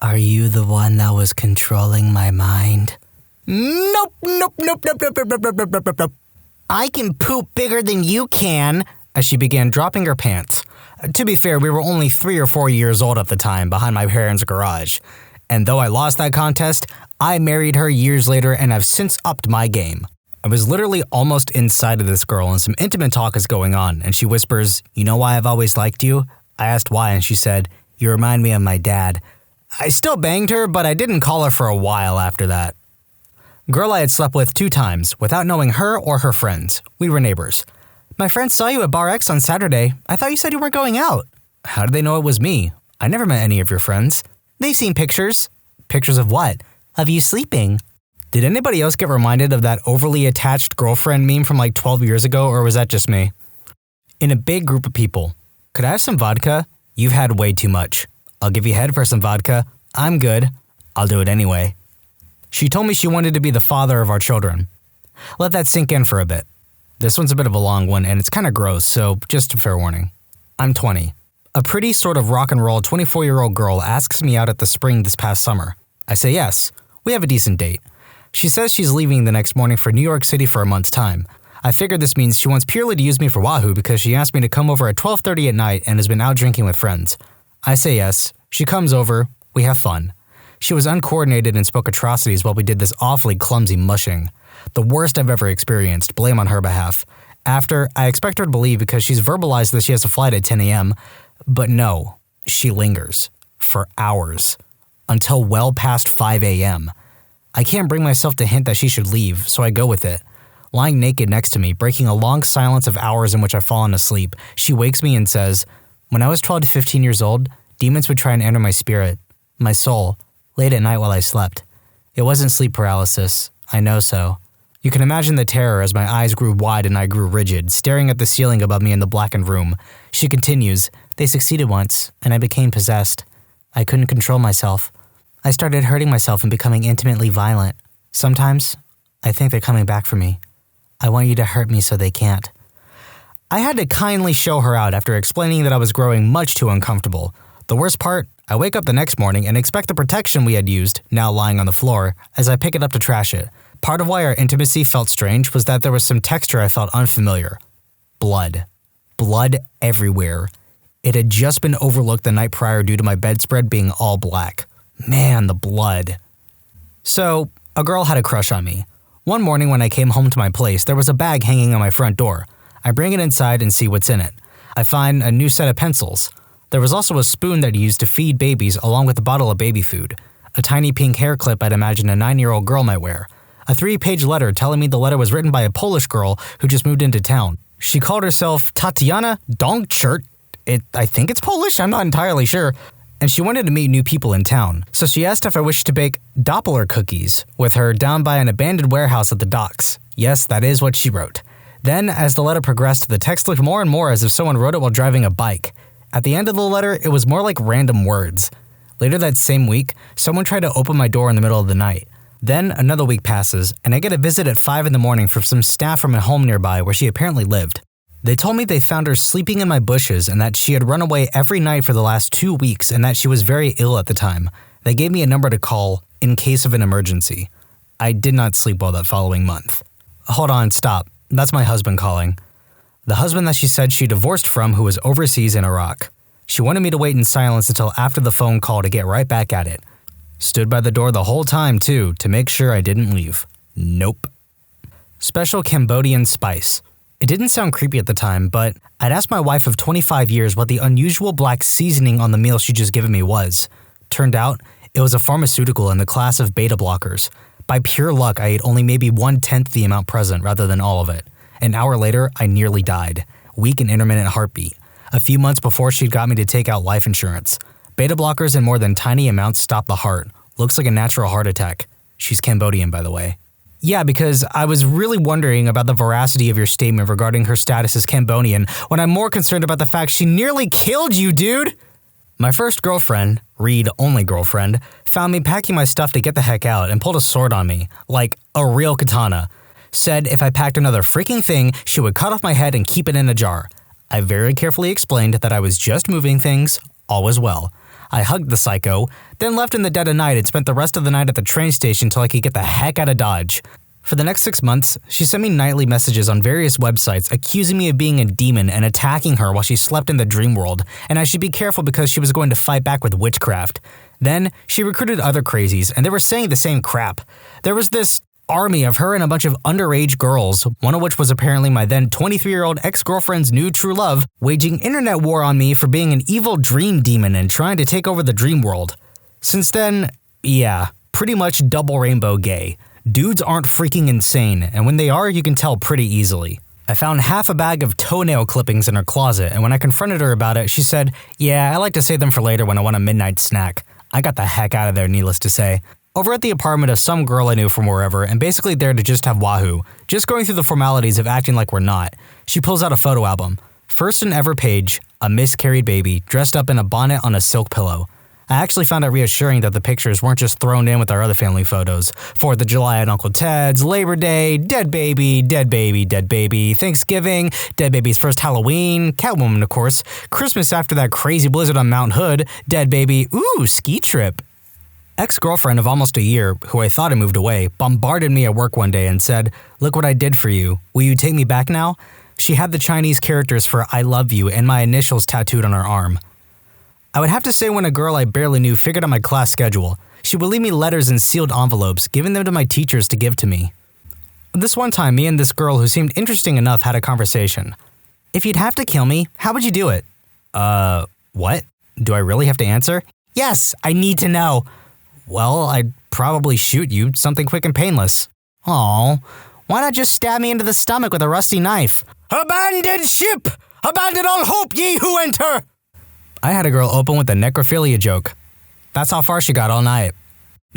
Are you the one that was controlling my mind? Nope. I can poop bigger than you can. As she began dropping her pants. To be fair, we were only 3 or 4 years old at the time behind my parents' garage. And though I lost that contest, I married her years later and have since upped my game. I was literally almost inside of this girl and some intimate talk is going on, and she whispers, "You know why I've always liked you?" I asked why and she said, "You remind me of my dad." I still banged her, but I didn't call her for a while after that. Girl I had slept with 2 times, without knowing her or her friends. We were neighbors. "My friends saw you at Bar X on Saturday. I thought you said you weren't going out." How did they know it was me? I never met any of your friends. "They've seen pictures." Pictures of what? Of you sleeping. Did anybody else get reminded of that overly attached girlfriend meme from like 12 years ago, or was that just me? In a big group of people. "Could I have some vodka?" "You've had way too much." "I'll give you head for some vodka." "I'm good." "I'll do it anyway." She told me she wanted to be the father of our children. Let that sink in for a bit. This one's a bit of a long one and it's kind of gross, so just a fair warning. I'm 20. A pretty sort of rock and roll 24-year-old girl asks me out at the spring this past summer. I say yes. We have a decent date. She says she's leaving the next morning for New York City for a month's time. I figured this means she wants purely to use me for Wahoo because she asked me to come over at 12:30 at night and has been out drinking with friends. I say yes. She comes over. We have fun. She was uncoordinated and spoke atrocities while we did this awfully clumsy mushing. The worst I've ever experienced, blame on her behalf. After, I expect her to believe because she's verbalized that she has a flight at 10 a.m., but no, she lingers. For hours. Until well past 5 a.m. I can't bring myself to hint that she should leave, so I go with it. Lying naked next to me, breaking a long silence of hours in which I've fallen asleep, she wakes me and says, "When I was 12 to 15 years old, demons would try and enter my spirit, my soul, late at night while I slept. It wasn't sleep paralysis. I know so." You can imagine the terror as my eyes grew wide and I grew rigid, staring at the ceiling above me in the blackened room. She continues, They succeeded once, and I became possessed. I couldn't control myself. I started hurting myself and becoming intimately violent. Sometimes, I think they're coming back for me. I want you to hurt me so they can't. I had to kindly show her out after explaining that I was growing much too uncomfortable. The worst part, I wake up the next morning and expect the protection we had used, now lying on the floor, as I pick it up to trash it. Part of why our intimacy felt strange was that there was some texture I felt unfamiliar. Blood. Blood everywhere. It had just been overlooked the night prior due to my bedspread being all black. Man, the blood. So, a girl had a crush on me. One morning when I came home to my place, there was a bag hanging on my front door. I bring it inside and see what's in it. I find a new set of pencils. There was also a spoon that you used to feed babies along with a bottle of baby food. A tiny pink hair clip I'd imagine a 9-year-old girl might wear. A 3-page letter telling me the letter was written by a Polish girl who just moved into town. She called herself Tatiana Dongchert. I think it's Polish, I'm not entirely sure. And she wanted to meet new people in town. So she asked if I wished to bake Doppler cookies with her down by an abandoned warehouse at the docks. Yes, that is what she wrote. Then, as the letter progressed, the text looked more and more as if someone wrote it while driving a bike. At the end of the letter, it was more like random words. Later that same week, someone tried to open my door in the middle of the night. Then, another week passes, and I get a visit at 5 in the morning from some staff from a home nearby where she apparently lived. They told me they found her sleeping in my bushes and that she had run away every night for the last 2 weeks and that she was very ill at the time. They gave me a number to call in case of an emergency. I did not sleep well that following month. Hold on, stop. That's my husband calling. The husband that she said she divorced from who was overseas in Iraq. She wanted me to wait in silence until after the phone call to get right back at it. Stood by the door the whole time, too, to make sure I didn't leave. Nope. Special Cambodian spice. It didn't sound creepy at the time, but I'd asked my wife of 25 years what the unusual black seasoning on the meal she'd just given me was. Turned out, it was a pharmaceutical in the class of beta blockers. By pure luck, I ate only maybe 1/10 the amount present rather than all of it. An hour later, I nearly died. Weak and intermittent heartbeat. A few months before she'd got me to take out life insurance. Beta blockers in more than tiny amounts stop the heart. Looks like a natural heart attack. She's Cambodian, by the way. Yeah, because I was really wondering about the veracity of your statement regarding her status as Cambodian when I'm more concerned about the fact she nearly killed you, dude! My first girlfriend, read-only girlfriend, found me packing my stuff to get the heck out and pulled a sword on me, like a real katana. Said if I packed another freaking thing, she would cut off my head and keep it in a jar. I very carefully explained that I was just moving things, all was well. I hugged the psycho, then left in the dead of night and spent the rest of the night at the train station till I could get the heck out of Dodge. For the next 6 months, she sent me nightly messages on various websites accusing me of being a demon and attacking her while she slept in the dream world, and I should be careful because she was going to fight back with witchcraft. Then, she recruited other crazies, and they were saying the same crap. There was this army of her and a bunch of underage girls, one of which was apparently my then 23-year-old ex-girlfriend's new true love, waging internet war on me for being an evil dream demon and trying to take over the dream world. Since then, yeah, pretty much double rainbow gay. Dudes aren't freaking insane, and when they are, you can tell pretty easily. I found half a bag of toenail clippings in her closet, and when I confronted her about it, she said, "Yeah, I like to save them for later when I want a midnight snack." I got the heck out of there, needless to say. Over at the apartment of some girl I knew from wherever, and basically there to just have wahoo, just going through the formalities of acting like we're not. She pulls out a photo album. First and ever page, a miscarried baby, dressed up in a bonnet on a silk pillow. I actually found it reassuring that the pictures weren't just thrown in with our other family photos. 4th of July at Uncle Ted's, Labor Day, dead baby, dead baby, dead baby, Thanksgiving, dead baby's first Halloween, Catwoman of course, Christmas after that crazy blizzard on Mount Hood, dead baby, ooh, ski trip. Ex-girlfriend of almost a year, who I thought had moved away, bombarded me at work one day and said, "Look what I did for you. Will you take me back now?" She had the Chinese characters for "I love you" and my initials tattooed on her arm. I would have to say when a girl I barely knew figured out my class schedule, she would leave me letters in sealed envelopes, giving them to my teachers to give to me. This one time, me and this girl who seemed interesting enough had a conversation. "If you'd have to kill me, how would you do it?" What? Do I really have to answer? "Yes, I need to know." "Well, I'd probably shoot you, something quick and painless." "Aw, why not just stab me into the stomach with a rusty knife?" "Abandon ship! Abandon all hope, ye who enter!" I had a girl open with a necrophilia joke. That's how far she got all night.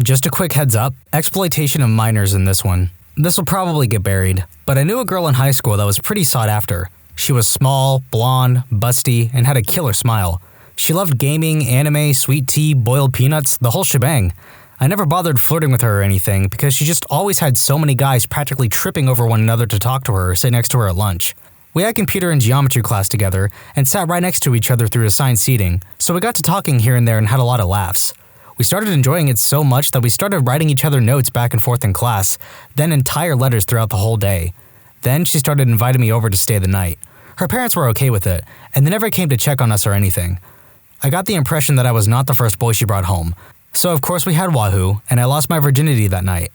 Just a quick heads up, exploitation of minors in this one. This will probably get buried, but I knew a girl in high school that was pretty sought after. She was small, blonde, busty, and had a killer smile. She loved gaming, anime, sweet tea, boiled peanuts, the whole shebang. I never bothered flirting with her or anything because she just always had so many guys practically tripping over one another to talk to her or sit next to her at lunch. We had computer and geometry class together and sat right next to each other through assigned seating, so we got to talking here and there and had a lot of laughs. We started enjoying it so much that we started writing each other notes back and forth in class, then entire letters throughout the whole day. Then she started inviting me over to stay the night. Her parents were okay with it, and they never came to check on us or anything. I got the impression that I was not the first boy she brought home. So of course we had Wahoo, and I lost my virginity that night.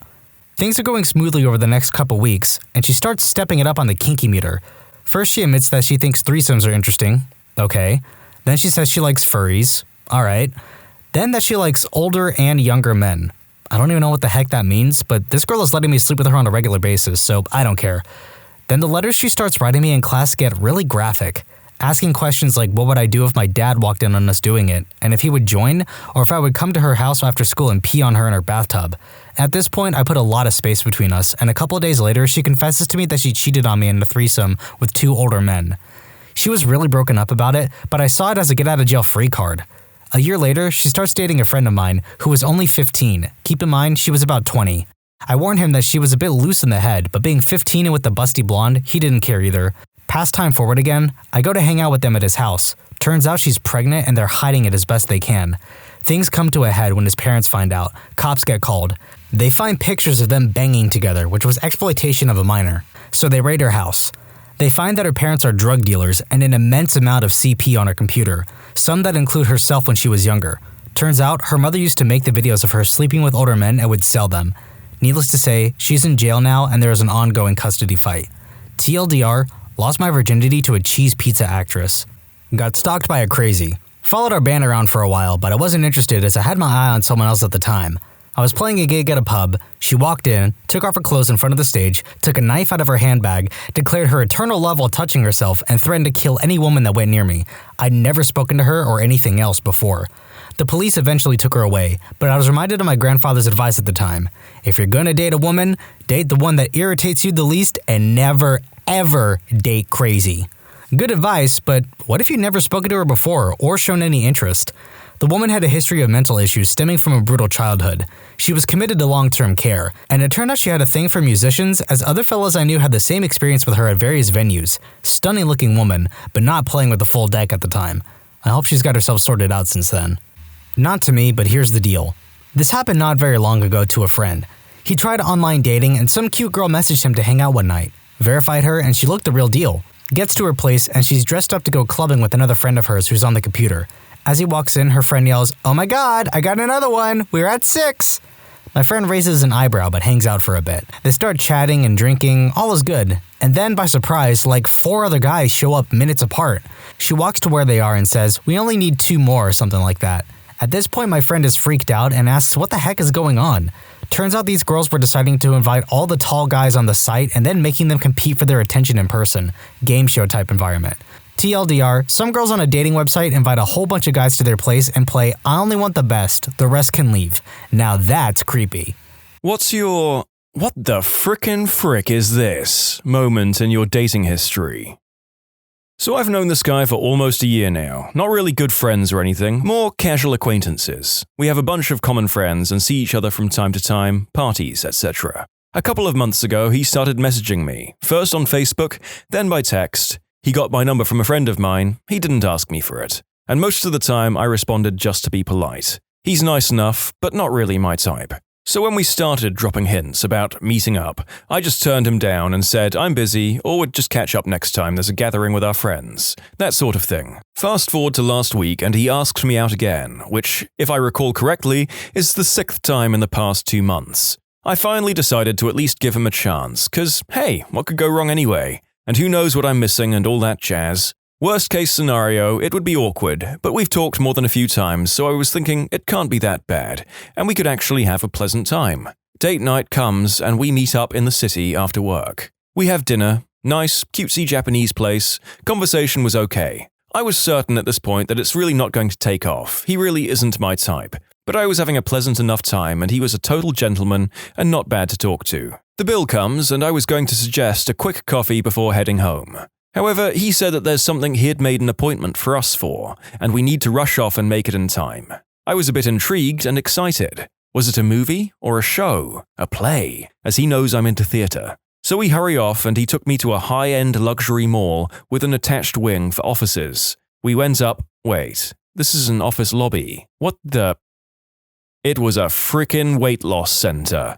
Things are going smoothly over the next couple weeks, and she starts stepping it up on the kinky meter. First she admits that she thinks threesomes are interesting. Okay. Then she says she likes furries. Alright. Then that she likes older and younger men. I don't even know what the heck that means, but this girl is letting me sleep with her on a regular basis, so I don't care. Then the letters she starts writing me in class get really graphic. Asking questions like what would I do if my dad walked in on us doing it, and if he would join, or if I would come to her house after school and pee on her in her bathtub. At this point, I put a lot of space between us, and a couple of days later, she confesses to me that she cheated on me in a threesome with 2 older men. She was really broken up about it, but I saw it as a get-out-of-jail-free card. A year later, she starts dating a friend of mine who was only 15. Keep in mind, she was about 20. I warned him that she was a bit loose in the head, but being 15 and with the busty blonde, he didn't care either. Past time forward again, I go to hang out with them at his house. Turns out she's pregnant and they're hiding it as best they can. Things come to a head when his parents find out. Cops get called. They find pictures of them banging together, which was exploitation of a minor. So they raid her house. They find that her parents are drug dealers and an immense amount of CP on her computer, some that include herself when she was younger. Turns out, her mother used to make the videos of her sleeping with older men and would sell them. Needless to say, she's in jail now and there is an ongoing custody fight. TLDR, lost my virginity to a cheese pizza actress. Got stalked by a crazy. Followed our band around for a while, but I wasn't interested as I had my eye on someone else at the time. I was playing a gig at a pub, she walked in, took off her clothes in front of the stage, took a knife out of her handbag, declared her eternal love while touching herself, and threatened to kill any woman that went near me. I'd never spoken to her or anything else before. The police eventually took her away, but I was reminded of my grandfather's advice at the time. If you're gonna date a woman, date the one that irritates you the least and never, ever date crazy. Good advice, but what if you'd never spoken to her before or shown any interest? The woman had a history of mental issues stemming from a brutal childhood. She was committed to long-term care, and it turned out she had a thing for musicians, as other fellows I knew had the same experience with her at various venues. Stunning-looking woman, but not playing with the full deck at the time. I hope she's got herself sorted out since then. Not to me, but here's the deal. This happened not very long ago to a friend. He tried online dating, and some cute girl messaged him to hang out one night. Verified her, and she looked the real deal. Gets to her place, and she's dressed up to go clubbing with another friend of hers who's on the computer. As he walks in, her friend yells, "Oh my god, I got another one! We're at 6!" My friend raises an eyebrow but hangs out for a bit. They start chatting and drinking, all is good. And then, by surprise, like 4 other guys show up minutes apart. She walks to where they are and says, "We only need 2 more," or something like that. At this point, my friend is freaked out and asks what the heck is going on. Turns out these girls were deciding to invite all the tall guys on the site and then making them compete for their attention in person. Game show type environment. TLDR, some girls on a dating website invite a whole bunch of guys to their place and play "I only want the best, the rest can leave." Now that's creepy. What's your "what the frickin' frick is this" moment in your dating history? So I've known this guy for almost a year now. Not really good friends or anything, more casual acquaintances. We have a bunch of common friends and see each other from time to time, parties, etc. A couple of months ago, he started messaging me, first on Facebook, then by text. He got my number from a friend of mine, he didn't ask me for it. And most of the time, I responded just to be polite. He's nice enough, but not really my type. So when we started dropping hints about meeting up, I just turned him down and said I'm busy or would just catch up next time there's a gathering with our friends. That sort of thing. Fast forward to last week and he asked me out again, which, if I recall correctly, is the 6th time in the past 2 months. I finally decided to at least give him a chance, cause hey, what could go wrong anyway? And who knows what I'm missing and all that jazz. Worst case scenario, it would be awkward, but we've talked more than a few times, so I was thinking it can't be that bad, and we could actually have a pleasant time. Date night comes, and we meet up in the city after work. We have dinner, nice, cutesy Japanese place, conversation was okay. I was certain at this point that it's really not going to take off, he really isn't my type. But I was having a pleasant enough time, and he was a total gentleman and not bad to talk to. The bill comes, and I was going to suggest a quick coffee before heading home. However, he said that there's something he had made an appointment for us for, and we need to rush off and make it in time. I was a bit intrigued and excited. Was it a movie or a show, a play, as he knows I'm into theatre? So we hurry off and he took me to a high-end luxury mall with an attached wing for offices. We went up, wait, this is an office lobby. What the? It was a frickin' weight loss center.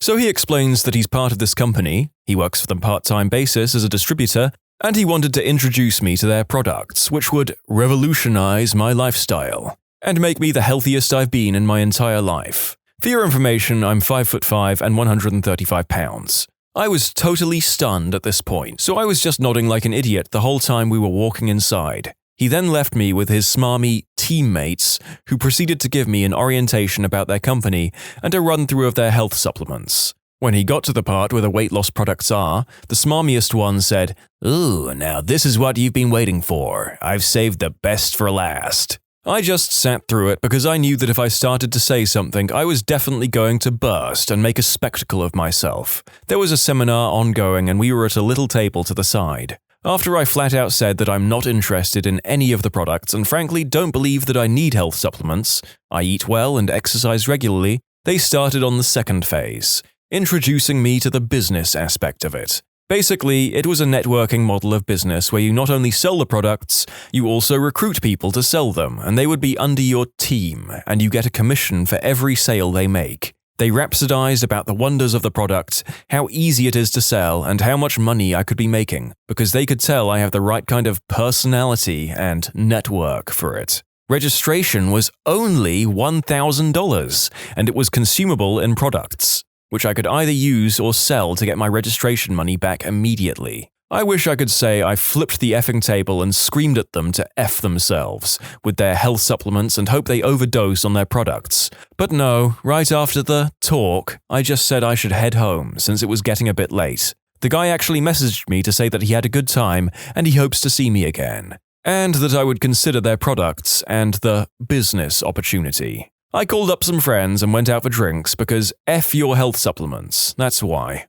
So he explains that he's part of this company, he works for them part-time basis as a distributor, and he wanted to introduce me to their products, which would revolutionize my lifestyle and make me the healthiest I've been in my entire life. For your information, I'm 5'5" and 135 pounds. I was totally stunned at this point, so I was just nodding like an idiot the whole time we were walking inside. He then left me with his smarmy teammates, who proceeded to give me an orientation about their company and a run-through of their health supplements. When he got to the part where the weight loss products are, the smarmiest one said, "Ooh, now this is what you've been waiting for. I've saved the best for last." I just sat through it because I knew that if I started to say something, I was definitely going to burst and make a spectacle of myself. There was a seminar ongoing and we were at a little table to the side. After I flat out said that I'm not interested in any of the products and frankly don't believe that I need health supplements, I eat well and exercise regularly, they started on the second phase, introducing me to the business aspect of it. Basically, it was a networking model of business where you not only sell the products, you also recruit people to sell them, and they would be under your team, and you get a commission for every sale they make. They rhapsodized about the wonders of the product, how easy it is to sell, and how much money I could be making, because they could tell I have the right kind of personality and network for it. Registration was only $1,000, and it was consumable in products, which I could either use or sell to get my registration money back immediately. I wish I could say I flipped the effing table and screamed at them to F themselves with their health supplements and hope they overdose on their products. But no, right after the talk, I just said I should head home since it was getting a bit late. The guy actually messaged me to say that he had a good time and he hopes to see me again, and that I would consider their products and the business opportunity. I called up some friends and went out for drinks because F your health supplements, that's why.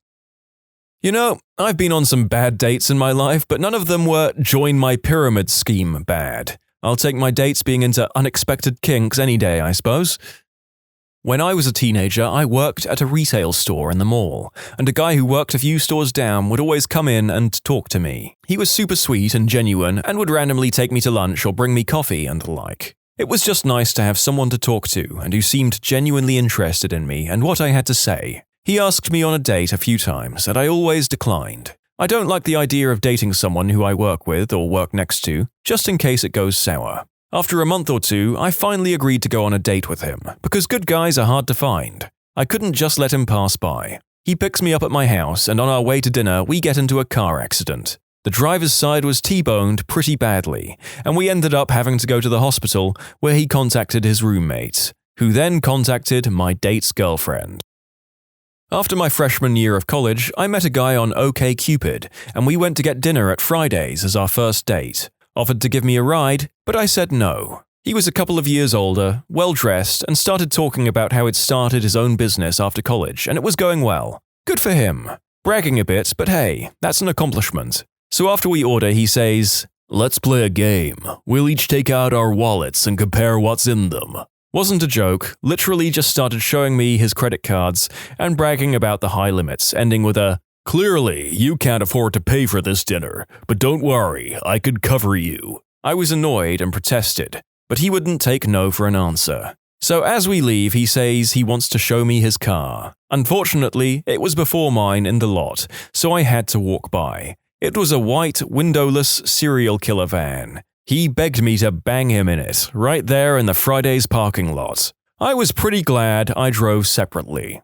You know, I've been on some bad dates in my life, but none of them were join my pyramid scheme bad. I'll take my dates being into unexpected kinks any day, I suppose. When I was a teenager, I worked at a retail store in the mall, and a guy who worked a few stores down would always come in and talk to me. He was super sweet and genuine and would randomly take me to lunch or bring me coffee and the like. It was just nice to have someone to talk to and who seemed genuinely interested in me and what I had to say. He asked me on a date a few times, and I always declined. I don't like the idea of dating someone who I work with or work next to, just in case it goes sour. After a month or two, I finally agreed to go on a date with him, because good guys are hard to find. I couldn't just let him pass by. He picks me up at my house, and on our way to dinner, we get into a car accident. The driver's side was T-boned pretty badly, and we ended up having to go to the hospital where he contacted his roommate, who then contacted my date's girlfriend. After my freshman year of college, I met a guy on OkCupid, and we went to get dinner at Fridays as our first date. Offered to give me a ride, but I said no. He was a couple of years older, well-dressed, and started talking about how he'd started his own business after college, and it was going well. Good for him. Bragging a bit, but hey, that's an accomplishment. So after we order, he says, "Let's play a game. We'll each take out our wallets and compare what's in them." Wasn't a joke, literally just started showing me his credit cards and bragging about the high limits, ending with a, "Clearly, you can't afford to pay for this dinner, but don't worry, I could cover you." I was annoyed and protested, but he wouldn't take no for an answer. So as we leave, he says he wants to show me his car. Unfortunately, it was before mine in the lot, so I had to walk by. It was a white, windowless serial killer van. He begged me to bang him in it, right there in the Fridays parking lot. I was pretty glad I drove separately.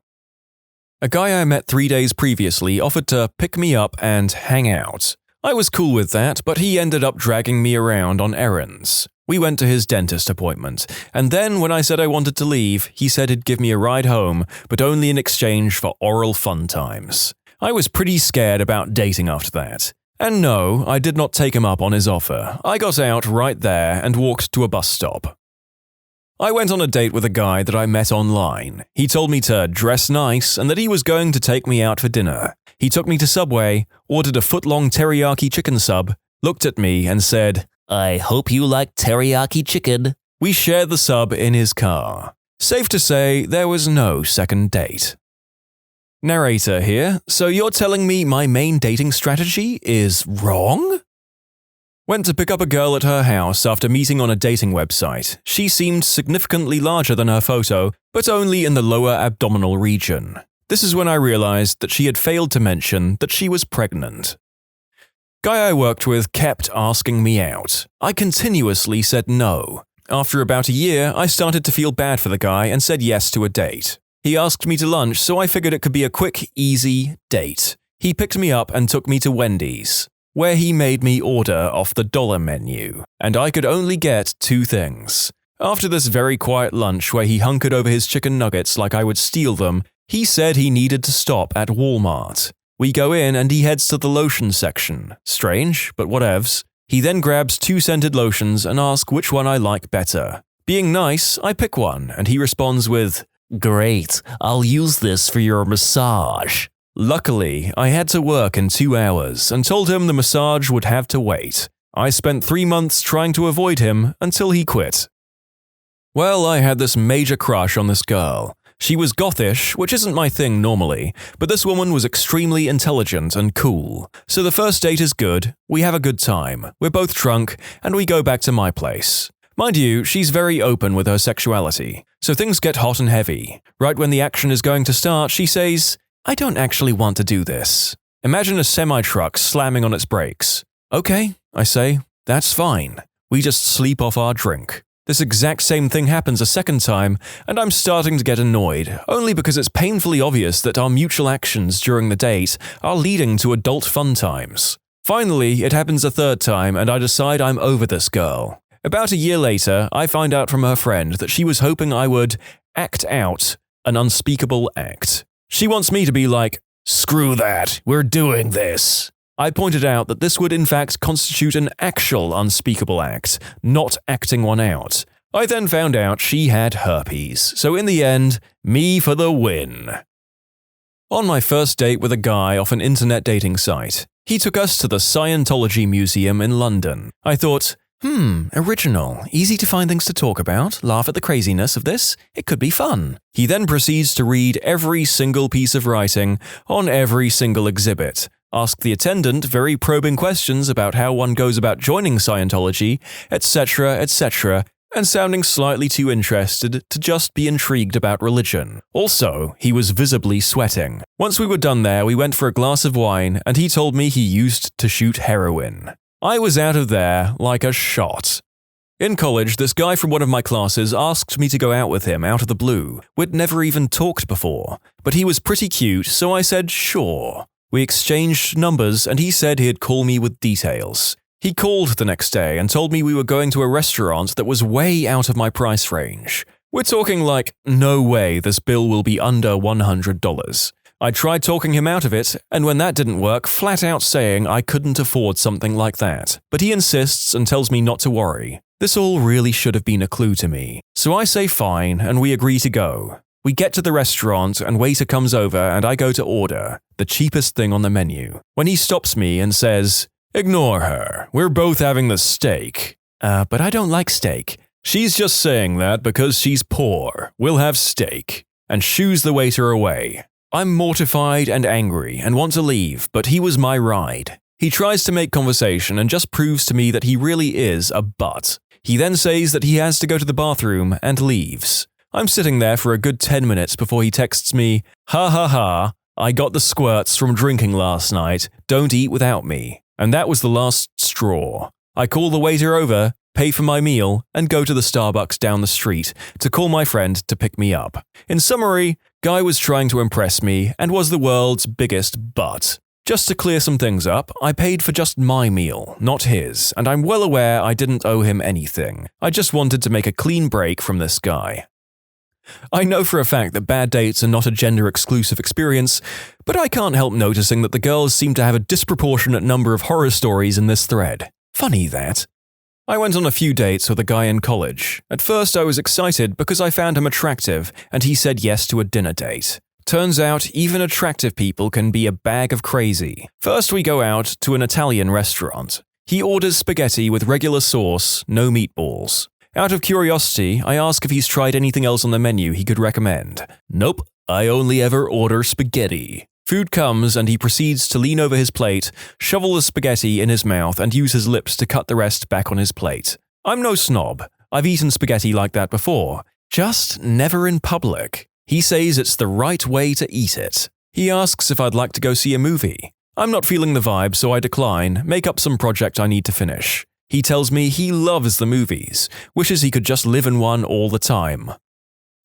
A guy I met 3 days previously offered to pick me up and hang out. I was cool with that, but he ended up dragging me around on errands. We went to his dentist appointment, and then when I said I wanted to leave, he said he'd give me a ride home, but only in exchange for oral fun times. I was pretty scared about dating after that. And no, I did not take him up on his offer. I got out right there and walked to a bus stop. I went on a date with a guy that I met online. He told me to dress nice and that he was going to take me out for dinner. He took me to Subway, ordered a foot-long teriyaki chicken sub, looked at me and said, I hope you like teriyaki chicken. We shared the sub in his car. Safe to say, there was no second date. Narrator here, so you're telling me my main dating strategy is wrong? Went to pick up a girl at her house after meeting on a dating website. She seemed significantly larger than her photo, but only in the lower abdominal region. This is when I realized that she had failed to mention that she was pregnant. Guy I worked with kept asking me out. I continuously said no. After about a year, I started to feel bad for the guy and said yes to a date. He asked me to lunch, so I figured it could be a quick, easy date. He picked me up and took me to Wendy's, where he made me order off the dollar menu, and I could only get 2 things. After this very quiet lunch where he hunkered over his chicken nuggets like I would steal them, he said he needed to stop at Walmart. We go in and he heads to the lotion section. Strange, but whatevs. He then grabs 2 scented lotions and asks which one I like better. Being nice, I pick one, and he responds with, Great, I'll use this for your massage. Luckily, I had to work in 2 hours and told him the massage would have to wait. I spent 3 months trying to avoid him until he quit. Well, I had this major crush on this girl. She was gothish, which isn't my thing normally, but this woman was extremely intelligent and cool. So the first date is good, we have a good time, we're both drunk, and we go back to my place. Mind you, she's very open with her sexuality, so things get hot and heavy. Right when the action is going to start, she says, I don't actually want to do this. Imagine a semi-truck slamming on its brakes. Okay, I say, that's fine. We just sleep off our drink. This exact same thing happens a second time, and I'm starting to get annoyed, only because it's painfully obvious that our mutual actions during the date are leading to adult fun times. Finally, it happens a third time, and I decide I'm over this girl. About a year later, I find out from her friend that she was hoping I would act out an unspeakable act. She wants me to be like, screw that, we're doing this. I pointed out that this would in fact constitute an actual unspeakable act, not acting one out. I then found out she had herpes, so in the end, me for the win. On my first date with a guy off an internet dating site, he took us to the Scientology Museum in London. I thought, original, easy to find things to talk about, laugh at the craziness of this, it could be fun. He then proceeds to read every single piece of writing on every single exhibit, ask the attendant very probing questions about how one goes about joining Scientology, etc., and sounding slightly too interested to just be intrigued about religion. Also, he was visibly sweating. Once we were done there, we went for a glass of wine, and he told me he used to shoot heroin. I was out of there like a shot. In college, this guy from one of my classes asked me to go out with him out of the blue. We'd never even talked before, but he was pretty cute, so I said sure. We exchanged numbers and he said he'd call me with details. He called the next day and told me we were going to a restaurant that was way out of my price range. We're talking like, no way this bill will be under $100. I tried talking him out of it, and when that didn't work, flat out saying I couldn't afford something like that. But he insists and tells me not to worry. This all really should have been a clue to me. So I say fine, and we agree to go. We get to the restaurant, and waiter comes over, and I go to order, the cheapest thing on the menu. When he stops me and says, ignore her, we're both having the steak. But I don't like steak. She's just saying that because she's poor. We'll have steak. And shoos the waiter away. I'm mortified and angry and want to leave, but he was my ride. He tries to make conversation and just proves to me that he really is a butt. He then says that he has to go to the bathroom and leaves. I'm sitting there for a good 10 minutes before he texts me, ha ha ha, I got the squirts from drinking last night, don't eat without me. And that was the last straw. I call the waiter over, pay for my meal, and go to the Starbucks down the street to call my friend to pick me up. In summary, Guy was trying to impress me and was the world's biggest butt. Just to clear some things up, I paid for just my meal, not his, and I'm well aware I didn't owe him anything. I just wanted to make a clean break from this guy. I know for a fact that bad dates are not a gender-exclusive experience, but I can't help noticing that the girls seem to have a disproportionate number of horror stories in this thread. Funny that. I went on a few dates with a guy in college. At first I was excited because I found him attractive and he said yes to a dinner date. Turns out even attractive people can be a bag of crazy. First we go out to an Italian restaurant. He orders spaghetti with regular sauce, no meatballs. Out of curiosity, I ask if he's tried anything else on the menu he could recommend. Nope, I only ever order spaghetti. Food comes and he proceeds to lean over his plate, shovel the spaghetti in his mouth and use his lips to cut the rest back on his plate. I'm no snob. I've eaten spaghetti like that before. Just never in public. He says it's the right way to eat it. He asks if I'd like to go see a movie. I'm not feeling the vibe, so I decline, make up some project I need to finish. He tells me he loves the movies, wishes he could just live in one all the time.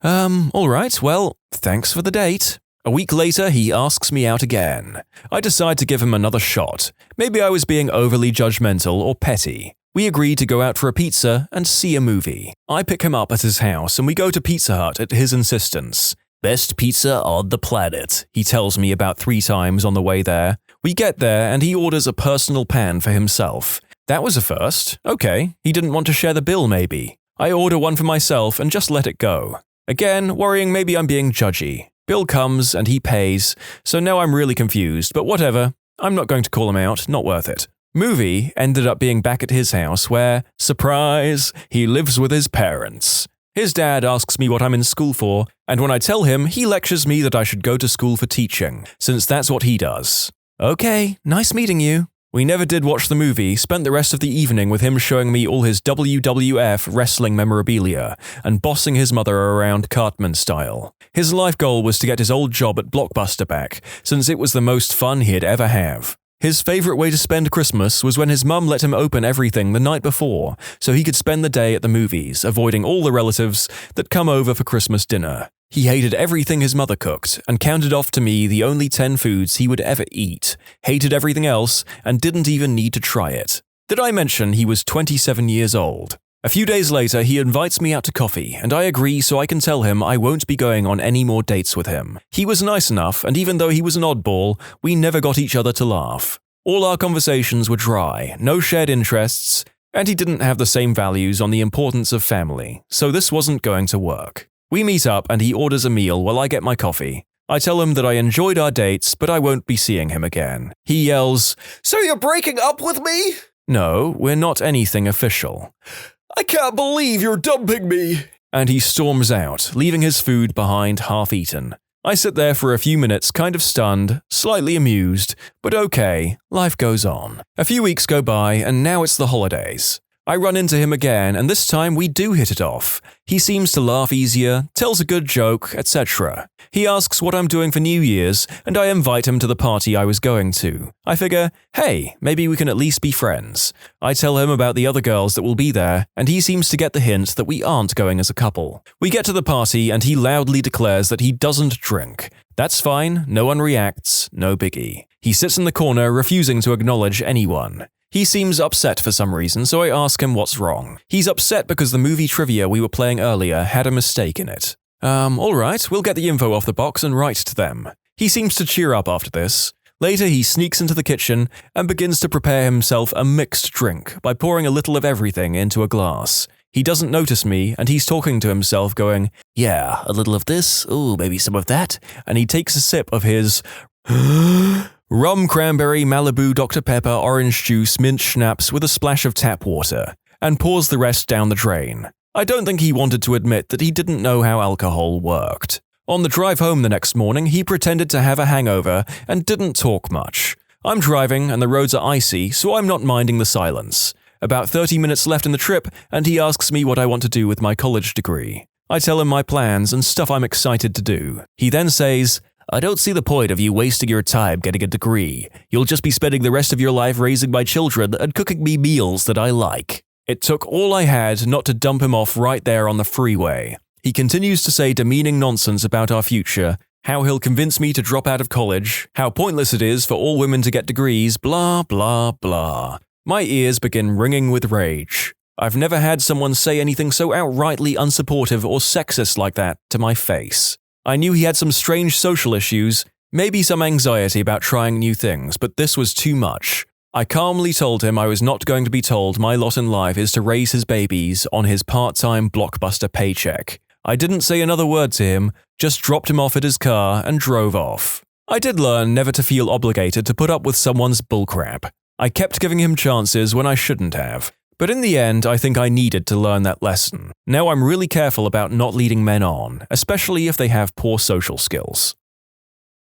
Alright, well, thanks for the date. A week later, he asks me out again. I decide to give him another shot. Maybe I was being overly judgmental or petty. We agree to go out for a pizza and see a movie. I pick him up at his house and we go to Pizza Hut at his insistence. Best pizza on the planet, he tells me about 3 times on the way there. We get there and he orders a personal pan for himself. That was a first. Okay, he didn't want to share the bill maybe. I order one for myself and just let it go. Again, worrying maybe I'm being judgy. Bill comes and he pays, so now I'm really confused, but whatever. I'm not going to call him out, not worth it. Movie ended up being back at his house where, surprise, he lives with his parents. His dad asks me what I'm in school for, and when I tell him, he lectures me that I should go to school for teaching, since that's what he does. Okay, nice meeting you. We never did watch the movie, spent the rest of the evening with him showing me all his WWF wrestling memorabilia and bossing his mother around Cartman style. His life goal was to get his old job at Blockbuster back, since it was the most fun he'd ever have. His favorite way to spend Christmas was when his mum let him open everything the night before, so he could spend the day at the movies, avoiding all the relatives that come over for Christmas dinner. He hated everything his mother cooked and counted off to me the only 10 foods he would ever eat, hated everything else, and didn't even need to try it. Did I mention he was 27 years old? A few days later, he invites me out to coffee, and I agree so I can tell him I won't be going on any more dates with him. He was nice enough, and even though he was an oddball, we never got each other to laugh. All our conversations were dry, no shared interests, and he didn't have the same values on the importance of family, so this wasn't going to work. We meet up and he orders a meal while I get my coffee. I tell him that I enjoyed our dates, but I won't be seeing him again. He yells, "So you're breaking up with me?" No, we're not anything official. "I can't believe you're dumping me." And he storms out, leaving his food behind half-eaten. I sit there for a few minutes, kind of stunned, slightly amused, but okay, life goes on. A few weeks go by and now it's the holidays. I run into him again, and this time we do hit it off. He seems to laugh easier, tells a good joke, etc. He asks what I'm doing for New Year's, and I invite him to the party I was going to. I figure, hey, maybe we can at least be friends. I tell him about the other girls that will be there, and he seems to get the hint that we aren't going as a couple. We get to the party, and he loudly declares that he doesn't drink. That's fine, no one reacts, no biggie. He sits in the corner, refusing to acknowledge anyone. He seems upset for some reason, so I ask him what's wrong. He's upset because the movie trivia we were playing earlier had a mistake in it. Alright, we'll get the info off the box and write to them. He seems to cheer up after this. Later, he sneaks into the kitchen and begins to prepare himself a mixed drink by pouring a little of everything into a glass. He doesn't notice me, and he's talking to himself going, "Yeah, a little of this, ooh, maybe some of that," and he takes a sip of his rum, cranberry, Malibu, Dr. Pepper, orange juice, mint schnapps with a splash of tap water, and pours the rest down the drain. I don't think he wanted to admit that he didn't know how alcohol worked. On the drive home the next morning, he pretended to have a hangover and didn't talk much. I'm driving and the roads are icy, so I'm not minding the silence. About 30 minutes left in the trip, and he asks me what I want to do with my college degree. I tell him my plans and stuff I'm excited to do. He then says, "I don't see the point of you wasting your time getting a degree. You'll just be spending the rest of your life raising my children and cooking me meals that I like." It took all I had not to dump him off right there on the freeway. He continues to say demeaning nonsense about our future, how he'll convince me to drop out of college, how pointless it is for all women to get degrees, blah, blah, blah. My ears begin ringing with rage. I've never had someone say anything so outrightly unsupportive or sexist like that to my face. I knew he had some strange social issues, maybe some anxiety about trying new things, but this was too much. I calmly told him I was not going to be told my lot in life is to raise his babies on his part-time Blockbuster paycheck. I didn't say another word to him, just dropped him off at his car and drove off. I did learn never to feel obligated to put up with someone's bullcrap. I kept giving him chances when I shouldn't have. But in the end, I think I needed to learn that lesson. Now I'm really careful about not leading men on, especially if they have poor social skills.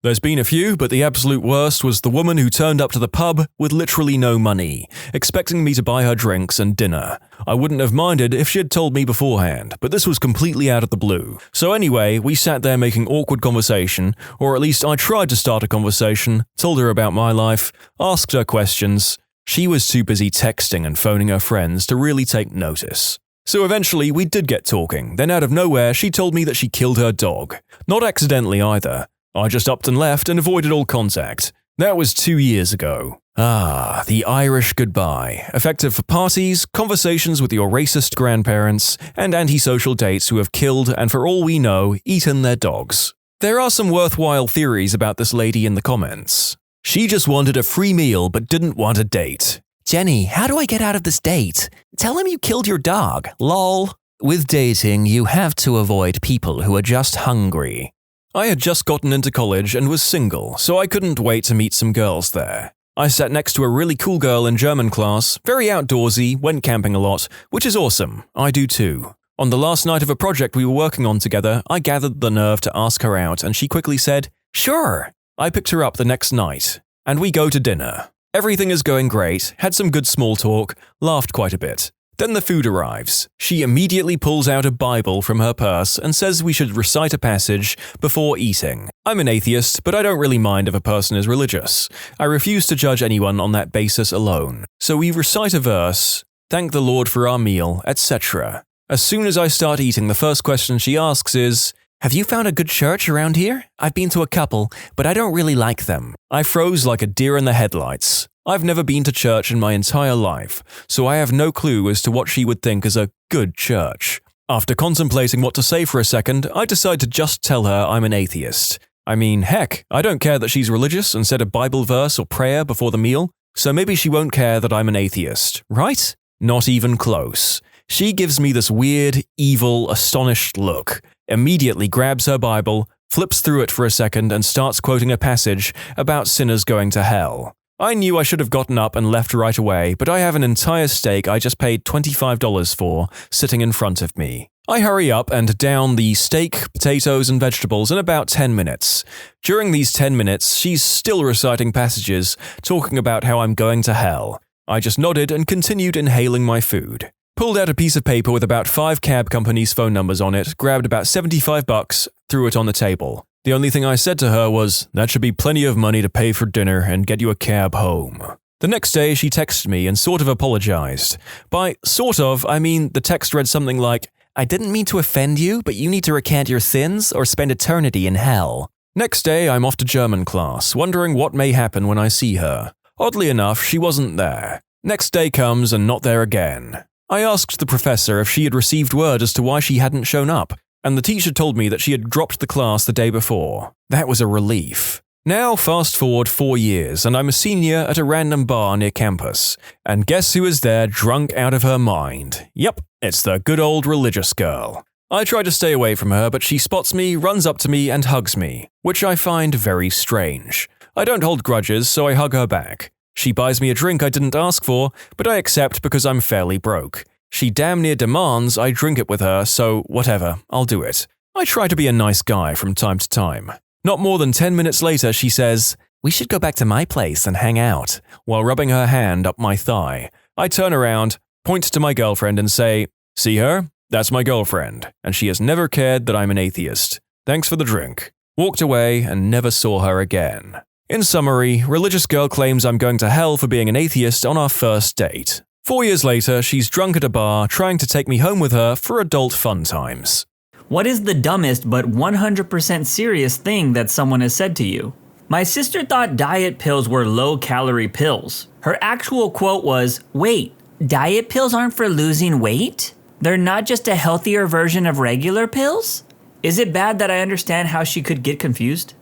There's been a few, but the absolute worst was the woman who turned up to the pub with literally no money, expecting me to buy her drinks and dinner. I wouldn't have minded if she had told me beforehand, but this was completely out of the blue. So anyway, we sat there making awkward conversation, or at least I tried to start a conversation, told her about my life, asked her questions. She was too busy texting and phoning her friends to really take notice. So eventually we did get talking, then out of nowhere she told me that she killed her dog. Not accidentally either. I just upped and left and avoided all contact. That was 2 years ago. The Irish goodbye. Effective for parties, conversations with your racist grandparents, and antisocial dates who have killed and for all we know, eaten their dogs. There are some worthwhile theories about this lady in the comments. She just wanted a free meal but didn't want a date. Jenny, how do I get out of this date? Tell him you killed your dog. Lol. With dating, you have to avoid people who are just hungry. I had just gotten into college and was single, so I couldn't wait to meet some girls there. I sat next to a really cool girl in German class, very outdoorsy, went camping a lot, which is awesome. I do too. On the last night of a project we were working on together, I gathered the nerve to ask her out and she quickly said, "Sure." I picked her up the next night, and we go to dinner. Everything is going great, had some good small talk, laughed quite a bit. Then the food arrives. She immediately pulls out a Bible from her purse and says we should recite a passage before eating. I'm an atheist, but I don't really mind if a person is religious. I refuse to judge anyone on that basis alone. So we recite a verse, thank the Lord for our meal, etc. As soon as I start eating, the first question she asks is, "Have you found a good church around here? I've been to a couple, but I don't really like them." I froze like a deer in the headlights. I've never been to church in my entire life, so I have no clue as to what she would think is a good church. After contemplating what to say for a second, I decide to just tell her I'm an atheist. I mean, heck, I don't care that she's religious and said a Bible verse or prayer before the meal, so maybe she won't care that I'm an atheist, right? Not even close. She gives me this weird, evil, astonished look, immediately grabs her Bible, flips through it for a second and starts quoting a passage about sinners going to hell. I knew I should have gotten up and left right away, but I have an entire steak I just paid $25 for sitting in front of me. I hurry up and down the steak, potatoes, and vegetables in about 10 minutes. During these 10 minutes, she's still reciting passages, talking about how I'm going to hell. I just nodded and continued inhaling my food. Pulled out a piece of paper with about 5 cab companies' phone numbers on it, grabbed about $75, threw it on the table. The only thing I said to her was, "That should be plenty of money to pay for dinner and get you a cab home." The next day, she texted me and sort of apologized. By sort of, I mean the text read something like, "I didn't mean to offend you, but you need to recant your sins or spend eternity in hell." Next day, I'm off to German class, wondering what may happen when I see her. Oddly enough, she wasn't there. Next day comes and not there again. I asked the professor if she had received word as to why she hadn't shown up, and the teacher told me that she had dropped the class the day before. That was a relief. Now fast forward 4 years, and I'm a senior at a random bar near campus. And guess who is there drunk out of her mind? Yep, it's the good old religious girl. I try to stay away from her, but she spots me, runs up to me, and hugs me, which I find very strange. I don't hold grudges, so I hug her back. She buys me a drink I didn't ask for, but I accept because I'm fairly broke. She damn near demands I drink it with her, so whatever, I'll do it. I try to be a nice guy from time to time. Not more than 10 minutes later, she says, "We should go back to my place and hang out," while rubbing her hand up my thigh. I turn around, point to my girlfriend and say, "See her? That's my girlfriend, and she has never cared that I'm an atheist. Thanks for the drink." Walked away and never saw her again. In summary, religious girl claims I'm going to hell for being an atheist on our first date. 4 years later, she's drunk at a bar, trying to take me home with her for adult fun times. What is the dumbest but 100% serious thing that someone has said to you? My sister thought diet pills were low-calorie pills. Her actual quote was, "Wait, diet pills aren't for losing weight? They're not just a healthier version of regular pills?" Is it bad that I understand how she could get confused?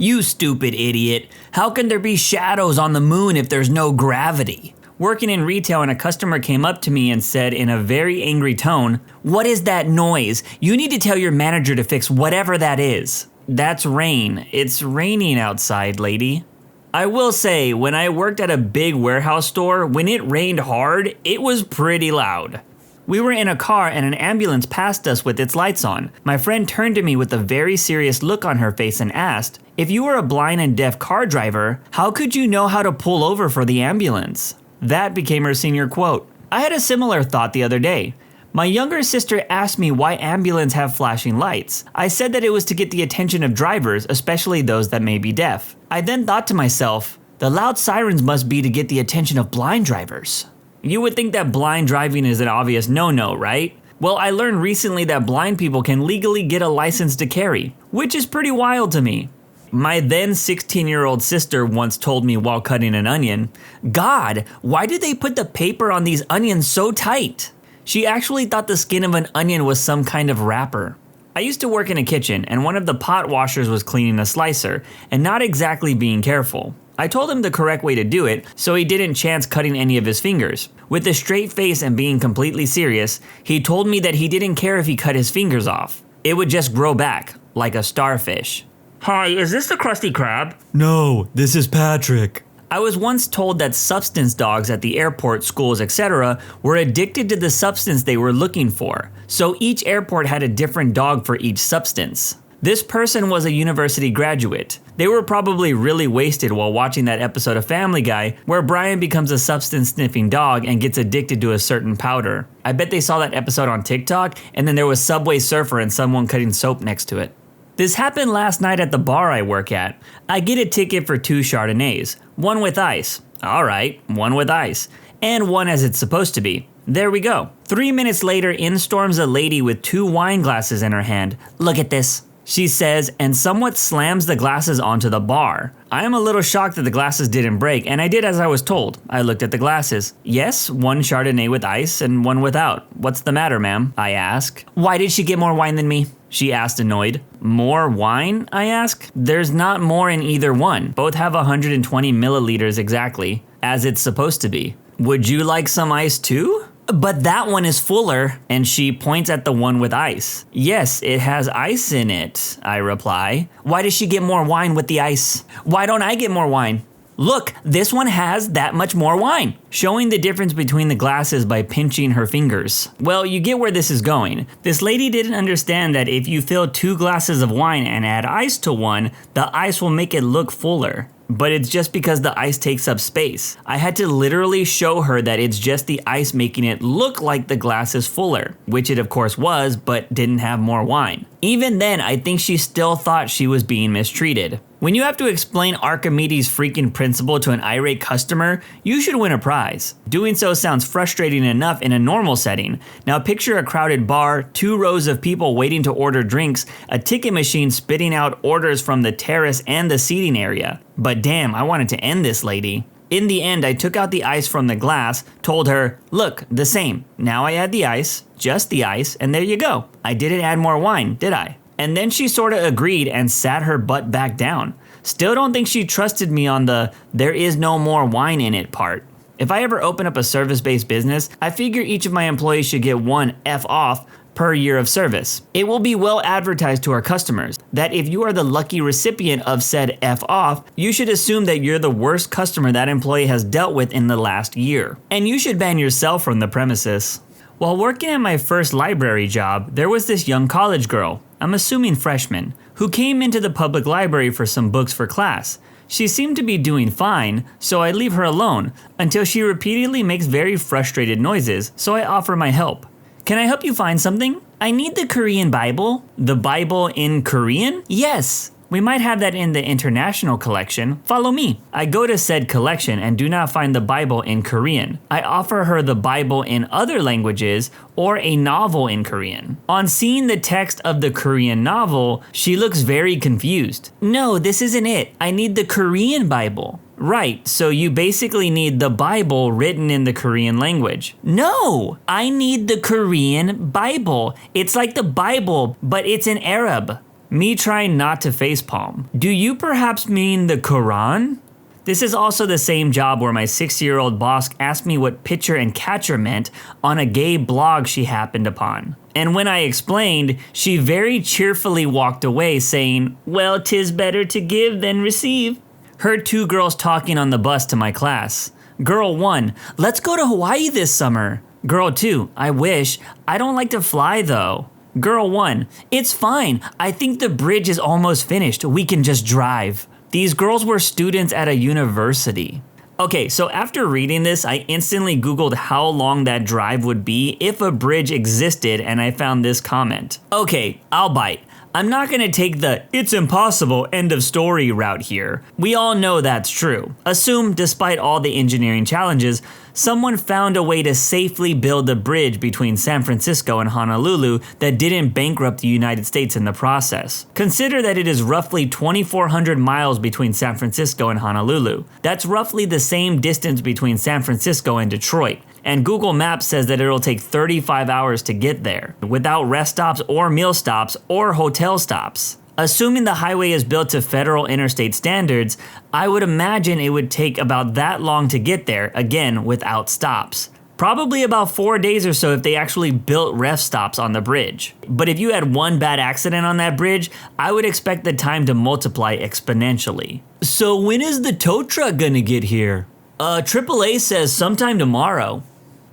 You stupid idiot. How can there be shadows on the moon if there's no gravity? Working in retail and a customer came up to me and said in a very angry tone, "What is that noise? You need to tell your manager to fix whatever that is." That's rain. It's raining outside, lady. I will say, when I worked at a big warehouse store, when it rained hard, it was pretty loud. We were in a car and an ambulance passed us with its lights on. My friend turned to me with a very serious look on her face and asked, "If you were a blind and deaf car driver, how could you know how to pull over for the ambulance?" That became her senior quote. I had a similar thought the other day. My younger sister asked me why ambulances have flashing lights. I said that it was to get the attention of drivers, especially those that may be deaf. I then thought to myself, the loud sirens must be to get the attention of blind drivers. You would think that blind driving is an obvious no-no, right? Well, I learned recently that blind people can legally get a license to carry, which is pretty wild to me. My then 16-year-old sister once told me while cutting an onion, "God, why did they put the paper on these onions so tight?" She actually thought the skin of an onion was some kind of wrapper. I used to work in a kitchen and one of the pot washers was cleaning a slicer and not exactly being careful. I told him the correct way to do it so he didn't chance cutting any of his fingers. With a straight face and being completely serious, he told me that he didn't care if he cut his fingers off. It would just grow back, like a starfish. "Hi, is this the Krusty Krab?" "No, this is Patrick." I was once told that substance dogs at the airport, schools, etc. were addicted to the substance they were looking for, so each airport had a different dog for each substance. This person was a university graduate. They were probably really wasted while watching that episode of Family Guy where Brian becomes a substance-sniffing dog and gets addicted to a certain powder. I bet they saw that episode on TikTok and then there was Subway Surfer and someone cutting soap next to it. This happened last night at the bar I work at. I get a ticket for 2 Chardonnays, one with ice. All right, one with ice. And one as it's supposed to be. There we go. 3 minutes later, in storms a lady with 2 wine glasses in her hand. "Look at this," she says, and somewhat slams the glasses onto the bar. I am a little shocked that the glasses didn't break, and I did as I was told. I looked at the glasses. Yes, one Chardonnay with ice and one without. "What's the matter, ma'am?" I ask. "Why did she get more wine than me?" she asked, annoyed. "More wine?" I ask. "There's not more in either one. Both have 120 milliliters exactly, as it's supposed to be. Would you like some ice too?" "But that one is fuller," and she points at the one with ice. "Yes, it has ice in it," I reply. "Why does she get more wine with the ice? Why don't I get more wine?" "Look, this one has that much more wine," showing the difference between the glasses by pinching her fingers. Well, you get where this is going. This lady didn't understand that if you fill 2 glasses of wine and add ice to one, the ice will make it look fuller. But it's just because the ice takes up space. I had to literally show her that it's just the ice making it look like the glass is fuller, which it of course was, but didn't have more wine. Even then, I think she still thought she was being mistreated. When you have to explain Archimedes' freaking principle to an irate customer, you should win a prize. Doing so sounds frustrating enough in a normal setting. Now picture a crowded bar, 2 rows of people waiting to order drinks, a ticket machine spitting out orders from the terrace and the seating area. But damn, I wanted to end this lady. In the end, I took out the ice from the glass, told her, "Look, the same. Now I add the ice, just the ice, and there you go. I didn't add more wine, did I?" And then she sorta agreed and sat her butt back down. Still don't think she trusted me on the "there is no more wine in it" part. If I ever open up a service-based business, I figure each of my employees should get 1 F off per year of service. It will be well advertised to our customers that if you are the lucky recipient of said F off, you should assume that you're the worst customer that employee has dealt with in the last year. And you should ban yourself from the premises. While working at my first library job, there was this young college girl, I'm assuming freshman, who came into the public library for some books for class. She seemed to be doing fine, so I leave her alone until she repeatedly makes very frustrated noises, so I offer my help. "Can I help you find something?" "I need the Korean Bible." "The Bible in Korean?" "Yes." "We might have that in the international collection. Follow me." I go to said collection and do not find the Bible in Korean. I offer her the Bible in other languages or a novel in Korean. On seeing the text of the Korean novel, she looks very confused. "No, this isn't it. I need the Korean Bible." "Right, so you basically need the Bible written in the Korean language." "No, I need the Korean Bible. It's like the Bible, but it's in Arab." Me trying not to facepalm. Do you perhaps mean the Quran? This is also the same job where my 60-year-old boss asked me what pitcher and catcher meant on a gay blog she happened upon. And when I explained, she very cheerfully walked away saying, "Well, 'tis better to give than receive." Heard 2 girls talking on the bus to my class. Girl 1, "Let's go to Hawaii this summer." Girl 2, "I wish. I don't like to fly though." Girl 1, "It's fine. I think the bridge is almost finished. We can just drive." These girls were students at a university. Okay, so after reading this, I instantly Googled how long that drive would be if a bridge existed, and I found this comment. Okay, I'll bite. I'm not gonna take the "it's impossible" end of story route here. We all know that's true. Assume, despite all the engineering challenges, someone found a way to safely build a bridge between San Francisco and Honolulu that didn't bankrupt the United States in the process. Consider that it is roughly 2,400 miles between San Francisco and Honolulu. That's roughly the same distance between San Francisco and Detroit. And Google Maps says that it'll take 35 hours to get there, without rest stops or meal stops or hotel stops. Assuming the highway is built to federal interstate standards, I would imagine it would take about that long to get there, again without stops. Probably about 4 days or so if they actually built rest stops on the bridge. But if you had one bad accident on that bridge, I would expect the time to multiply exponentially. So when is the tow truck gonna get here? AAA says sometime tomorrow.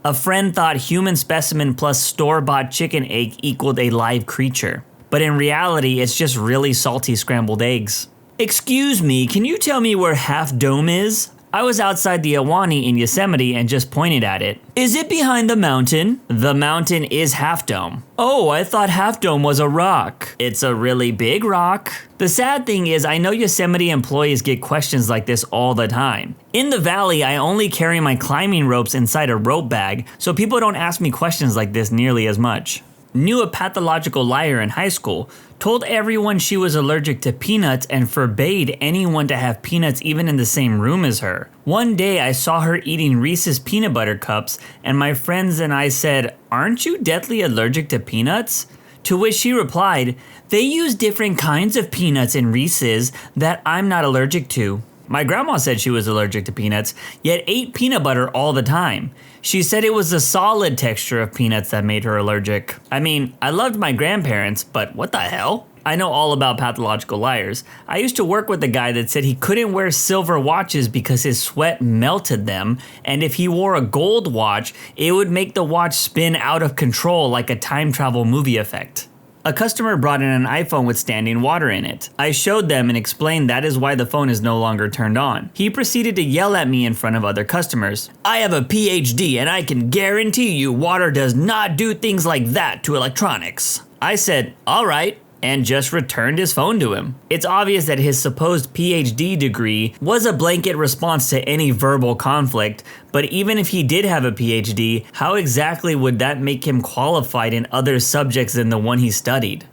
A friend thought human specimen plus store-bought chicken egg equaled a live creature. But in reality, it's just really salty scrambled eggs. Excuse me, can you tell me where Half Dome is? I was outside the Ahwahnee in Yosemite and just pointed at it. Is it behind the mountain? The mountain is Half Dome. Oh, I thought Half Dome was a rock. It's a really big rock. The sad thing is I know Yosemite employees get questions like this all the time. In the valley, I only carry my climbing ropes inside a rope bag, so people don't ask me questions like this nearly as much. Knew a pathological liar in high school, told everyone she was allergic to peanuts and forbade anyone to have peanuts even in the same room as her. One day I saw her eating Reese's peanut butter cups and my friends and I said, "Aren't you deathly allergic to peanuts?" To which she replied, "They use different kinds of peanuts in Reese's that I'm not allergic to." My grandma said she was allergic to peanuts, yet ate peanut butter all the time. She said it was the solid texture of peanuts that made her allergic. I mean, I loved my grandparents, but what the hell? I know all about pathological liars. I used to work with a guy that said he couldn't wear silver watches because his sweat melted them, and if he wore a gold watch, it would make the watch spin out of control like a time travel movie effect. A customer brought in an iPhone with standing water in it. I showed them and explained that is why the phone is no longer turned on. He proceeded to yell at me in front of other customers. "I have a PhD and I can guarantee you water does not do things like that to electronics." I said, "All right," and just returned his phone to him. It's obvious that his supposed PhD degree was a blanket response to any verbal conflict, but even if he did have a PhD, how exactly would that make him qualified in other subjects than the one he studied?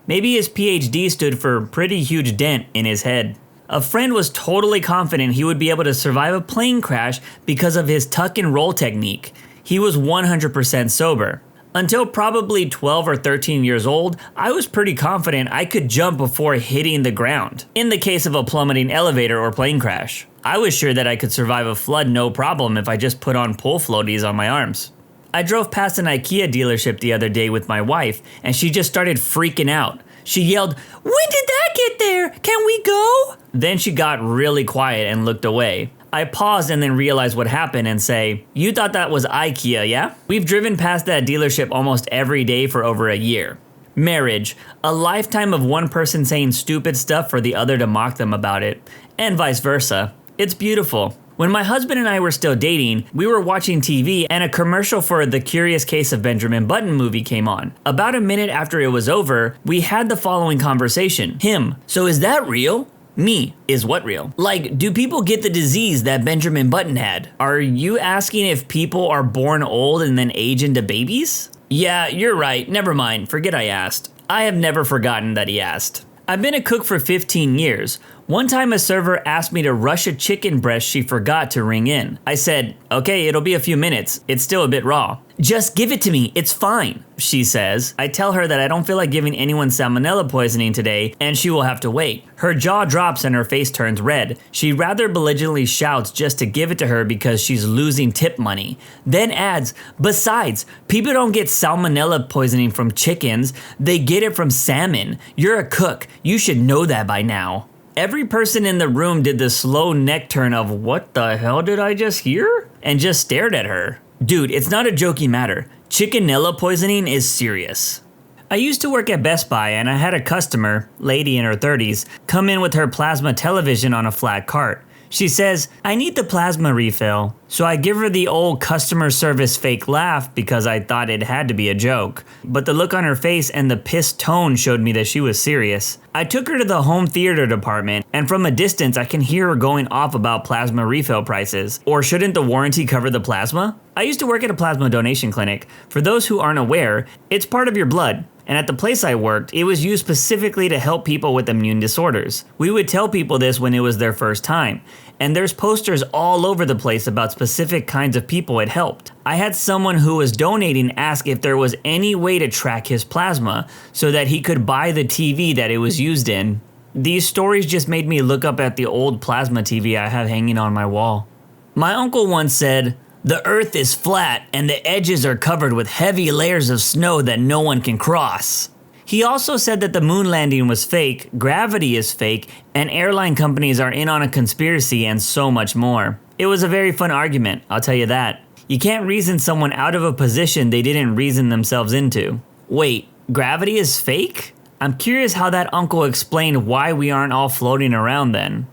Maybe his PhD stood for pretty huge dent in his head. A friend was totally confident he would be able to survive a plane crash because of his tuck and roll technique. He was 100% sober. Until probably 12 or 13 years old, I was pretty confident I could jump before hitting the ground, in the case of a plummeting elevator or plane crash. I was sure that I could survive a flood no problem if I just put on pull floaties on my arms. I drove past an IKEA dealership the other day with my wife, and she just started freaking out. She yelled, "When did that get there? Can we go?" Then she got really quiet and looked away. I paused and then realized what happened and say, "You thought that was IKEA, yeah?" We've driven past that dealership almost every day for over a year. Marriage, a lifetime of one person saying stupid stuff for the other to mock them about it, and vice versa. It's beautiful. When my husband and I were still dating, we were watching TV and a commercial for The Curious Case of Benjamin Button movie came on. About a minute after it was over, we had the following conversation. Him, "So is that real?" Me, "Is what real?" Like, do people get the disease that Benjamin Button had? Are you asking if people are born old and then age into babies? Yeah, you're right. Never mind. Forget I asked. I have never forgotten that he asked. I've been a cook for 15 years. One time a server asked me to rush a chicken breast she forgot to ring in. I said, okay, it'll be a few minutes. It's still a bit raw. Just give it to me, it's fine, she says. I tell her that I don't feel like giving anyone salmonella poisoning today, and she will have to wait. Her jaw drops and her face turns red. She rather belligerently shouts just to give it to her because she's losing tip money. Then adds, besides, people don't get salmonella poisoning from chickens, they get it from salmon. You're a cook, you should know that by now. Every person in the room did the slow neck turn of what the hell did I just hear? And just stared at her. Dude, it's not a jokey matter. Chickenella poisoning is serious. I used to work at Best Buy and I had a customer, lady in her 30s, come in with her plasma television on a flat cart. She says, I need the plasma refill. So I give her the old customer service fake laugh because I thought it had to be a joke. But the look on her face and the pissed tone showed me that she was serious. I took her to the home theater department, and from a distance I can hear her going off about plasma refill prices. Or shouldn't the warranty cover the plasma? I used to work at a plasma donation clinic. For those who aren't aware, it's part of your blood. And at the place I worked, it was used specifically to help people with immune disorders. We would tell people this when it was their first time. And there's posters all over the place about specific kinds of people it helped. I had someone who was donating ask if there was any way to track his plasma so that he could buy the TV that it was used in. These stories just made me look up at the old plasma TV I have hanging on my wall. My uncle once said, the earth is flat and the edges are covered with heavy layers of snow that no one can cross. He also said that the moon landing was fake, gravity is fake, and airline companies are in on a conspiracy and so much more. It was a very fun argument, I'll tell you that. You can't reason someone out of a position they didn't reason themselves into. Wait, gravity is fake? I'm curious how that uncle explained why we aren't all floating around then.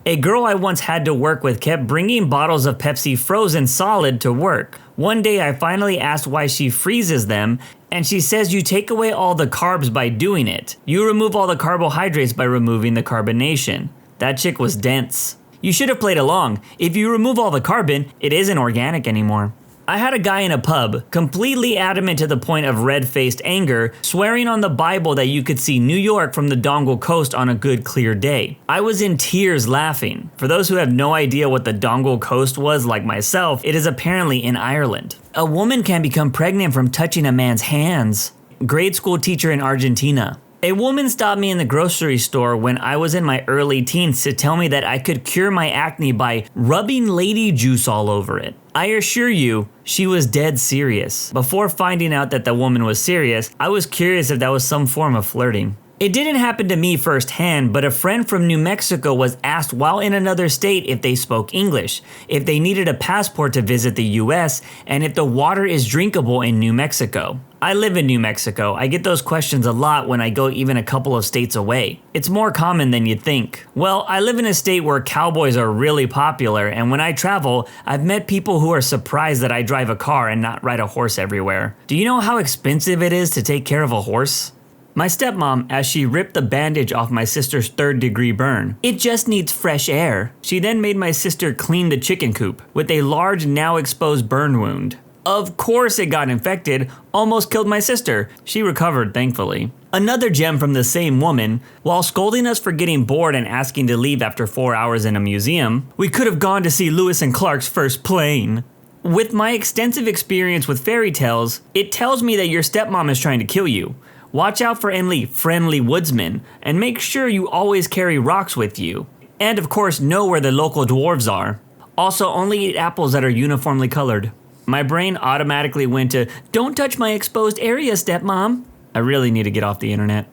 A girl I once had to work with kept bringing bottles of Pepsi frozen solid to work. One day I finally asked why she freezes them, and she says you take away all the carbs by doing it. You remove all the carbohydrates by removing the carbonation. That chick was dense. You should have played along. If you remove all the carbon, it isn't organic anymore. I had a guy in a pub, completely adamant to the point of red-faced anger, swearing on the Bible that you could see New York from the Dongle Coast on a good clear day. I was in tears laughing. For those who have no idea what the Dongle Coast was, like myself, it is apparently in Ireland. A woman can become pregnant from touching a man's hands. Grade school teacher in Argentina. A woman stopped me in the grocery store when I was in my early teens to tell me that I could cure my acne by rubbing lady juice all over it. I assure you, she was dead serious. Before finding out that the woman was serious, I was curious if that was some form of flirting. It didn't happen to me firsthand, but a friend from New Mexico was asked while in another state if they spoke English, if they needed a passport to visit the US, and if the water is drinkable in New Mexico. I live in New Mexico. I get those questions a lot when I go even a couple of states away. It's more common than you'd think. Well, I live in a state where cowboys are really popular, and when I travel, I've met people who are surprised that I drive a car and not ride a horse everywhere. Do you know how expensive it is to take care of a horse? My stepmom, as she ripped the bandage off my sister's 3rd-degree burn. It just needs fresh air. She then made my sister clean the chicken coop with a large, now exposed burn wound. Of course it got infected, almost killed my sister. She recovered, thankfully. Another gem from the same woman, while scolding us for getting bored and asking to leave after 4 hours in a museum, we could have gone to see Lewis and Clark's first plane. With my extensive experience with fairy tales, it tells me that your stepmom is trying to kill you. Watch out for any friendly woodsmen, and make sure you always carry rocks with you. And of course, know where the local dwarves are. Also, only eat apples that are uniformly colored. My brain automatically went to, don't touch my exposed area, stepmom. I really need to get off the internet.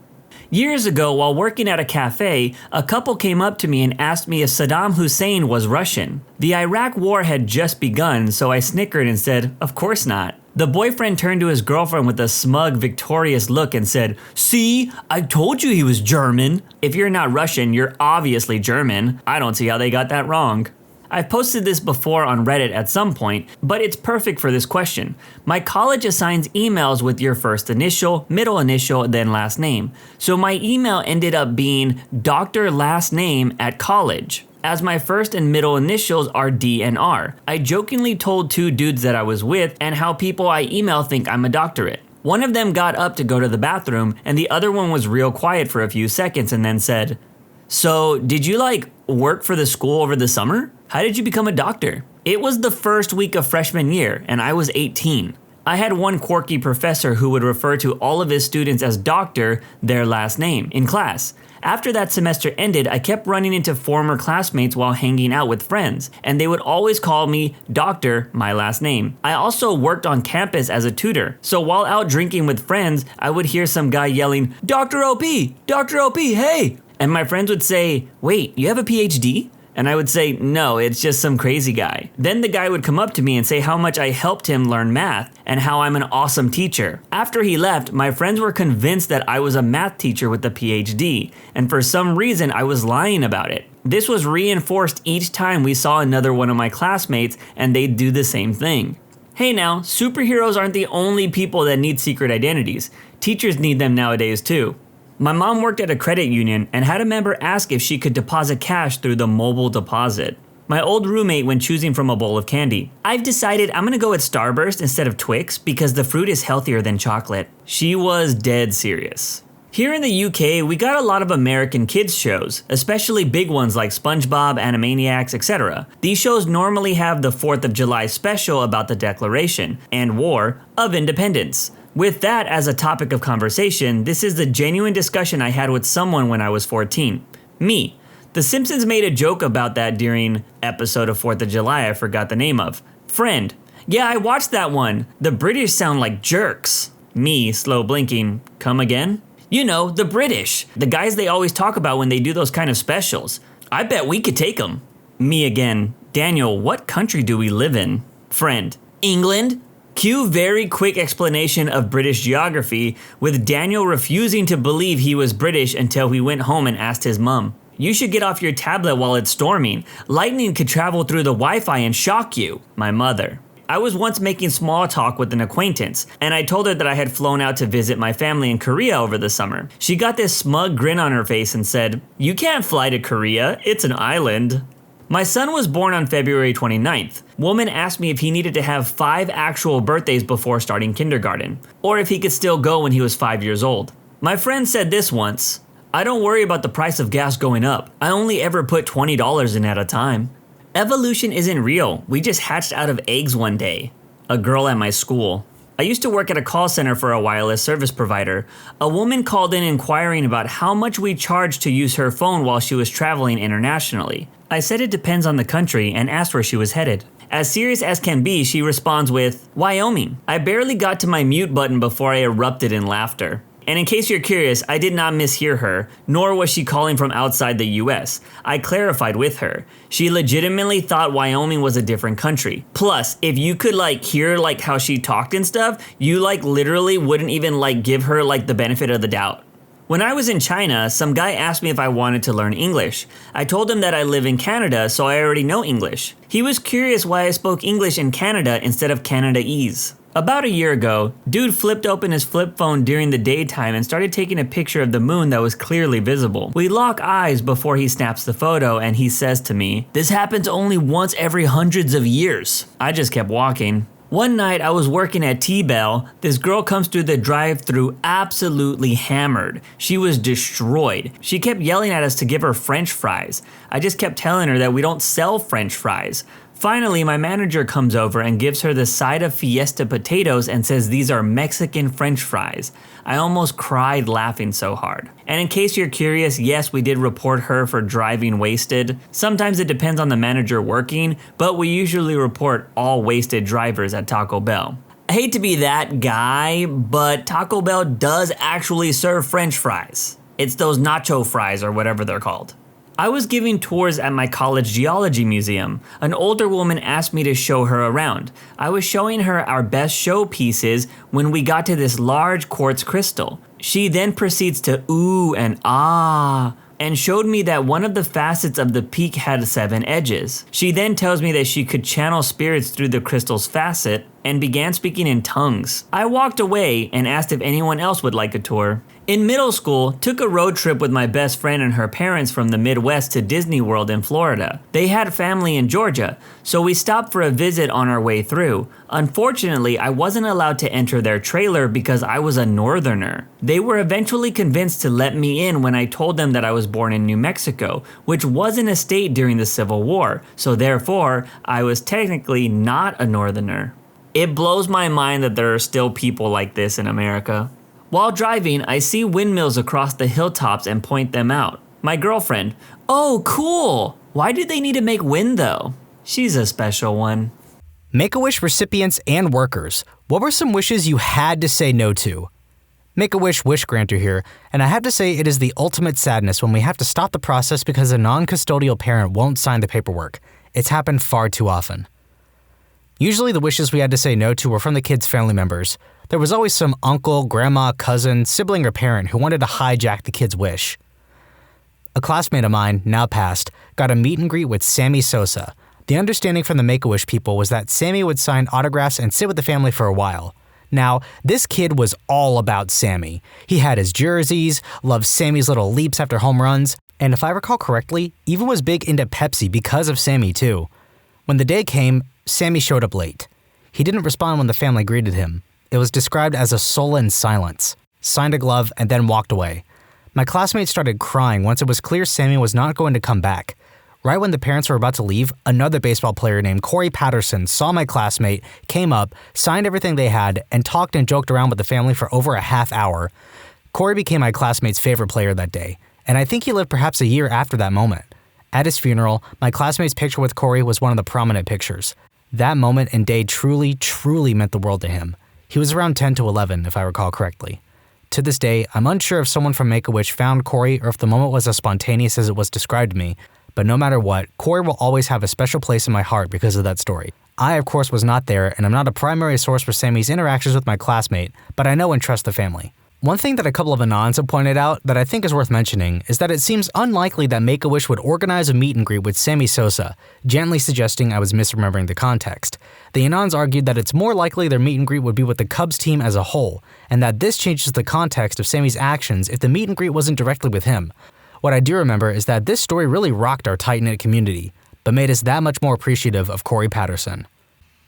Years ago, while working at a cafe, a couple came up to me and asked me if Saddam Hussein was Russian. The Iraq War had just begun, so I snickered and said, of course not. The boyfriend turned to his girlfriend with a smug, victorious look and said, see, I told you he was German. If you're not Russian, you're obviously German. I don't see how they got that wrong. I've posted this before on Reddit at some point, but it's perfect for this question. My college assigns emails with your first initial, middle initial, then last name. So my email ended up being Dr. Last Name at college, as my first and middle initials are D and R. I jokingly told 2 dudes that I was with and how people I email think I'm a doctorate. One of them got up to go to the bathroom, and the other one was real quiet for a few seconds and then said, So, did you work for the school over the summer? How did you become a doctor? It was the first week of freshman year, and I was 18. I had one quirky professor who would refer to all of his students as Doctor, their last name, in class. After that semester ended, I kept running into former classmates while hanging out with friends, and they would always call me Doctor, my last name. I also worked on campus as a tutor, so while out drinking with friends, I would hear some guy yelling, Dr. OP! Dr. OP, hey! And my friends would say, wait, you have a PhD? And I would say, no, it's just some crazy guy. Then the guy would come up to me and say how much I helped him learn math and how I'm an awesome teacher. After he left, my friends were convinced that I was a math teacher with a PhD, and for some reason I was lying about it. This was reinforced each time we saw another one of my classmates and they'd do the same thing. Hey now, superheroes aren't the only people that need secret identities. Teachers need them nowadays too. My mom worked at a credit union and had a member ask if she could deposit cash through the mobile deposit. My old roommate when choosing from a bowl of candy. I've decided I'm gonna go with Starburst instead of Twix because the fruit is healthier than chocolate. She was dead serious. Here in the UK, we got a lot of American kids shows, especially big ones like SpongeBob, Animaniacs, etc. These shows normally have the 4th of July special about the Declaration and War of Independence. With that as a topic of conversation, this is the genuine discussion I had with someone when I was 14. Me. The Simpsons made a joke about that during episode of 4th of July I forgot the name of. Friend. Yeah, I watched that one. The British sound like jerks. Me, slow blinking. Come again? You know, the British. The guys they always talk about when they do those kind of specials. I bet we could take them. Me again. Daniel, what country do we live in? Friend. England? Cue very quick explanation of British geography, with Daniel refusing to believe he was British until he went home and asked his mum. You should get off your tablet while it's storming. Lightning could travel through the Wi-Fi and shock you. My mother. I was once making small talk with an acquaintance, and I told her that I had flown out to visit my family in Korea over the summer. She got this smug grin on her face and said, "You can't fly to Korea, it's an island." My son was born on February 29th. Woman asked me if he needed to have 5 actual birthdays before starting kindergarten, or if he could still go when he was 5 years old. My friend said this once, "I don't worry about the price of gas going up. I only ever put $20 in at a time." Evolution isn't real. We just hatched out of eggs one day. A girl at my school. I used to work at a call center for a wireless service provider. A woman called in inquiring about how much we charged to use her phone while she was traveling internationally. I said it depends on the country and asked where she was headed. As serious as can be, she responds with, "Wyoming." I barely got to my mute button before I erupted in laughter. And in case you're curious, I did not mishear her, nor was she calling from outside the US. I clarified with her. She legitimately thought Wyoming was a different country. Plus, if you could hear how she talked and stuff, you literally wouldn't even give her the benefit of the doubt. When I was in China, some guy asked me if I wanted to learn English. I told him that I live in Canada, so I already know English. He was curious why I spoke English in Canada instead of Canadese. About a year ago, dude flipped open his flip phone during the daytime and started taking a picture of the moon that was clearly visible. We lock eyes before he snaps the photo and he says to me, "This happens only once every hundreds of years." I just kept walking. One night I was working at T-Bell. This girl comes through the drive-thru absolutely hammered. She was destroyed. She kept yelling at us to give her French fries. I just kept telling her that we don't sell French fries. Finally, my manager comes over and gives her the side of Fiesta potatoes and says these are Mexican French fries. I almost cried laughing so hard. And in case you're curious, yes, we did report her for driving wasted. Sometimes it depends on the manager working, but we usually report all wasted drivers at Taco Bell. I hate to be that guy, but Taco Bell does actually serve French fries. It's those nacho fries or whatever they're called. I was giving tours at my college geology museum. An older woman asked me to show her around. I was showing her our best showpieces when we got to this large quartz crystal. She then proceeds to ooh and ah, and showed me that one of the facets of the peak had 7 edges. She then tells me that she could channel spirits through the crystal's facet. and began speaking in tongues. I walked away and asked if anyone else would like a tour. In middle school, took a road trip with my best friend and her parents from the Midwest to Disney World in Florida. They had family in Georgia, so we stopped for a visit on our way through. Unfortunately, I wasn't allowed to enter their trailer because I was a northerner. They were eventually convinced to let me in when I told them that I was born in New Mexico, which wasn't a state during the Civil War, so therefore, I was technically not a northerner. It blows my mind that there are still people like this in America. While driving, I see windmills across the hilltops and point them out. My girlfriend, "Oh, cool! Why did they need to make wind though?" She's a special one. Make-A-Wish recipients and workers, what were some wishes you had to say no to? Make-A-Wish wish granter here, and I have to say it is the ultimate sadness when we have to stop the process because a non-custodial parent won't sign the paperwork. It's happened far too often. Usually the wishes we had to say no to were from the kids' family members. There was always some uncle, grandma, cousin, sibling, or parent who wanted to hijack the kid's wish. A classmate of mine, now passed, got a meet and greet with Sammy Sosa. The understanding from the Make-A-Wish people was that Sammy would sign autographs and sit with the family for a while. Now, this kid was all about Sammy. He had his jerseys, loved Sammy's little leaps after home runs, and if I recall correctly, even was big into Pepsi because of Sammy too. When the day came, Sammy showed up late. He didn't respond when the family greeted him. It was described as a sullen silence, signed a glove, and then walked away. My classmates started crying once it was clear Sammy was not going to come back. Right when the parents were about to leave, another baseball player named Corey Patterson saw my classmate, came up, signed everything they had, and talked and joked around with the family for over a half hour. Corey became my classmate's favorite player that day, and I think he lived perhaps a year after that moment. At his funeral, my classmate's picture with Corey was one of the prominent pictures. That moment and day truly, truly meant the world to him. He was around 10 to 11, if I recall correctly. To this day, I'm unsure if someone from Make-A-Wish found Corey or if the moment was as spontaneous as it was described to me, but no matter what, Corey will always have a special place in my heart because of that story. I, of course, was not there, and I'm not a primary source for Sammy's interactions with my classmate, but I know and trust the family. One thing that a couple of Anons have pointed out that I think is worth mentioning is that it seems unlikely that Make-A-Wish would organize a meet and greet with Sammy Sosa, gently suggesting I was misremembering the context. The Anons argued that it's more likely their meet and greet would be with the Cubs team as a whole, and that this changes the context of Sammy's actions if the meet and greet wasn't directly with him. What I do remember is that this story really rocked our tight-knit community, but made us that much more appreciative of Corey Patterson.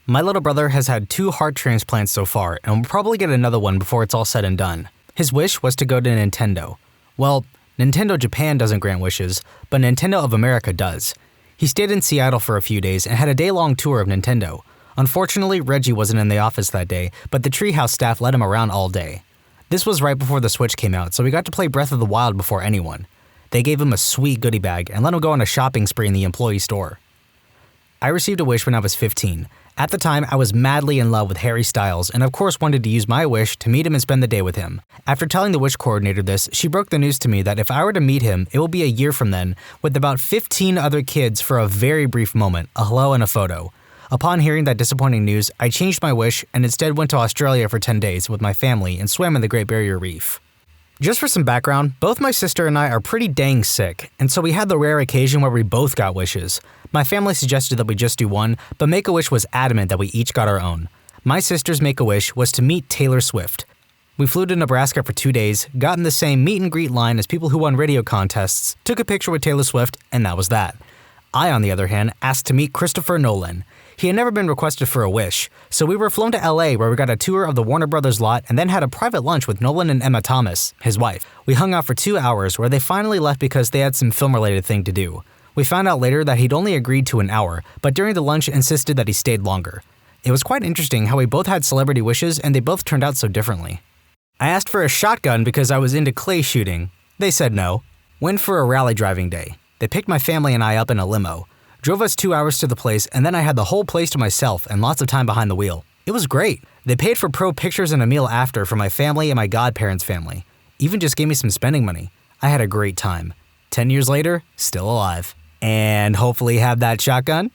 My little brother has had 2 heart transplants so far, and will probably get another one before it's all said and done. His wish was to go to Nintendo. Well, Nintendo Japan doesn't grant wishes, but Nintendo of America does. He stayed in Seattle for a few days and had a day-long tour of Nintendo. Unfortunately, Reggie wasn't in the office that day, but the Treehouse staff led him around all day. This was right before the Switch came out, so we got to play Breath of the Wild before anyone. They gave him a sweet goodie bag and let him go on a shopping spree in the employee store. I received a wish when I was 15. At the time, I was madly in love with Harry Styles and of course wanted to use my wish to meet him and spend the day with him. After telling the wish coordinator this, she broke the news to me that if I were to meet him, it will be a year from then, with about 15 other kids for a very brief moment, a hello and a photo. Upon hearing that disappointing news, I changed my wish and instead went to Australia for 10 days with my family and swam in the Great Barrier Reef. Just for some background, both my sister and I are pretty dang sick, and so we had the rare occasion where we both got wishes. My family suggested that we just do one, but Make-A-Wish was adamant that we each got our own. My sister's Make-A-Wish was to meet Taylor Swift. We flew to Nebraska for 2 days, got in the same meet and greet line as people who won radio contests, took a picture with Taylor Swift, and that was that. I, on the other hand, asked to meet Christopher Nolan. He had never been requested for a wish, so we were flown to LA where we got a tour of the Warner Brothers lot and then had a private lunch with Nolan and Emma Thomas, his wife. We hung out for 2 hours where they finally left because they had some film-related thing to do. We found out later that he'd only agreed to an hour, but during the lunch insisted that he stayed longer. It was quite interesting how we both had celebrity wishes and they both turned out so differently. I asked for a shotgun because I was into clay shooting. They said no. Went for a rally driving day. They picked my family and I up in a limo. Drove us 2 hours to the place, and then I had the whole place to myself and lots of time behind the wheel. It was great. They paid for pro pictures and a meal after for my family and my godparents' family. Even just gave me some spending money. I had a great time. 10 years later, still alive. And hopefully have that shotgun?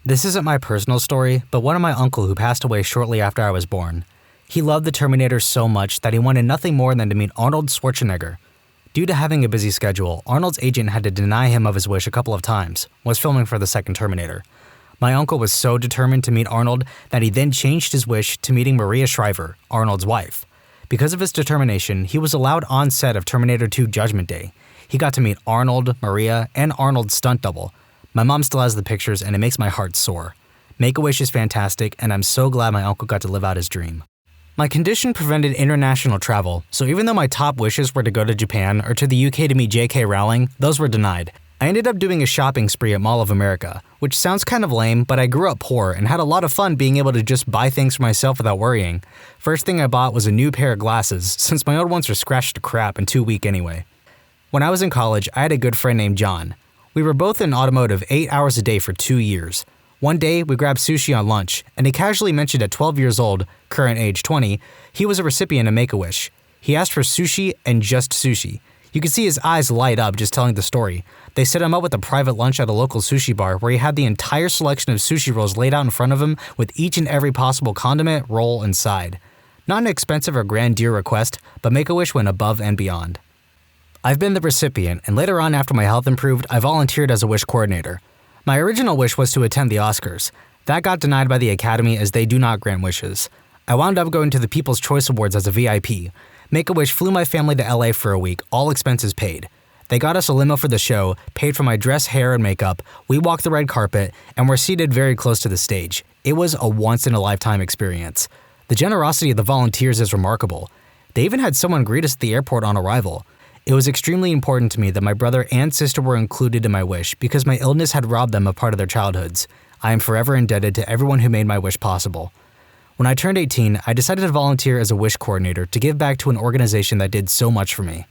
This isn't my personal story, but one of my uncle who passed away shortly after I was born. He loved the Terminator so much that he wanted nothing more than to meet Arnold Schwarzenegger. Due to having a busy schedule, Arnold's agent had to deny him of his wish a couple of times, was filming for the second Terminator. My uncle was so determined to meet Arnold that he then changed his wish to meeting Maria Shriver, Arnold's wife. Because of his determination, he was allowed on set of Terminator 2 Judgment Day. He got to meet Arnold, Maria, and Arnold's stunt double. My mom still has the pictures and it makes my heart soar. Make-A-Wish is fantastic and I'm so glad my uncle got to live out his dream. My condition prevented international travel, so even though my top wishes were to go to Japan or to the UK to meet J.K. Rowling, those were denied. I ended up doing a shopping spree at Mall of America, which sounds kind of lame, but I grew up poor and had a lot of fun being able to just buy things for myself without worrying. First thing I bought was a new pair of glasses, since my old ones were scratched to crap and too weak anyway. When I was in college, I had a good friend named John. We were both in automotive 8 hours a day for 2 years. One day, we grabbed sushi on lunch, and he casually mentioned at 12 years old, current age 20, he was a recipient of Make-A-Wish. He asked for sushi and just sushi. You could see his eyes light up just telling the story. They set him up with a private lunch at a local sushi bar where he had the entire selection of sushi rolls laid out in front of him with each and every possible condiment, roll, and side. Not an expensive or grandeur request, but Make-A-Wish went above and beyond. I've been the recipient, and later on after my health improved, I volunteered as a wish coordinator. My original wish was to attend the Oscars. That got denied by the Academy as they do not grant wishes. I wound up going to the People's Choice Awards as a VIP. Make-A-Wish flew my family to LA for a week, all expenses paid. They got us a limo for the show, paid for my dress, hair, and makeup, we walked the red carpet, and were seated very close to the stage. It was a once-in-a-lifetime experience. The generosity of the volunteers is remarkable. They even had someone greet us at the airport on arrival. It was extremely important to me that my brother and sister were included in my wish because my illness had robbed them of part of their childhoods. I am forever indebted to everyone who made my wish possible. When I turned 18, I decided to volunteer as a wish coordinator to give back to an organization that did so much for me.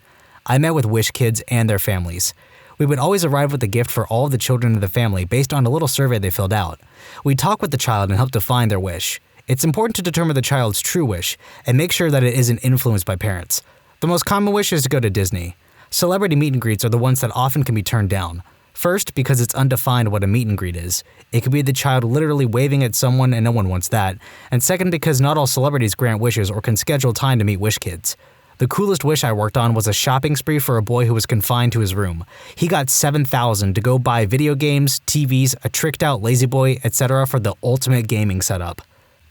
I met with wish kids and their families. We would always arrive with a gift for all of the children of the family based on a little survey they filled out. We'd talk with the child and help define their wish. It's important to determine the child's true wish and make sure that it isn't influenced by parents. The most common wish is to go to Disney. Celebrity meet and greets are the ones that often can be turned down. First, because it's undefined what a meet and greet is. It could be the child literally waving at someone and no one wants that. And second, because not all celebrities grant wishes or can schedule time to meet wish kids. The coolest wish I worked on was a shopping spree for a boy who was confined to his room. He got $7,000 to go buy video games, TVs, a tricked out lazy boy, etc. for the ultimate gaming setup.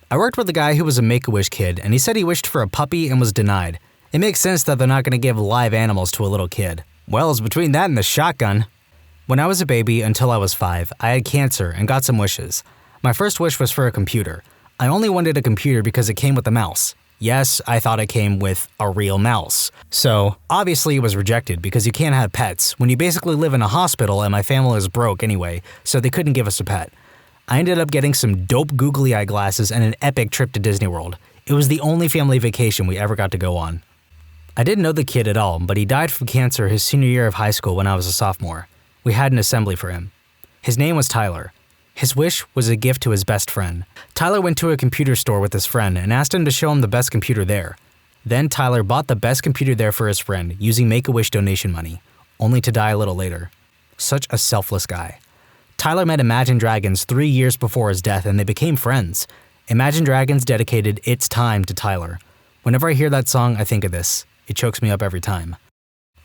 I worked with a guy who was a Make-A-Wish kid and he said he wished for a puppy and was denied. It makes sense that they're not going to give live animals to a little kid. Well, it's between that and the shotgun. When I was a baby until I was 5, I had cancer and got some wishes. My first wish was for a computer. I only wanted a computer because it came with a mouse. Yes, I thought it came with a real mouse. So, obviously it was rejected because you can't have pets when you basically live in a hospital and my family is broke anyway, so they couldn't give us a pet. I ended up getting some dope googly eye glasses and an epic trip to Disney World. It was the only family vacation we ever got to go on. I didn't know the kid at all, but he died from cancer his senior year of high school when I was a sophomore. We had an assembly for him. His name was Tyler. His wish was a gift to his best friend. Tyler went to a computer store with his friend and asked him to show him the best computer there. Then Tyler bought the best computer there for his friend using Make-A-Wish donation money, only to die a little later. Such a selfless guy. Tyler met Imagine Dragons 3 years before his death and they became friends. Imagine Dragons dedicated It's Time to Tyler. Whenever I hear that song, I think of this. It chokes me up every time.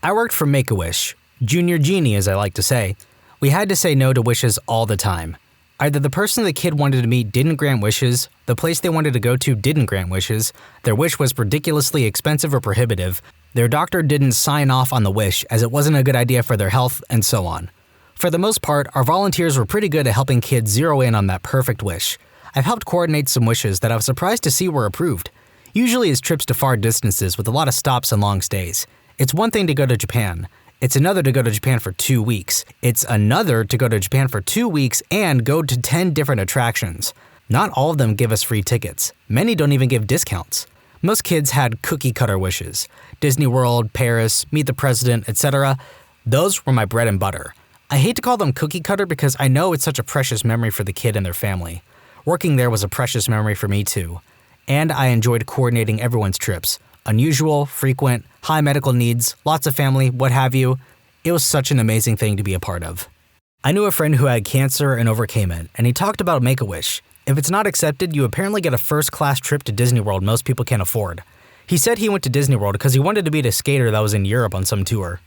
I worked for Make-A-Wish. Junior Genie, as I like to say. We had to say no to wishes all the time. Either the person the kid wanted to meet didn't grant wishes, the place they wanted to go to didn't grant wishes, their wish was ridiculously expensive or prohibitive, their doctor didn't sign off on the wish as it wasn't a good idea for their health, and so on. For the most part, our volunteers were pretty good at helping kids zero in on that perfect wish. I've helped coordinate some wishes that I was surprised to see were approved. Usually it's trips to far distances with a lot of stops and long stays. It's one thing to go to Japan. It's another to go to Japan for 2 weeks. It's another to go to Japan for 2 weeks and go to 10 different attractions. Not all of them give us free tickets. Many don't even give discounts. Most kids had cookie-cutter wishes. Disney World, Paris, Meet the President, etc. Those were my bread and butter. I hate to call them cookie-cutter because I know it's such a precious memory for the kid and their family. Working there was a precious memory for me too. And I enjoyed coordinating everyone's trips. Unusual, frequent, high medical needs, lots of family, what have you. It was such an amazing thing to be a part of. I knew a friend who had cancer and overcame it, and he talked about Make-A-Wish. If it's not accepted, you apparently get a first-class trip to Disney World most people can't afford. He said he went to Disney World because he wanted to meet a skater that was in Europe on some tour.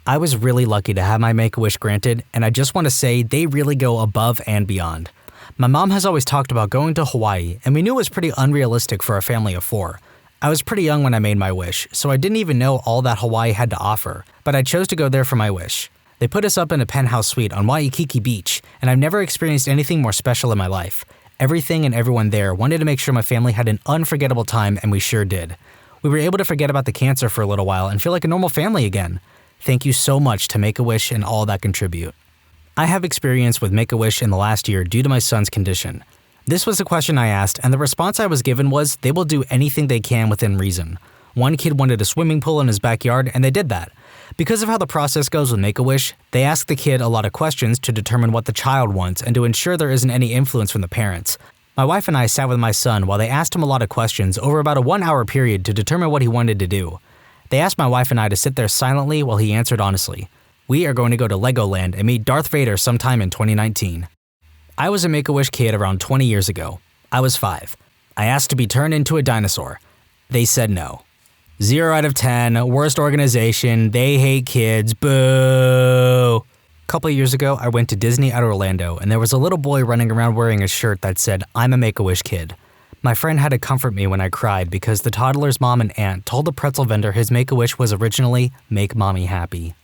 I was really lucky to have my Make-A-Wish granted, and I just want to say they really go above and beyond. My mom has always talked about going to Hawaii, and we knew it was pretty unrealistic for a family of 4. I was pretty young when I made my wish, so I didn't even know all that Hawaii had to offer, but I chose to go there for my wish. They put us up in a penthouse suite on Waikiki Beach, and I've never experienced anything more special in my life. Everything and everyone there wanted to make sure my family had an unforgettable time, and we sure did. We were able to forget about the cancer for a little while and feel like a normal family again. Thank you so much to Make-A-Wish and all that contribute. I have experience with Make-A-Wish in the last year due to my son's condition. This was a question I asked, and the response I was given was they will do anything they can within reason. One kid wanted a swimming pool in his backyard, and they did that. Because of how the process goes with Make-A-Wish, they ask the kid a lot of questions to determine what the child wants and to ensure there isn't any influence from the parents. My wife and I sat with my son while they asked him a lot of questions over about a 1-hour period to determine what he wanted to do. They asked my wife and I to sit there silently while he answered honestly. We are going to go to Legoland and meet Darth Vader sometime in 2019. I was a Make-A-Wish kid around 20 years ago. I was 5. I asked to be turned into a dinosaur. They said no. 0 out of 10, worst organization, they hate kids, boo. A couple of years ago, I went to Disney at Orlando, and there was a little boy running around wearing a shirt that said, "I'm a Make-A-Wish kid." My friend had to comfort me when I cried because the toddler's mom and aunt told the pretzel vendor his Make-A-Wish was originally, "Make mommy happy."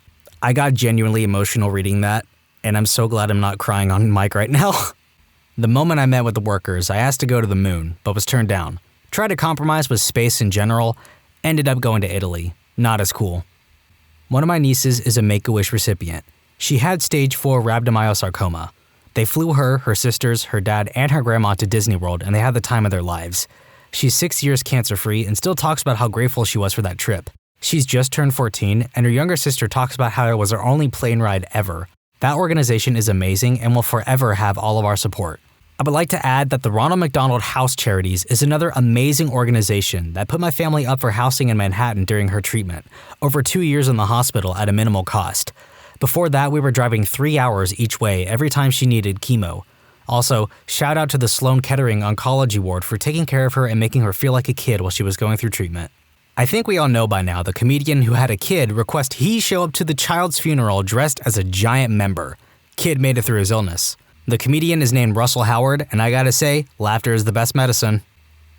I got genuinely emotional reading that, and I'm so glad I'm not crying on mic right now. The moment I met with the workers, I asked to go to the moon, but was turned down. Tried to compromise with space in general, ended up going to Italy. Not as cool. One of my nieces is a Make-A-Wish recipient. She had stage 4 rhabdomyosarcoma. They flew her, her sisters, her dad, and her grandma to Disney World, and they had the time of their lives. She's 6 years cancer-free and still talks about how grateful she was for that trip. She's just turned 14, and her younger sister talks about how it was her only plane ride ever. That organization is amazing and will forever have all of our support. I would like to add that the Ronald McDonald House Charities is another amazing organization that put my family up for housing in Manhattan during her treatment, over 2 years in the hospital at a minimal cost. Before that, we were driving 3 hours each way every time she needed chemo. Also, shout out to the Sloan Kettering Oncology Ward for taking care of her and making her feel like a kid while she was going through treatment. I think we all know by now the comedian who had a kid request he show up to the child's funeral dressed as a giant member. Kid made it through his illness. The comedian is named Russell Howard, and I gotta say, laughter is the best medicine.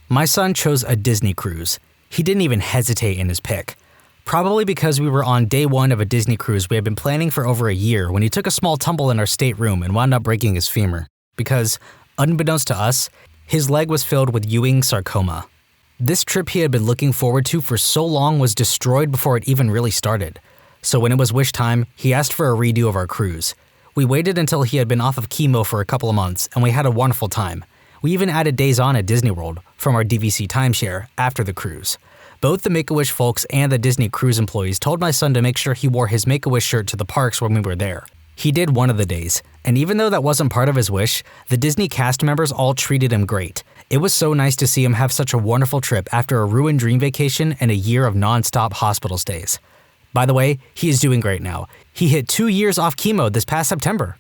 My son chose a Disney cruise. He didn't even hesitate in his pick. Probably because we were on day 1 of a Disney cruise we had been planning for over a year when he took a small tumble in our stateroom and wound up breaking his femur. Because, unbeknownst to us, his leg was filled with Ewing sarcoma. This trip he had been looking forward to for so long was destroyed before it even really started. So when it was wish time, he asked for a redo of our cruise. We waited until he had been off of chemo for a couple of months, and we had a wonderful time. We even added days on at Disney World from our DVC timeshare after the cruise. Both the Make-A-Wish folks and the Disney cruise employees told my son to make sure he wore his Make-A-Wish shirt to the parks when we were there. He did one of the days, and even though that wasn't part of his wish, the Disney cast members all treated him great. It was so nice to see him have such a wonderful trip after a ruined dream vacation and a year of non-stop hospital stays. By the way, he is doing great now. He hit 2 years off chemo this past September.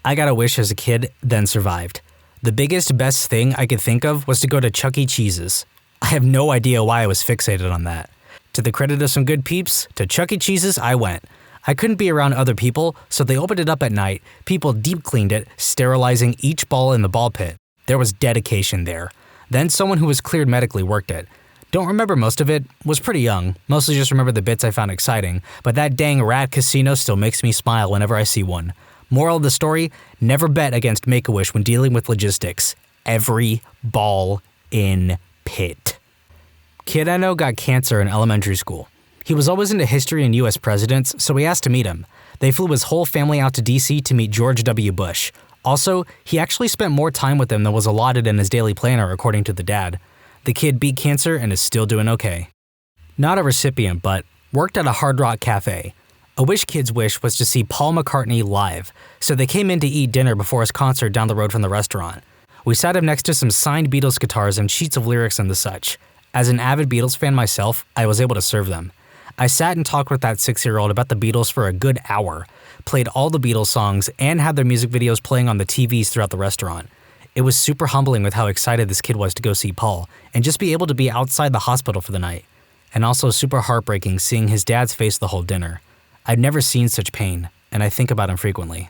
I got a wish as a kid, then survived. The biggest, best thing I could think of was to go to Chuck E. Cheese's. I have no idea why I was fixated on that. To the credit of some good peeps, to Chuck E. Cheese's I went. I couldn't be around other people, so they opened it up at night. People deep cleaned it, sterilizing each ball in the ball pit. There was dedication there. Then someone who was cleared medically worked it. Don't remember most of it, was pretty young, mostly just remember the bits I found exciting, but that dang rat casino still makes me smile whenever I see one. Moral of the story, never bet against Make-A-Wish when dealing with logistics. Every ball in pit. Kid I know got cancer in elementary school. He was always into history and US presidents, so we asked to meet him. They flew his whole family out to DC to meet George W. Bush. Also, he actually spent more time with them than was allotted in his daily planner according to the dad. The kid beat cancer and is still doing okay. Not a recipient, but worked at a Hard Rock Cafe. A Wish kid's wish was to see Paul McCartney live, so they came in to eat dinner before his concert down the road from the restaurant. We sat him next to some signed Beatles guitars and sheets of lyrics and the such. As an avid Beatles fan myself, I was able to serve them. I sat and talked with that 6-year-old about the Beatles for a good hour, played all the Beatles songs, and had their music videos playing on the TVs throughout the restaurant. It was super humbling with how excited this kid was to go see Paul, and just be able to be outside the hospital for the night. And also super heartbreaking seeing his dad's face the whole dinner. I've never seen such pain, and I think about him frequently.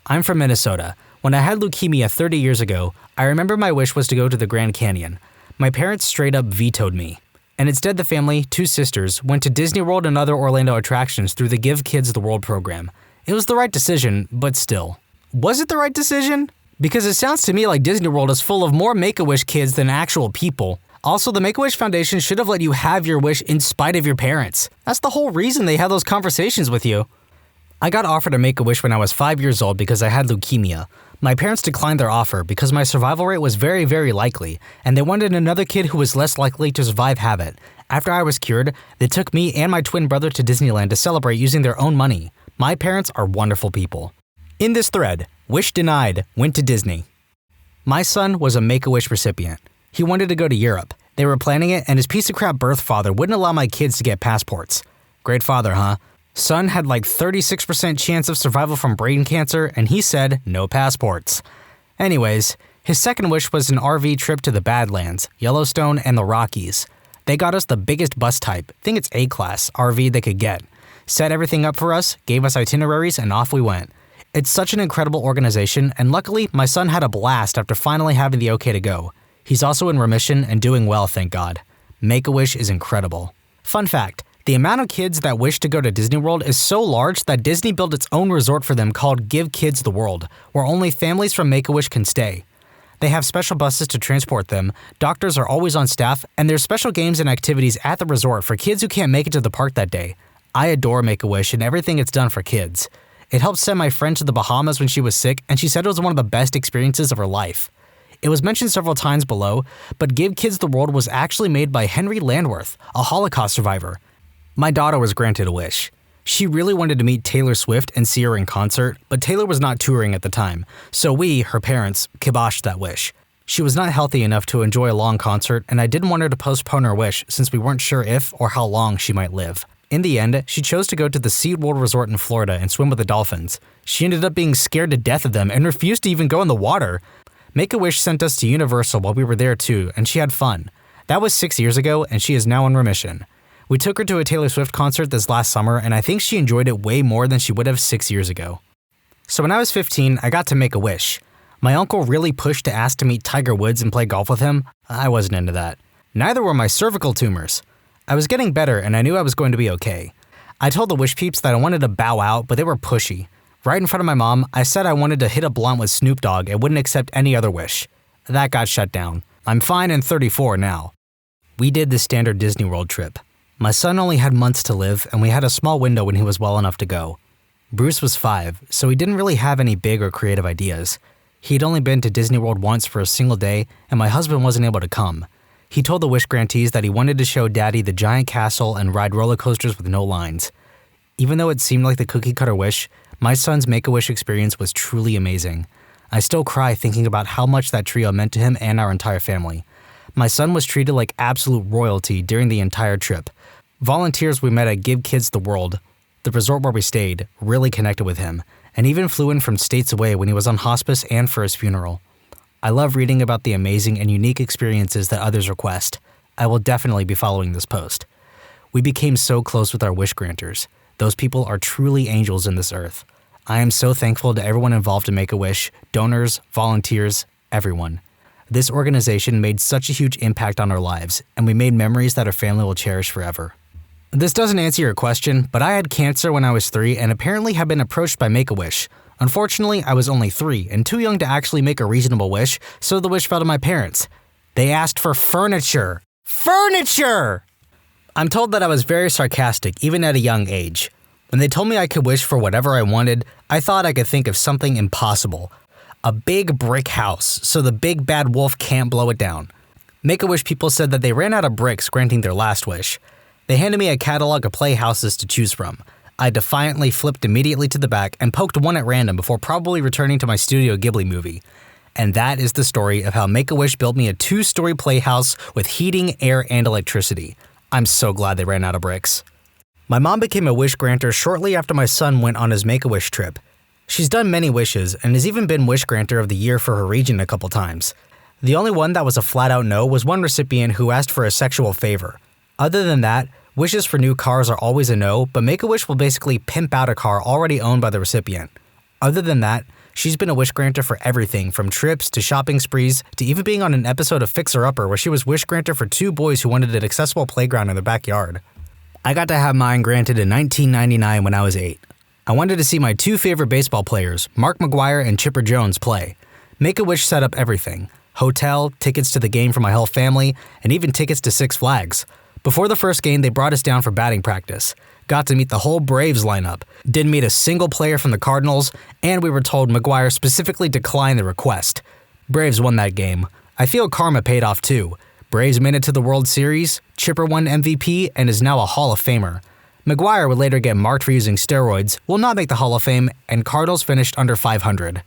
I'm from Minnesota. When I had leukemia 30 years ago, I remember my wish was to go to the Grand Canyon. My parents straight up vetoed me. And instead the family, 2 sisters, went to Disney World and other Orlando attractions through the Give Kids the World program. It was the right decision, but still. Was it the right decision? Because it sounds to me like Disney World is full of more Make-A-Wish kids than actual people. Also, the Make-A-Wish Foundation should have let you have your wish in spite of your parents. That's the whole reason they had those conversations with you. I got offered a Make-A-Wish when I was 5 years old because I had leukemia. My parents declined their offer because my survival rate was very, very likely, and they wanted another kid who was less likely to survive have it. After I was cured, they took me and my twin brother to Disneyland to celebrate using their own money. My parents are wonderful people. In this thread, wish denied, went to Disney. My son was a Make-A-Wish recipient. He wanted to go to Europe. They were planning it, and his piece of crap birth father wouldn't allow my kids to get passports. Great father, huh? Son had like 36% chance of survival from brain cancer, and he said no passports. Anyways, his second wish was an RV trip to the Badlands, Yellowstone, and the Rockies. They got us the biggest bus type, I think it's A-class, RV they could get. Set everything up for us, gave us itineraries, and off we went. It's such an incredible organization, and luckily, my son had a blast after finally having the okay to go. He's also in remission and doing well, thank God. Make-A-Wish is incredible. Fun fact, the amount of kids that wish to go to Disney World is so large that Disney built its own resort for them called Give Kids the World, where only families from Make-A-Wish can stay. They have special buses to transport them, doctors are always on staff, and there's special games and activities at the resort for kids who can't make it to the park that day. I adore Make-A-Wish and everything it's done for kids. It helped send my friend to the Bahamas when she was sick, and she said it was one of the best experiences of her life. It was mentioned several times below, but Give Kids the World was actually made by Henry Landworth, a Holocaust survivor. My daughter was granted a wish. She really wanted to meet Taylor Swift and see her in concert, but Taylor was not touring at the time, so we, her parents, kiboshed that wish. She was not healthy enough to enjoy a long concert, and I didn't want her to postpone her wish since we weren't sure if or how long she might live. In the end, she chose to go to the SeaWorld Resort in Florida and swim with the dolphins. She ended up being scared to death of them and refused to even go in the water. Make-A-Wish sent us to Universal while we were there too, and she had fun. That was 6 years ago, and she is now in remission. We took her to a Taylor Swift concert this last summer, and I think she enjoyed it way more than she would have 6 years ago. So when I was 15, I got to make a wish. My uncle really pushed to ask to meet Tiger Woods and play golf with him. I wasn't into that. Neither were my cervical tumors. I was getting better, and I knew I was going to be okay. I told the wish peeps that I wanted to bow out, but they were pushy. Right in front of my mom, I said I wanted to hit a blunt with Snoop Dogg and wouldn't accept any other wish. That got shut down. I'm fine and 34 now. We did the standard Disney World trip. My son only had months to live, and we had a small window when he was well enough to go. Bruce was 5, so he didn't really have any big or creative ideas. He'd only been to Disney World once for a single day, and my husband wasn't able to come. He told the wish grantees that he wanted to show Daddy the giant castle and ride roller coasters with no lines. Even though it seemed like the cookie-cutter wish, my son's Make-A-Wish experience was truly amazing. I still cry thinking about how much that trio meant to him and our entire family. My son was treated like absolute royalty during the entire trip. Volunteers we met at Give Kids the World, the resort where we stayed, really connected with him, and even flew in from states away when he was on hospice and for his funeral. I love reading about the amazing and unique experiences that others request. I will definitely be following this post. We became so close with our wish granters. Those people are truly angels in this earth. I am so thankful to everyone involved in Make-A-Wish, donors, volunteers, everyone. This organization made such a huge impact on our lives, and we made memories that our family will cherish forever. This doesn't answer your question, but I had cancer when I was 3 and apparently have been approached by Make-A-Wish. Unfortunately, I was only 3 and too young to actually make a reasonable wish, so the wish fell to my parents. They asked for furniture. Furniture! I'm told that I was very sarcastic, even at a young age. When they told me I could wish for whatever I wanted, I thought I could think of something impossible. A big brick house, so the big bad wolf can't blow it down. Make-A-Wish people said that they ran out of bricks granting their last wish. They handed me a catalog of playhouses to choose from. I defiantly flipped immediately to the back and poked one at random before probably returning to my Studio Ghibli movie. And that is the story of how Make-A-Wish built me a 2-story playhouse with heating, air, and electricity. I'm so glad they ran out of bricks. My mom became a wish granter shortly after my son went on his Make-A-Wish trip. She's done many wishes and has even been wish granter of the year for her region a couple times. The only one that was a flat-out no was one recipient who asked for a sexual favor. Other than that, wishes for new cars are always a no, but Make-A-Wish will basically pimp out a car already owned by the recipient. Other than that, She's been a wish granter for everything from trips to shopping sprees to even being on an episode of Fixer Upper where she was wish granter for 2 boys who wanted an accessible playground in their backyard. I got to have mine granted in 1999 when I was 8. I wanted to see my 2 favorite baseball players, Mark McGwire and Chipper Jones, play. Make-A-Wish set up everything. Hotel, tickets to the game for my whole family, and even tickets to Six Flags. Before the first game, they brought us down for batting practice. Got to meet the whole Braves lineup. Didn't meet a single player from the Cardinals, and we were told McGwire specifically declined the request. Braves won that game. I feel karma paid off too. Braves made it to the World Series, Chipper won MVP, and is now a Hall of Famer. McGwire would later get marked for using steroids, will not make the Hall of Fame, and Cardinals finished under 500.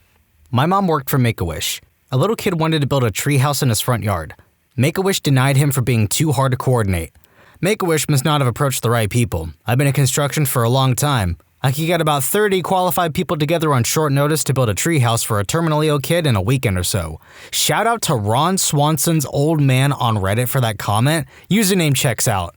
My mom worked for Make-A-Wish. A little kid wanted to build a treehouse in his front yard. Make-A-Wish denied him for being too hard to coordinate. Make-A-Wish must not have approached the right people. I've been in construction for a long time. I could get about 30 qualified people together on short notice to build a treehouse for a terminally ill kid in a weekend or so. Shout out to Ron Swanson's old man on Reddit for that comment. Username checks out.